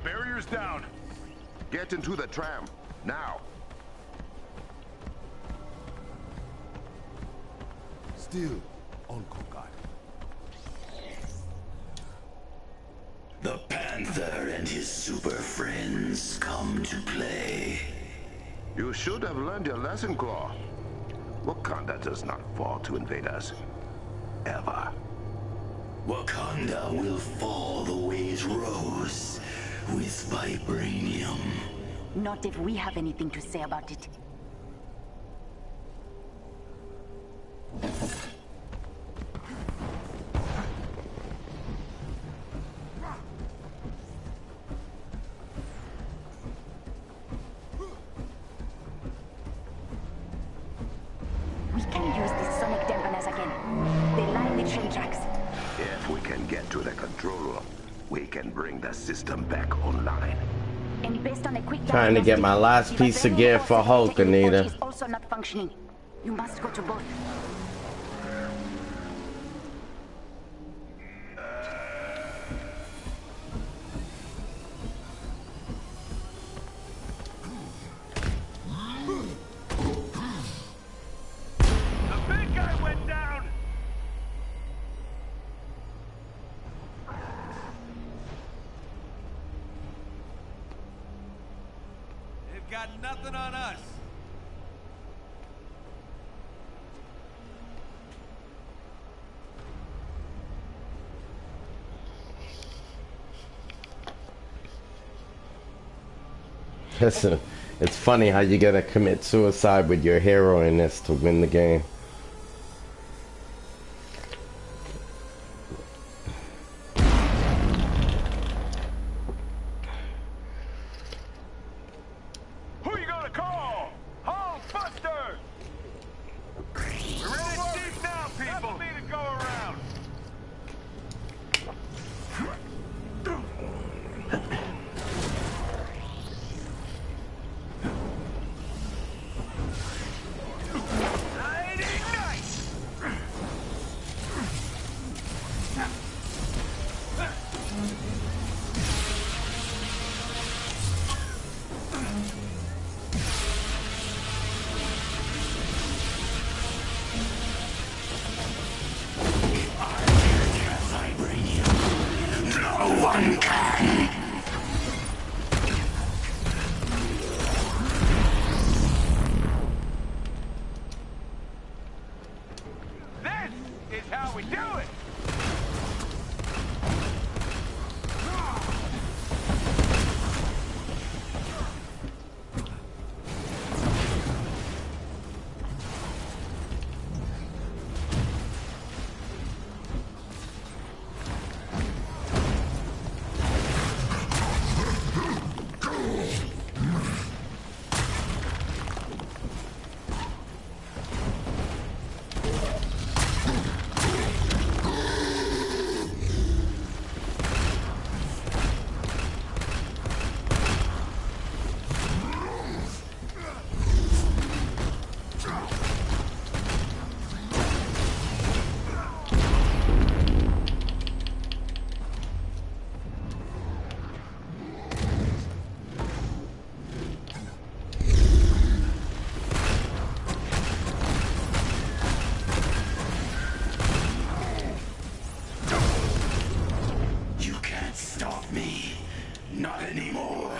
G: Barrier's down.
B: Get into the tram, now.
F: Still unconquered.
I: The Panther and his super friends come to play.
B: You should have learned your lesson, Claw. Wakanda does not fall to invade us. Ever.
I: Wakanda will fall the way it rose, with vibranium.
D: Not if we have anything to say about it. We can use these sonic dampeners again. They line the train tracks.
B: If we can get to the control room, we can bring the system back online.
D: And based on a quick
A: Trying to get my last
D: the
A: piece of
D: vibranium
A: gear
D: core
A: for Hulk,
D: separator in the
A: Anita.
D: forge is also not functioning. You must go to both.
E: The big guy went down! They've got nothing on us.
A: Listen, it's funny how you gotta commit suicide with your hero in this to win the game.
E: Who you gonna call? Hulk Buster! We're in it deep now, people! That's me to go around! Lighting nice!
I: No one can.
E: This is how we do it!
I: You can't stop me. Not anymore.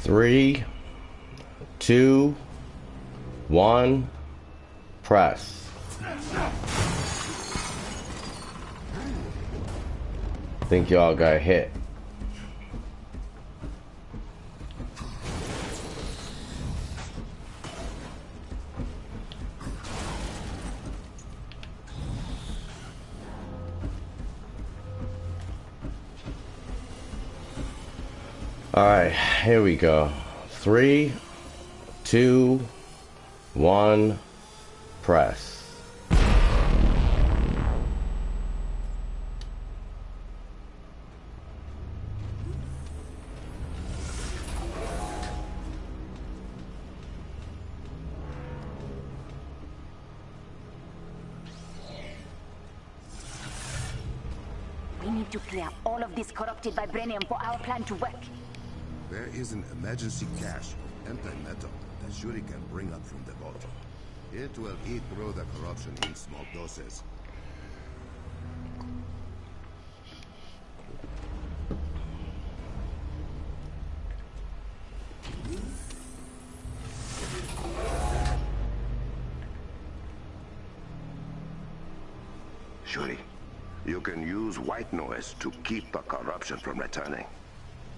A: Three, two, one, press. Think y'all got hit. Alright, here we go. 3, 2, 1, press.
D: We need to clear all of this corrupted vibranium for our plan to work.
F: There is an emergency cache of anti-metal that Shuri can bring up from the vault. It will eat through the corruption in small doses.
B: Shuri, you can use white noise to keep the corruption from returning.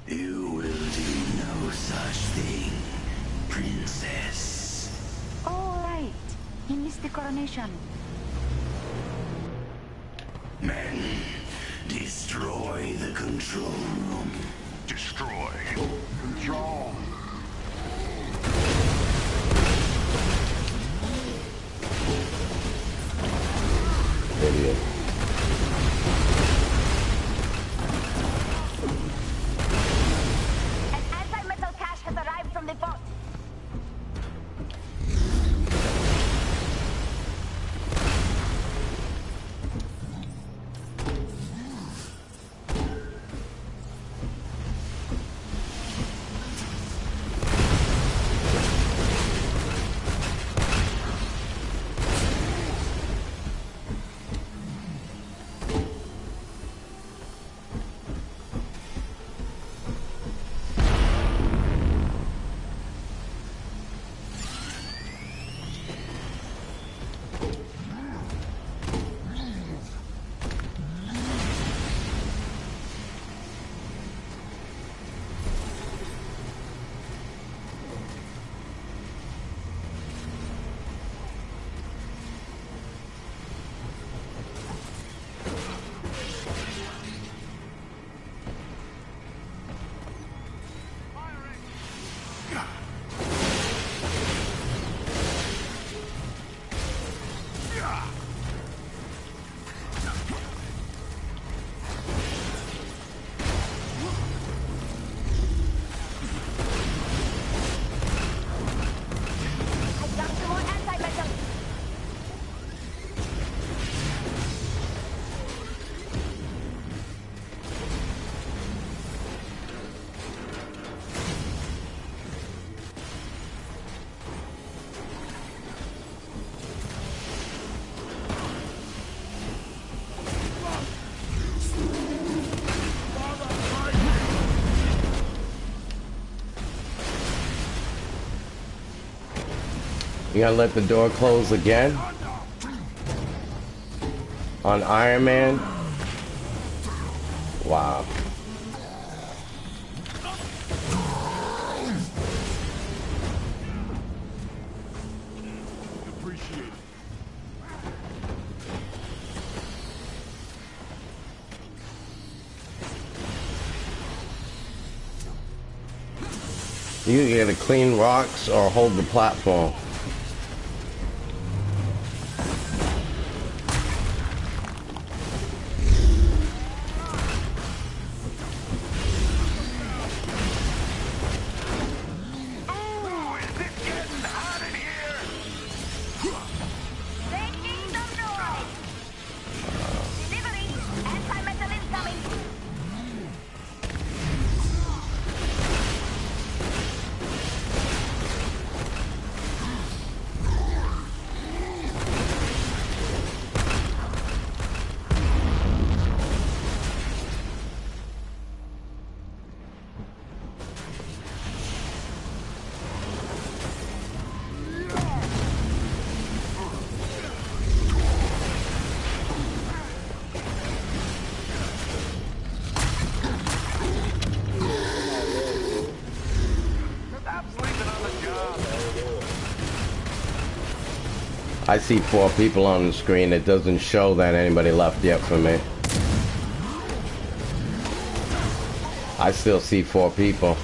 I: You will do no such thing, princess.
D: All right. He missed the coronation.
I: Men, destroy the control room.
G: Destroy. Control.
A: Idiot.
D: An anti-metal cache has arrived from the vault.
A: You gotta let the door close again? On Iron Man? Wow.
C: Appreciate it.
A: You gotta clean rocks or hold the platform.
D: Making some noise. Delivery. Anti-metal incoming.
A: I see 4 people on the screen. It doesn't show that anybody left yet for me. I still see 4 people.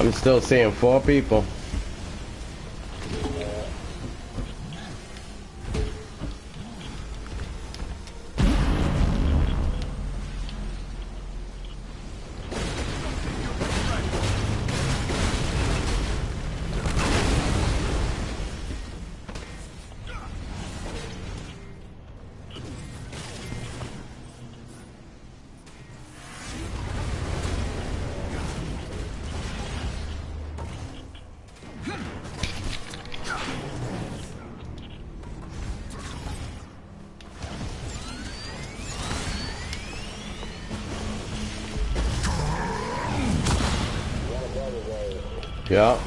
A: I'm still seeing 4 people. Yeah.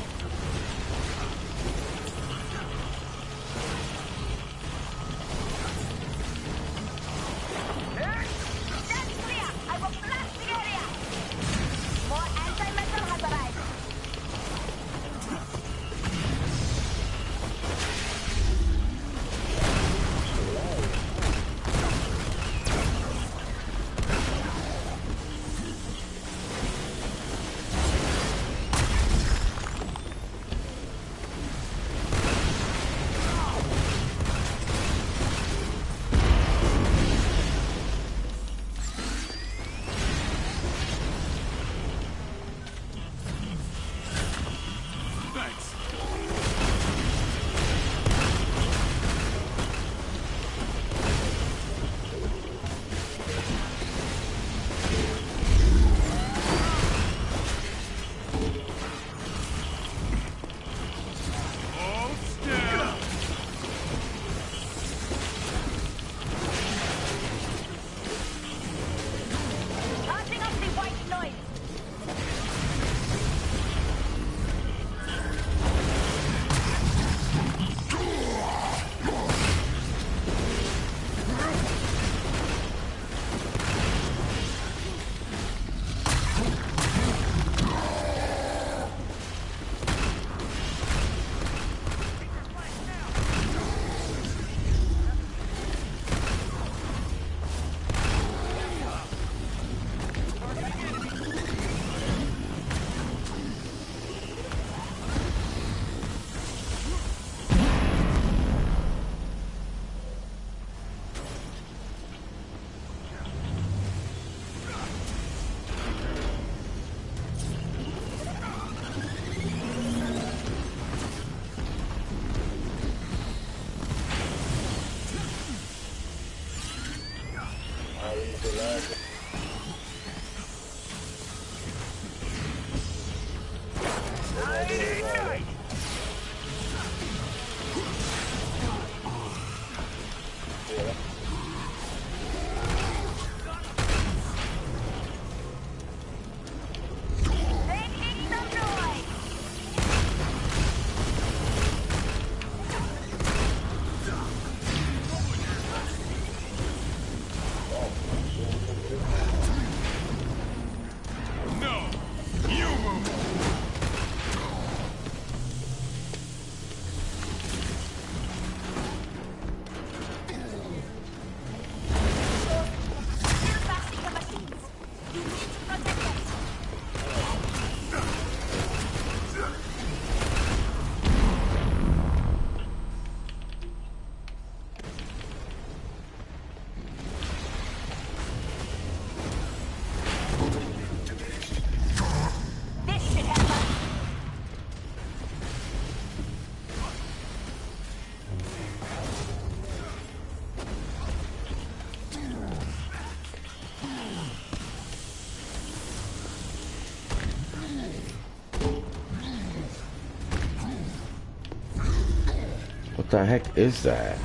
A: The heck is that?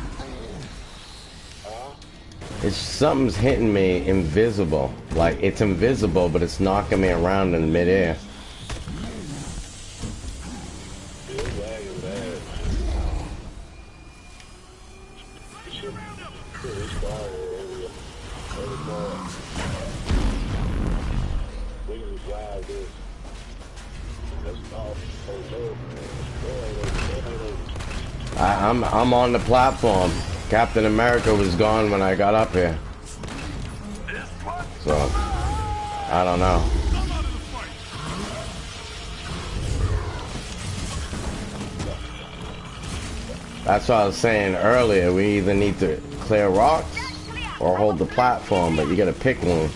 A: It's something's hitting me invisible. Like it's invisible, but it's knocking me around in midair. I'm on the platform. Captain America was gone when I got up here. So, I don't know. That's what I was saying earlier. We either need to clear rocks or hold the platform, but you gotta pick one.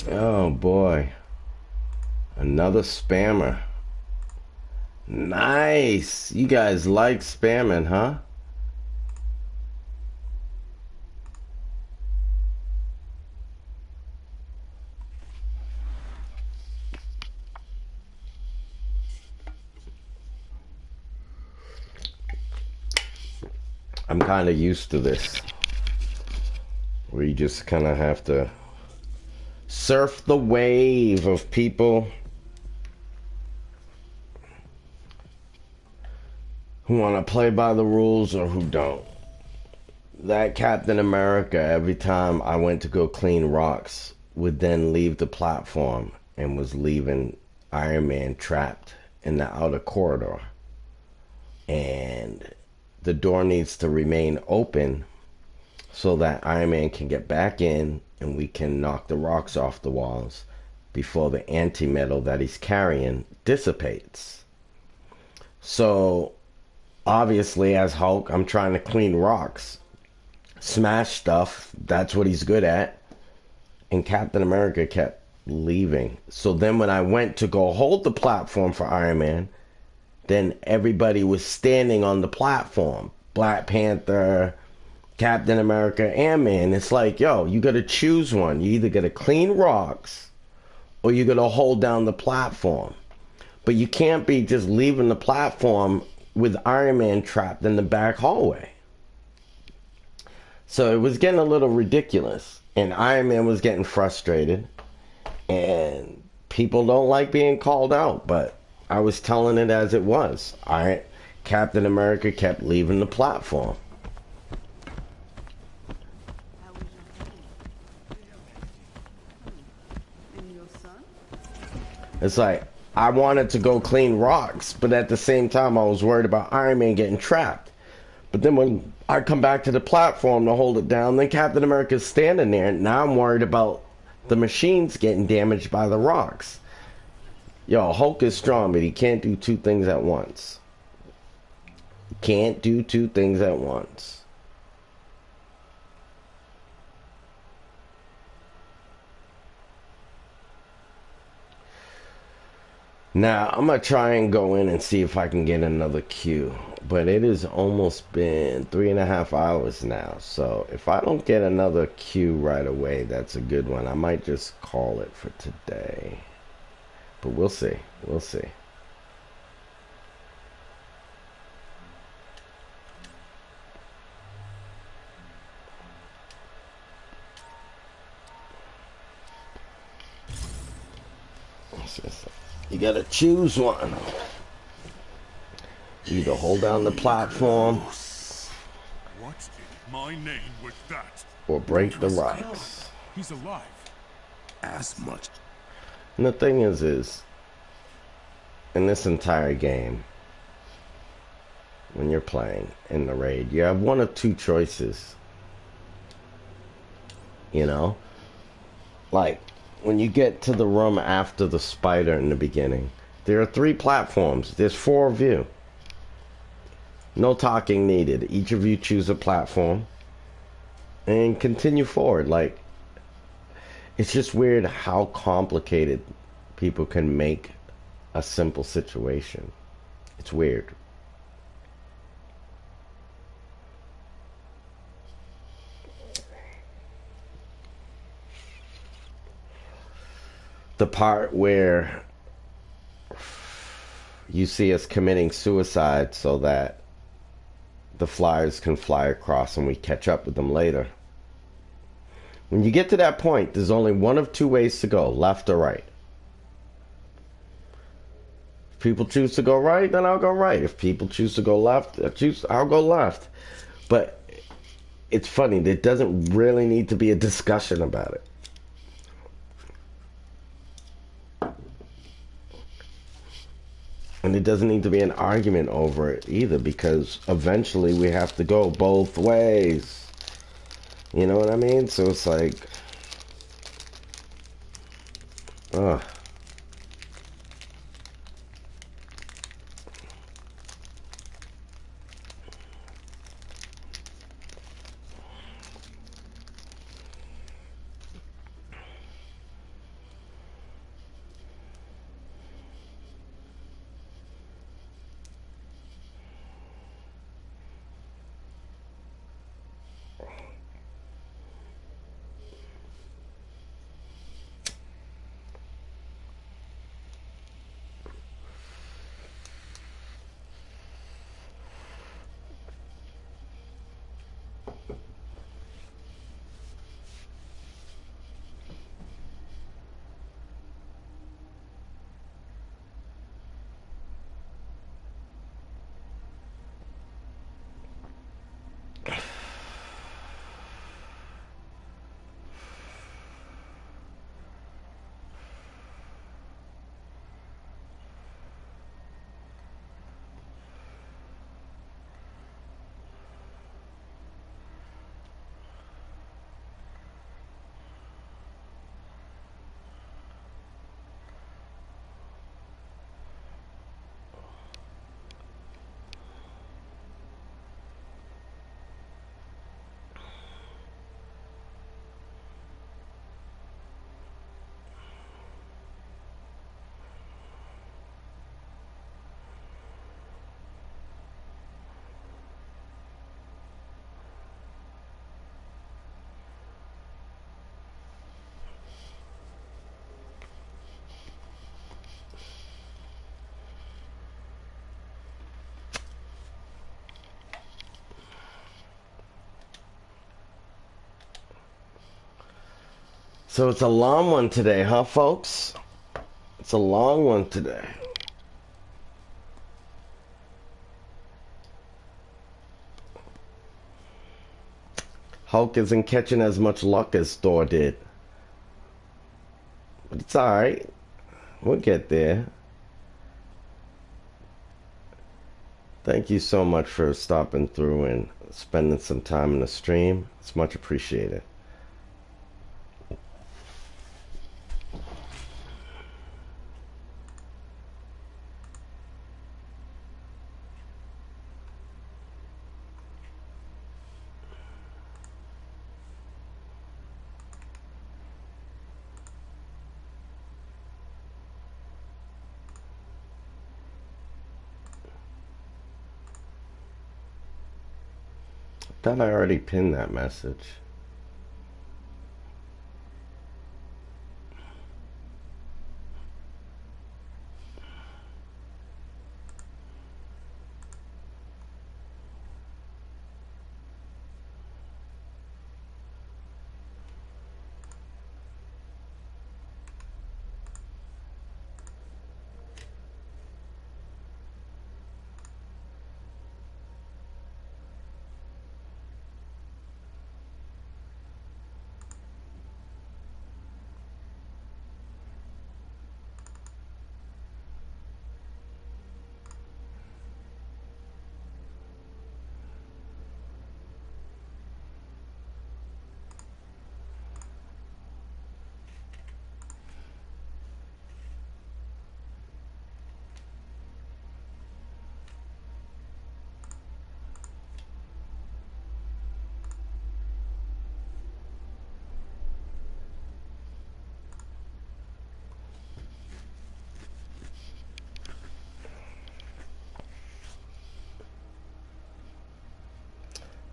A: Oh boy. Another spammer. Nice. You guys like spamming, huh? I'm kind of used to this. Where you just kind of have to surf the wave of people who want to play by the rules or who don't. That Captain America, every time I went to go clean rocks, would then leave the platform and was leaving Iron Man trapped in the outer corridor. And the door needs to remain open so that Iron Man can get back in and we can knock the rocks off the walls before the antimetal that he's carrying dissipates. So, obviously, as Hulk, I'm trying to clean rocks, smash stuff. That's what he's good at. And Captain America kept leaving. So then when I went to go hold the platform for Iron Man, then everybody was standing on the platform. Black Panther, Captain America, Ant-Man. It's like, yo, you gotta choose one. You either gotta clean rocks or you gotta hold down the platform. But you can't be just leaving the platform with Iron Man trapped in the back hallway. So it was getting a little ridiculous. And Iron Man was getting frustrated. And people don't like being called out, but I was telling it as it was. Captain America kept leaving the platform. It's like, I wanted to go clean rocks, but at the same time I was worried about Iron Man getting trapped. But then when I come back to the platform to hold it down, then Captain America's standing there, and now I'm worried about the machines getting damaged by the rocks. Yo, Hulk is strong, but he can't do two things at once. He can't do two things at once. Now, I'm going to try and go in and see if I can get another queue. But it has almost been 3.5 hours now. So if I don't get another queue right away, that's a good one. I might just call it for today. But we'll see. We'll see. You gotta choose one. Either hold down the platform
G: What in my name was that?
A: or break the rocks.
G: He's alive.
B: As much.
A: And the thing is in this entire game, when you're playing in the raid, you have one of two choices. You know? Like, when you get to the room after the spider in the beginning, there are 3 platforms. There's 4 of you. No talking needed. Each of you choose a platform and continue forward. Like, It's just weird how complicated people can make a simple situation. It's weird. The part where you see us committing suicide so that the flyers can fly across and we catch up with them later. When you get to that point, there's only one of two ways to go, left or right. If people choose to go right, then I'll go right. If people choose to go left, I'll go left. But it's funny, there doesn't really need to be a discussion about it. And it doesn't need to be an argument over it either, because eventually we have to go both ways. You know what I mean? So it's like, ugh. So it's a long one today, huh, folks? It's a long one today. Hulk isn't catching as much luck as Thor did. But it's alright. We'll get there. Thank you so much for stopping through and spending some time in the stream. It's much appreciated. I thought I already pinned that message.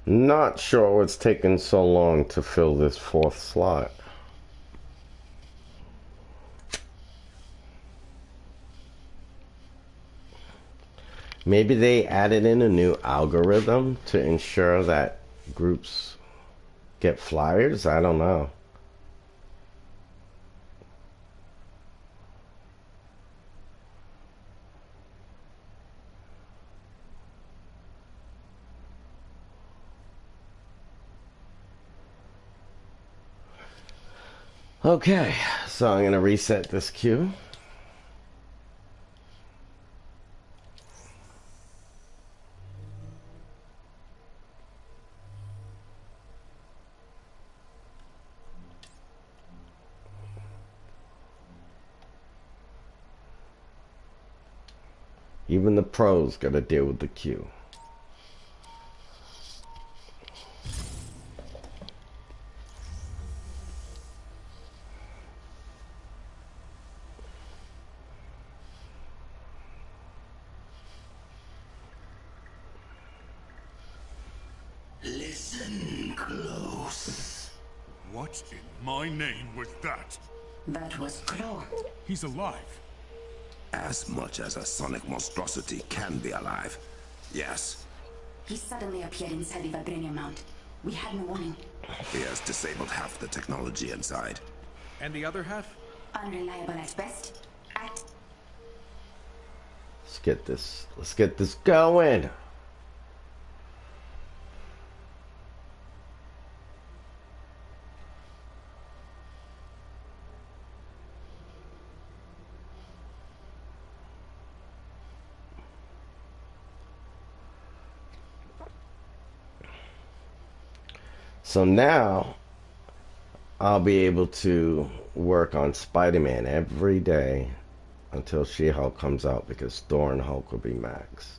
A: Not sure what's taking so long to fill this fourth slot. Maybe they added in a new algorithm to ensure that groups get flyers? I don't know. Okay, so I'm going to reset this queue. Even the pros got to deal with the queue.
I: Listen close.
G: What in my name was that?
I: That was Claw.
G: He's alive.
B: As much as a sonic monstrosity can be alive. Yes.
D: He suddenly appeared inside the vibranium mount. We had no warning.
B: He has disabled half the technology inside.
E: And the other half?
D: Unreliable at best.
A: Let's get this going. So now I'll be able to work on Spider-Man every day until She-Hulk comes out, because Thor and Hulk will be maxed.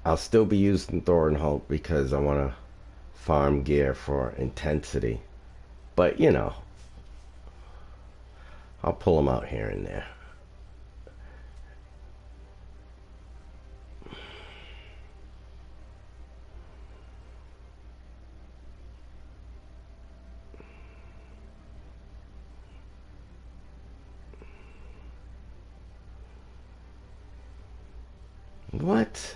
A: I'll still be using Thor and Hulk because I want to farm gear for intensity. But, you know, I'll pull them out here and there. What?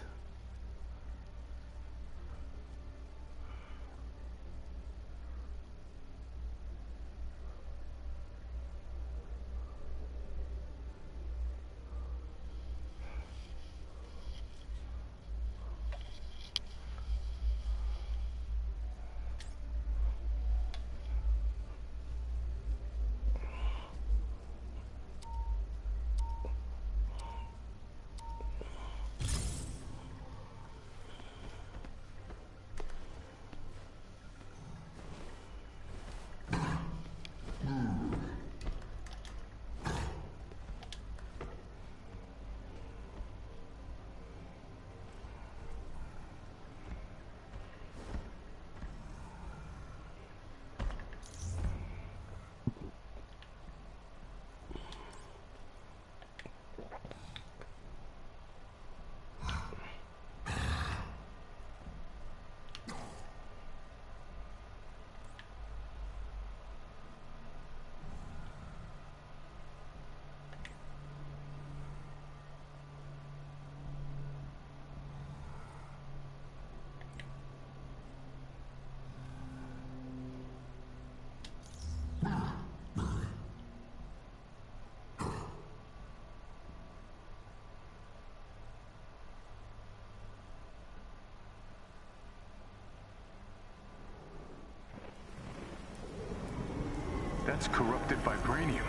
E: That's corrupted vibranium,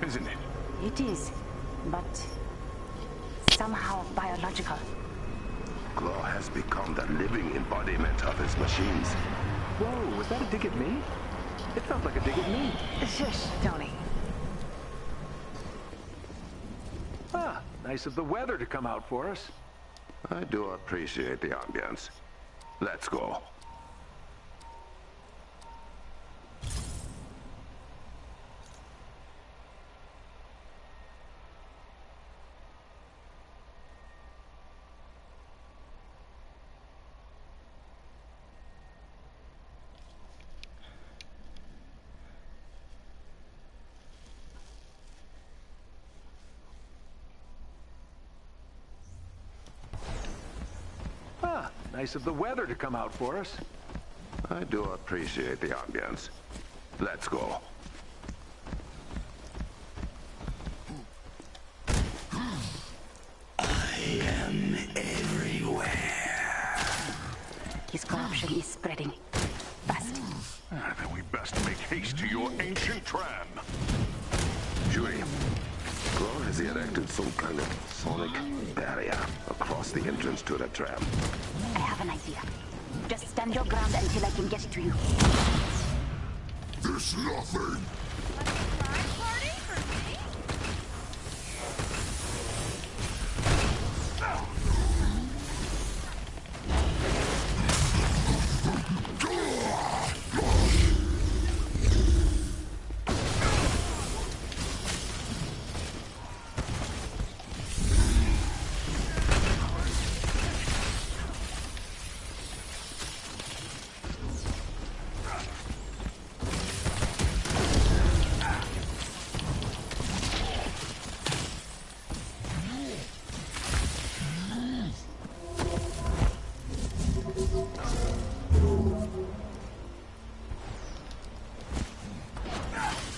E: isn't it?
D: It is, but somehow biological.
B: Claw has become the living embodiment of his machines.
E: Whoa, was that a dig at me? It felt like a dig at me.
H: Shush, Tony.
E: Ah, nice of the weather to come out for us.
B: I do appreciate the ambience. Let's go.
E: Nice of the weather to come out for us.
B: I do appreciate the ambience. Let's go.
I: I am everywhere.
D: His corruption is spreading. Fast.
G: Then we best make haste to your ancient tram.
B: Judy, Claw has erected some kind of sonic barrier across the entrance to the tram.
D: I have an idea. Just stand your ground until I can get to you.
C: There's nothing.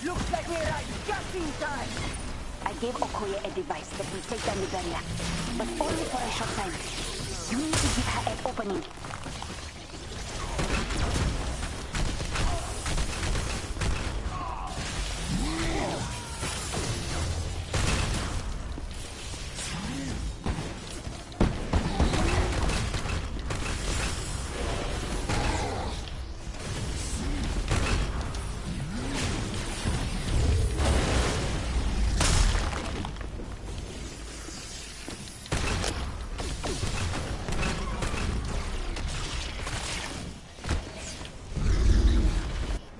H: Looks like we arrived just in time.
D: I gave Okoye a device that will take down the barrier, but only for a short time. You need to give her an opening.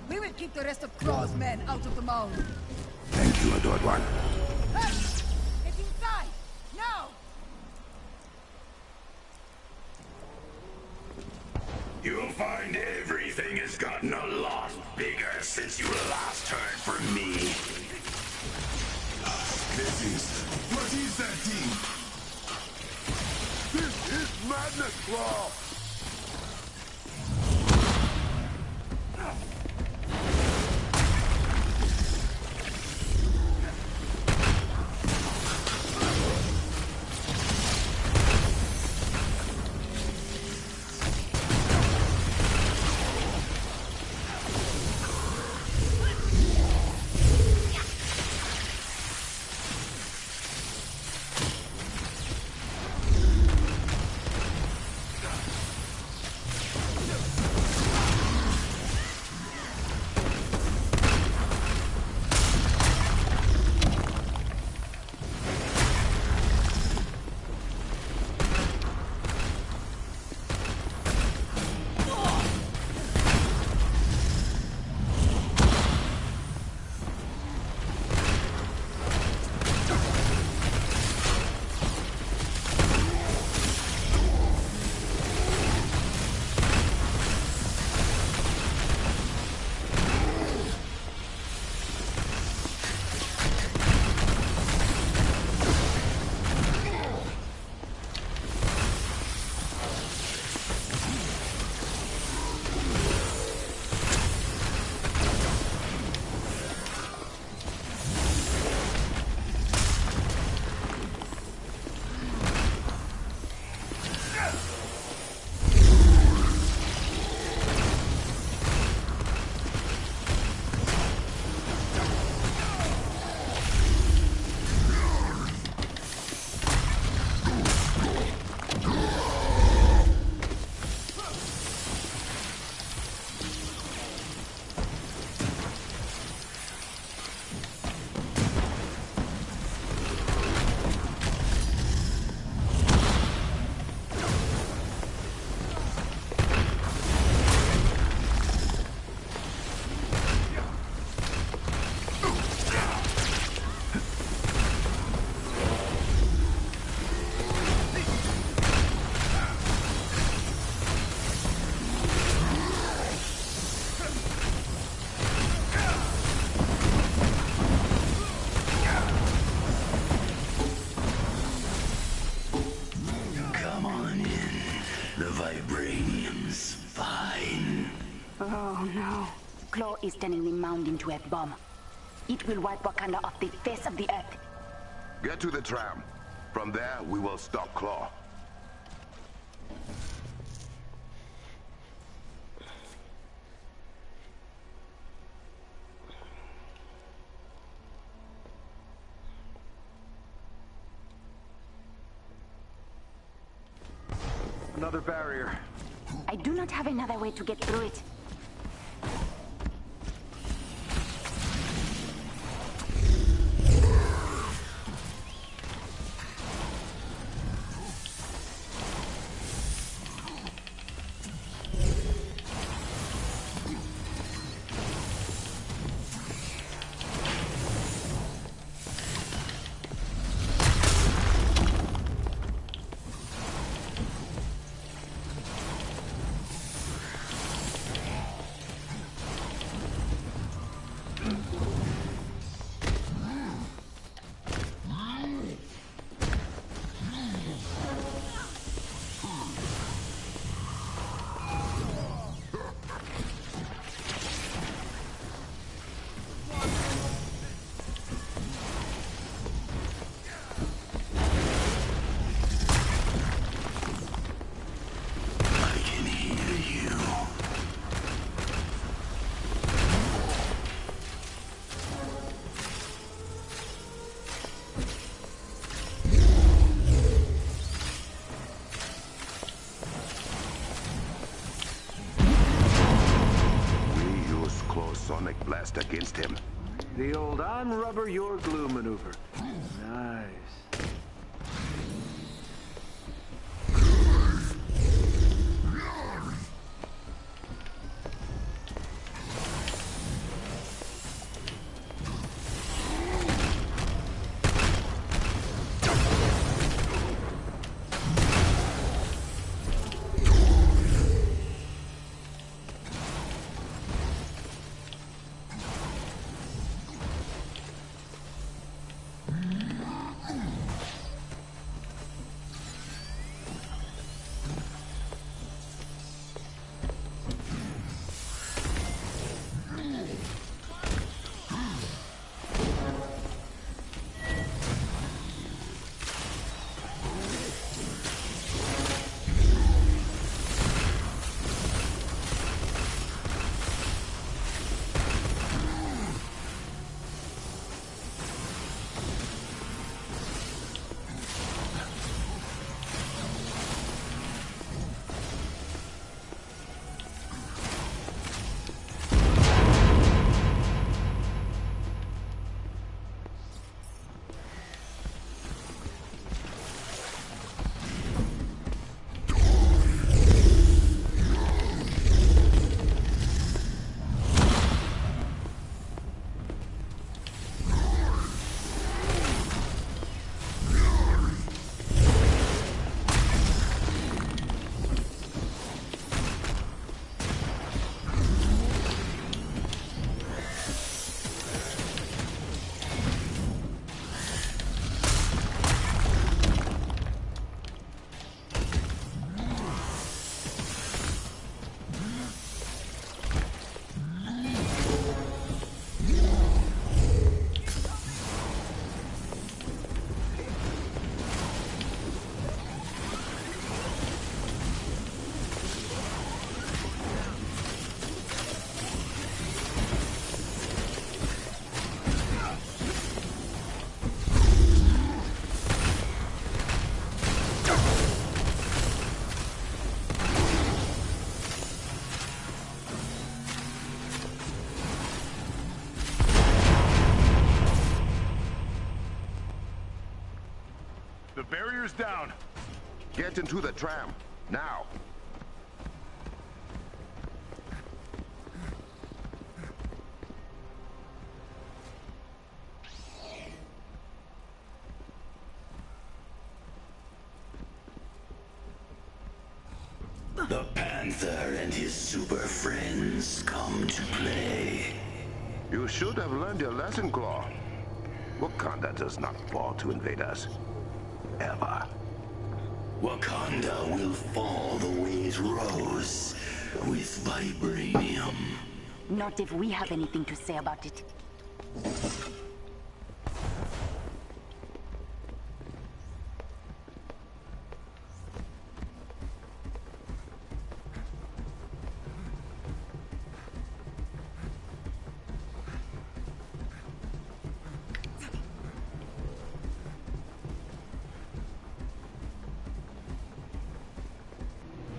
H: We will keep the rest of Claw's men out of the mound.
B: Thank you, Adored One.
H: Hey! Get inside! Now!
I: You'll find everything has gotten a lot bigger since you last heard from me.
C: What is that thing?
B: This is madness, Claw!
I: vibranium's fine.
D: Oh no. Claw is turning the mound into a bomb. It will wipe Wakanda off the face of the earth.
B: Get to the tram. From there, we will stop Claw.
E: Another barrier.
D: I do not have another way to get through it.
B: Sonic blast against him.
E: The old I'm rubber, you're glue maneuver. Nice. The barrier's down.
B: Get into the tram, now.
I: The Panther and his super friends come to play.
B: You should have learned your lesson, Claw. Wakanda does not fall to invade us. Ever.
I: Wakanda will fall the way it rose, with vibranium.
D: Not if we have anything to say about it.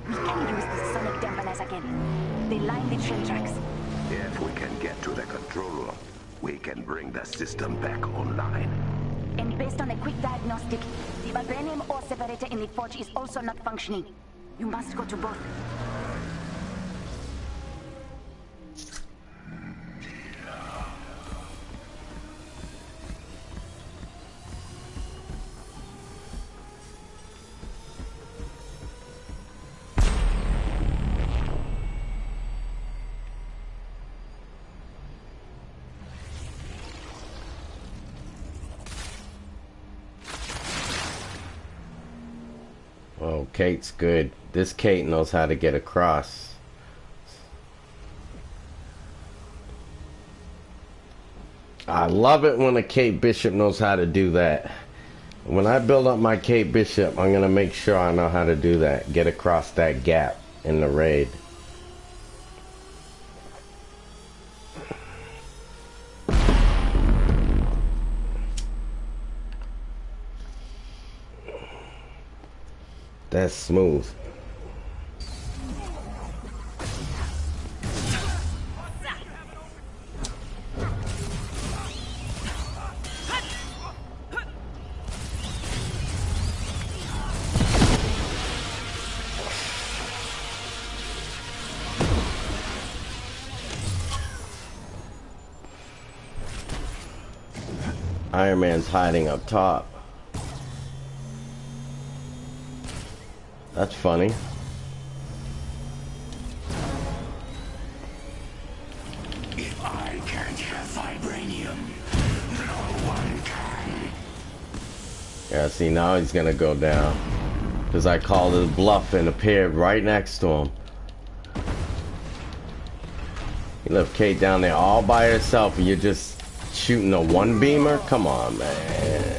D: We can use the sonic dampeners again. They line the train tracks.
B: If we can get to the control room, we can bring the system back online.
D: And based on a quick diagnostic, the vibranium ore separator in the forge is also not functioning. You must go to both.
A: Oh, Kate's good. This Kate knows how to get across. I love it when a Kate Bishop knows how to do that. When I build up my Kate Bishop, I'm going to make sure I know how to do that. Get across that gap in the raid. That's smooth. Iron Man's hiding up top. That's funny.
I: If I can't have vibranium, no one can.
A: Yeah, see, now he's gonna go down. Because I called his bluff and appeared right next to him. You left Kate down there all by herself and you're just shooting a one-beamer? Come on, man.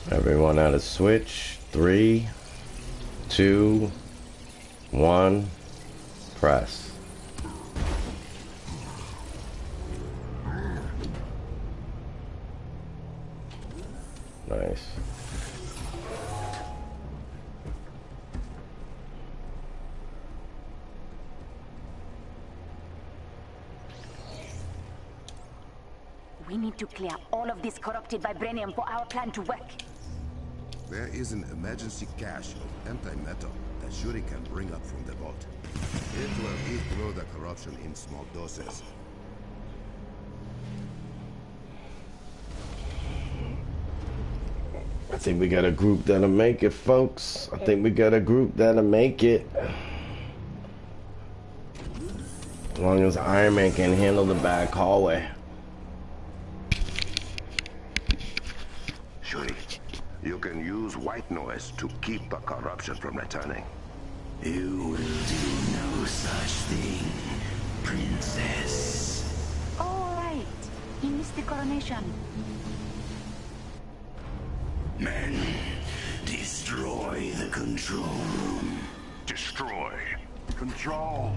A: Everyone out of switch. 3, 2, 1, press. Nice.
D: We need to clear all of this corrupted vibranium for our plan to work.
F: There is an emergency cache of antimatter that Shuri can bring up from the vault. It will withdraw the corruption in small doses.
A: I think we got a group that'll make it, folks. I think we got a group that'll make it. As long as Iron Man can handle the back hallway.
B: Shuri, you can use white noise to keep the corruption from returning.
I: You will do no such thing, Princess.
D: All right. He missed the coronation.
I: Men, destroy the control room.
G: Destroy.
C: Control.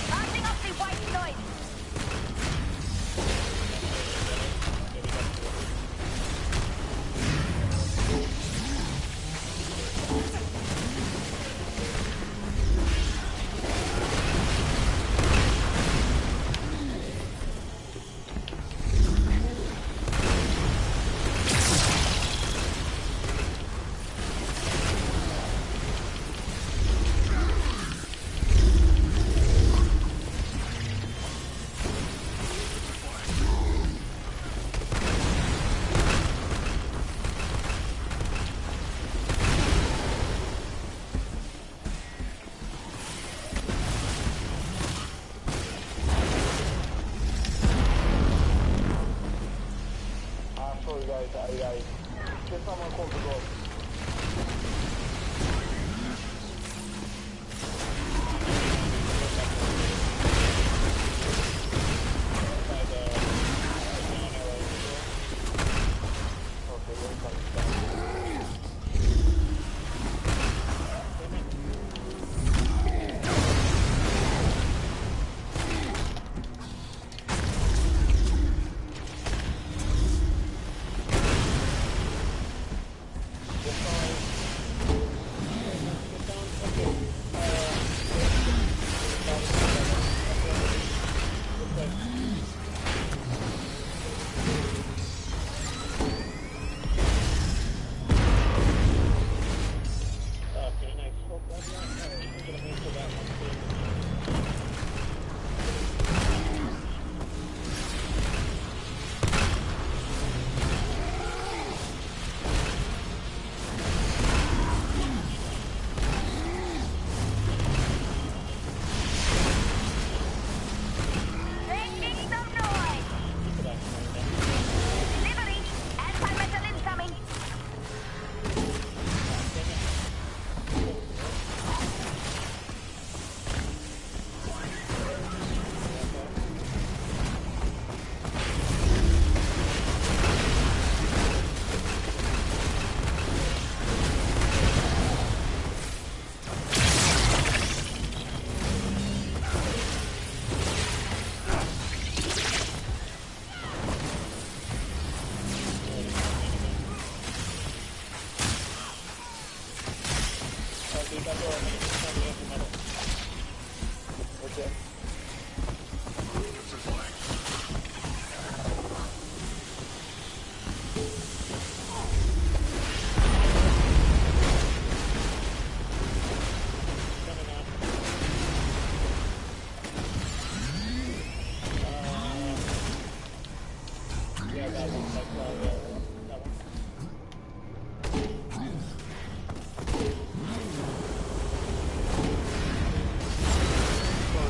D: Starting off the white noise.
J: Sorry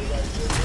J: guys.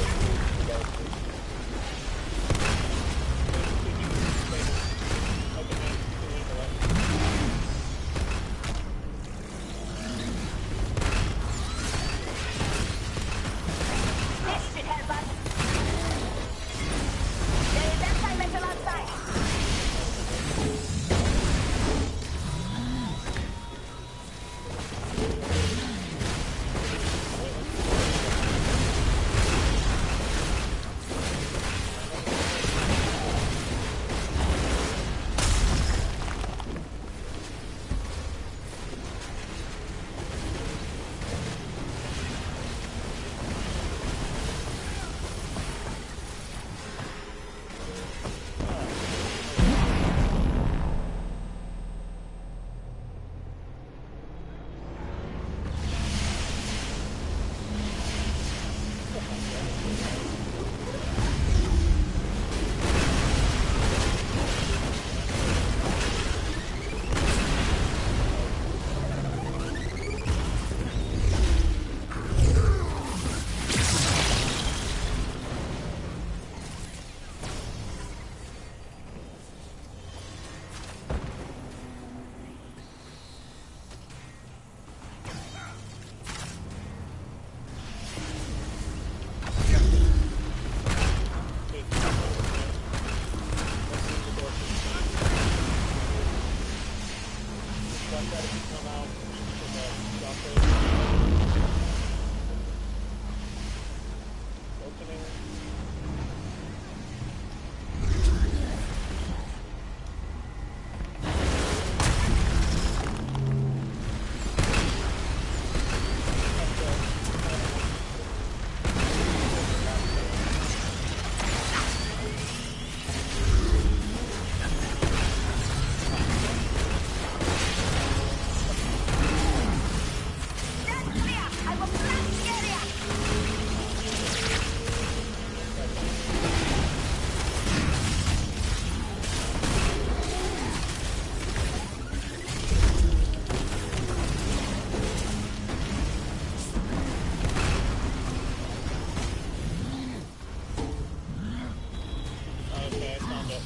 J: found it.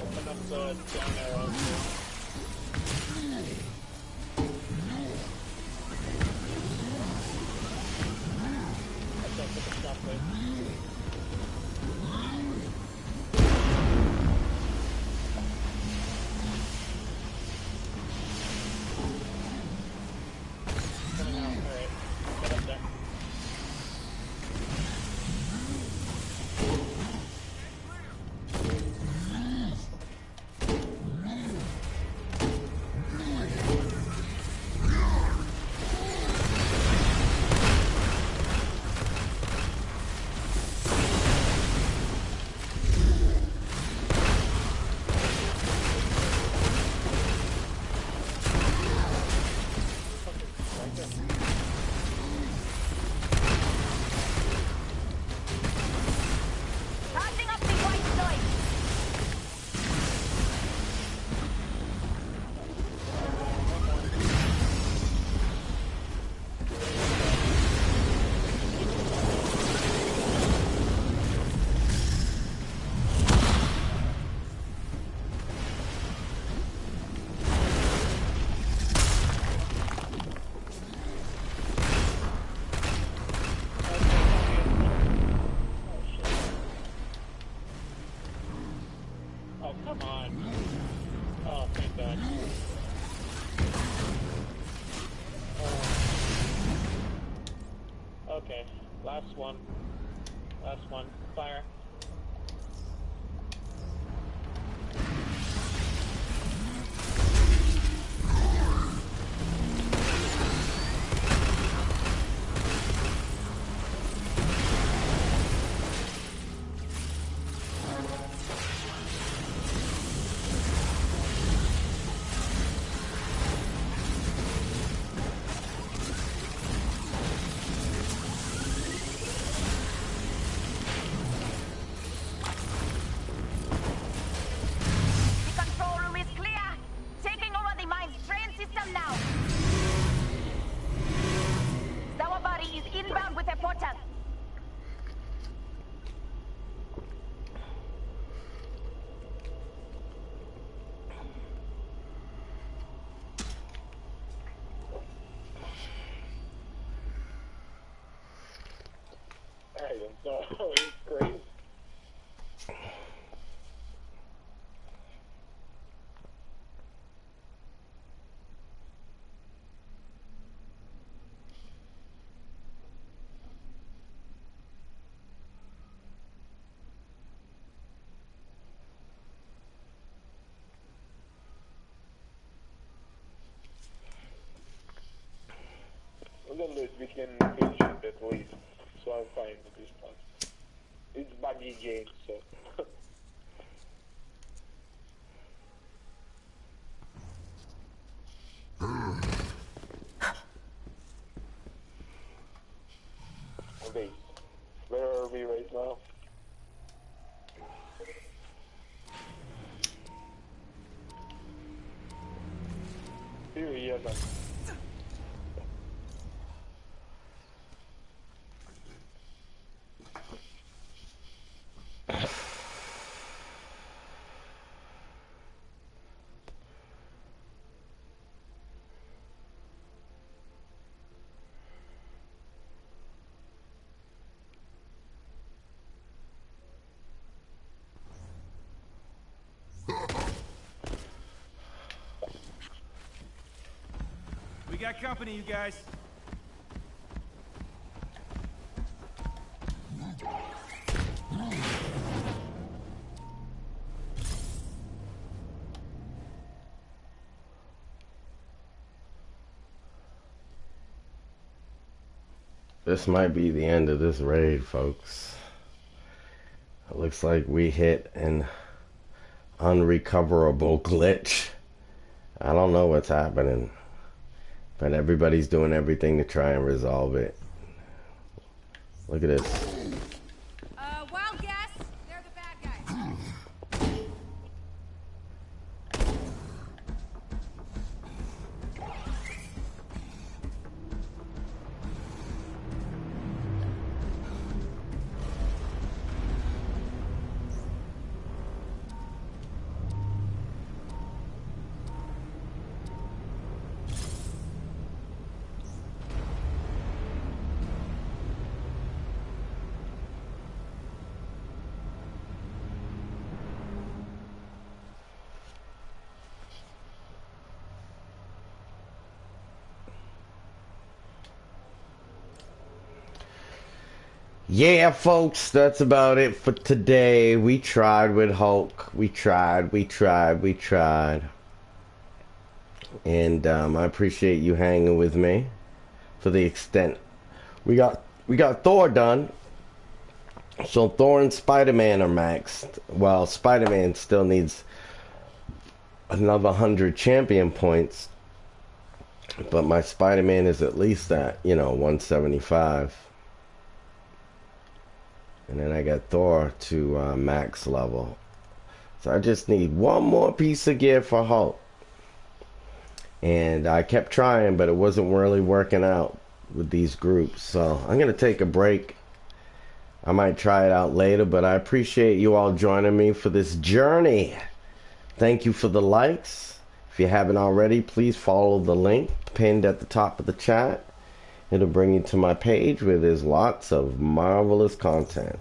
J: Open up the down arrow. Watch out for the shockwave. Coming out, alright. Get up there.
D: Charging up the white noise.
J: Oh, come on. Oh, thank God. Okay, last one. Last one. Fire.
D: The control room is clear. Taking over the mine's train system now. Sawabari is inbound with a portal.
J: I don't know. It's crazy. Well, at least we can finish it at least. So I'm fine with this part. It's buggy game, so. Okay, where are we right now? Here, yeah, man.
E: We got company, you guys.
A: This might be the end of this raid, folks. It looks like we hit an unrecoverable glitch. I don't know what's happening, but everybody's doing everything to try and resolve it. Look at this.
K: Wild guess. They're the bad guys.
A: Yeah, folks, that's about it for today. We tried with Hulk. We tried. And I appreciate you hanging with me for the extent. We got Thor done. So Thor and Spider-Man are maxed. Well, Spider-Man still needs another 100 champion points. But my Spider-Man is at least at, 175. And then I got Thor to max level. So I just need one more piece of gear for Hulk. And I kept trying, but it wasn't really working out with these groups. So I'm going to take a break. I might try it out later, but I appreciate you all joining me for this journey. Thank you for the likes. If you haven't already, please follow the link pinned at the top of the chat. It'll bring you to my page where there's lots of marvelous content.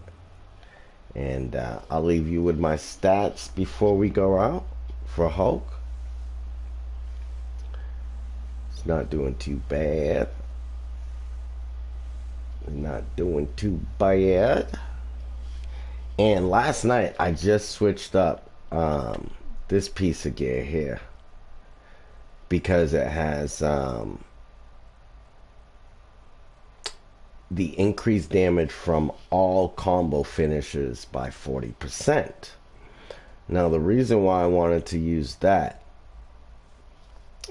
A: And I'll leave you with my stats before we go out for Hulk. It's not doing too bad. Not doing too bad. And last night I just switched up this piece of gear here because it has the increased damage from all combo finishers by 40%. Now the reason why I wanted to use that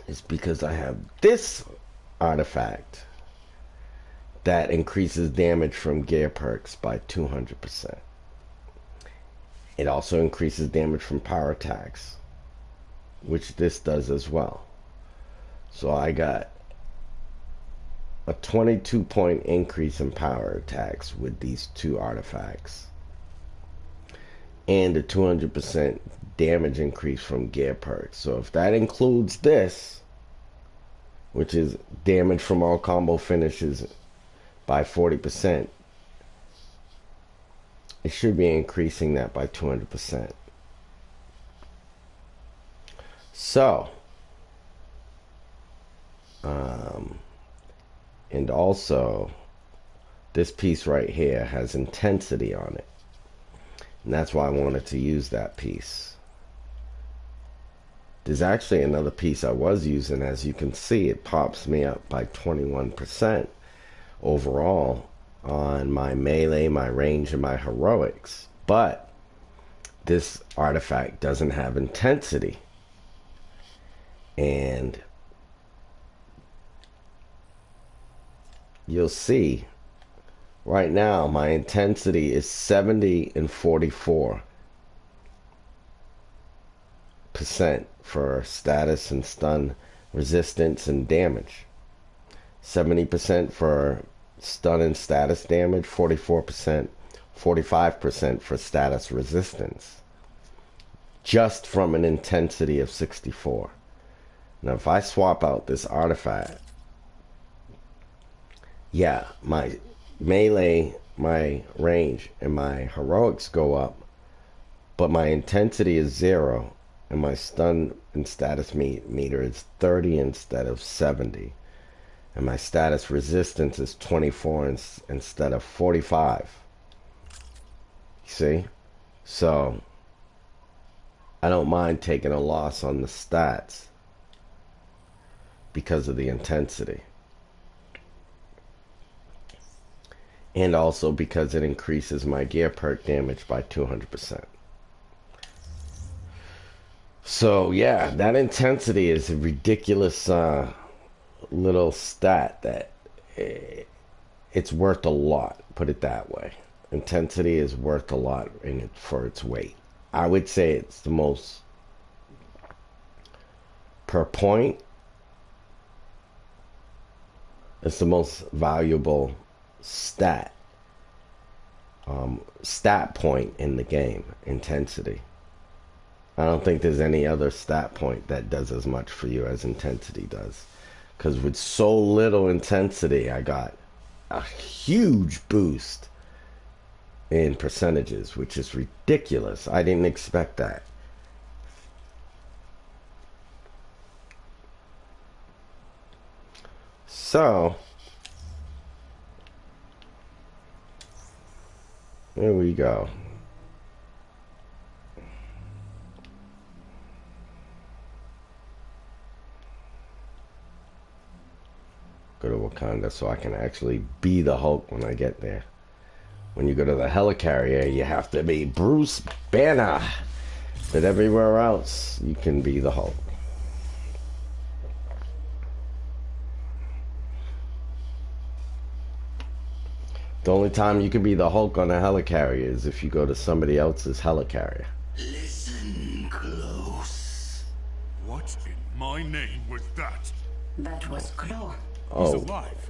A: is because I have this artifact that increases damage from gear perks by 200%. It also increases damage from power attacks, which this does as well. So I got a 22-point increase in power attacks with these two artifacts, and a 200% damage increase from gear perks. So if that includes this, which is damage from all combo finishes by 40%, it should be increasing that by 200%. So and also this piece right here has intensity on it, and that's why I wanted to use that piece. There's actually another piece I was using. As you can see, it pops me up by 21% overall on my melee, my range, and my heroics. But this artifact doesn't have intensity, and you'll see right now my intensity is 70 and 44% for status and stun resistance and damage, 70% for stun and status damage, 44%, 45% for status resistance, just from an intensity of 64. Now if I swap out this artifact, yeah, my melee, my range, and my heroics go up, but my intensity is 0, and my stun and status meter is 30 instead of 70, and my status resistance is 24 instead of 45. See? So I don't mind taking a loss on the stats because of the intensity. And also because it increases my gear perk damage by 200%. So yeah, that intensity is a ridiculous little stat that it's worth a lot, put it that way. Intensity is worth a lot for its weight. I would say it's the most, per point, it's the most valuable stat point in the game. Intensity. I don't think there's any other stat point that does as much for you as intensity does, because with so little intensity I got a huge boost in percentages, which is ridiculous. I didn't expect that. So There we go. Go to Wakanda so I can actually be the Hulk when I get there. When you go to the helicarrier, you have to be Bruce Banner. But everywhere else, you can be the Hulk. The only time you can be the Hulk on a helicarrier is if you go to somebody else's helicarrier.
I: Listen close.
G: What in my name was that?
H: That was Claw.
A: Oh.
G: He's alive.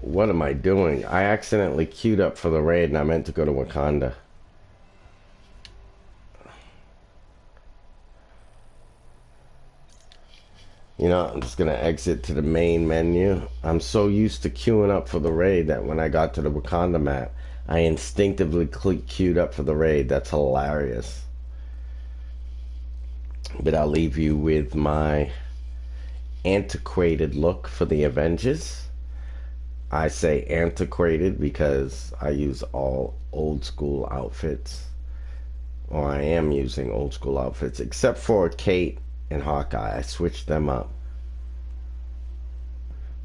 A: What am I doing? I accidentally queued up for the raid and I meant to go to Wakanda. You know, I'm just going to exit to the main menu. I'm so used to queuing up for the raid that when I got to the Wakanda map, I instinctively queued up for the raid. That's hilarious. But I'll leave you with my antiquated look for the Avengers. I say antiquated because I use all old school outfits. Or I am using old school outfits, except for Kate and Hawkeye. I switched them up.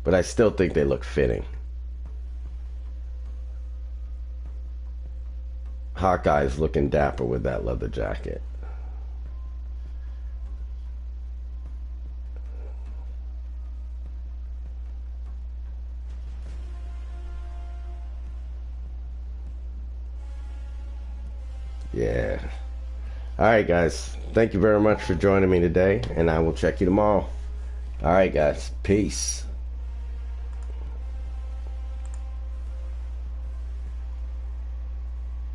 A: But I still think they look fitting. Hawkeye's looking dapper with that leather jacket. Yeah. Alright guys, thank you very much for joining me today, and I will check you tomorrow. Alright guys, peace.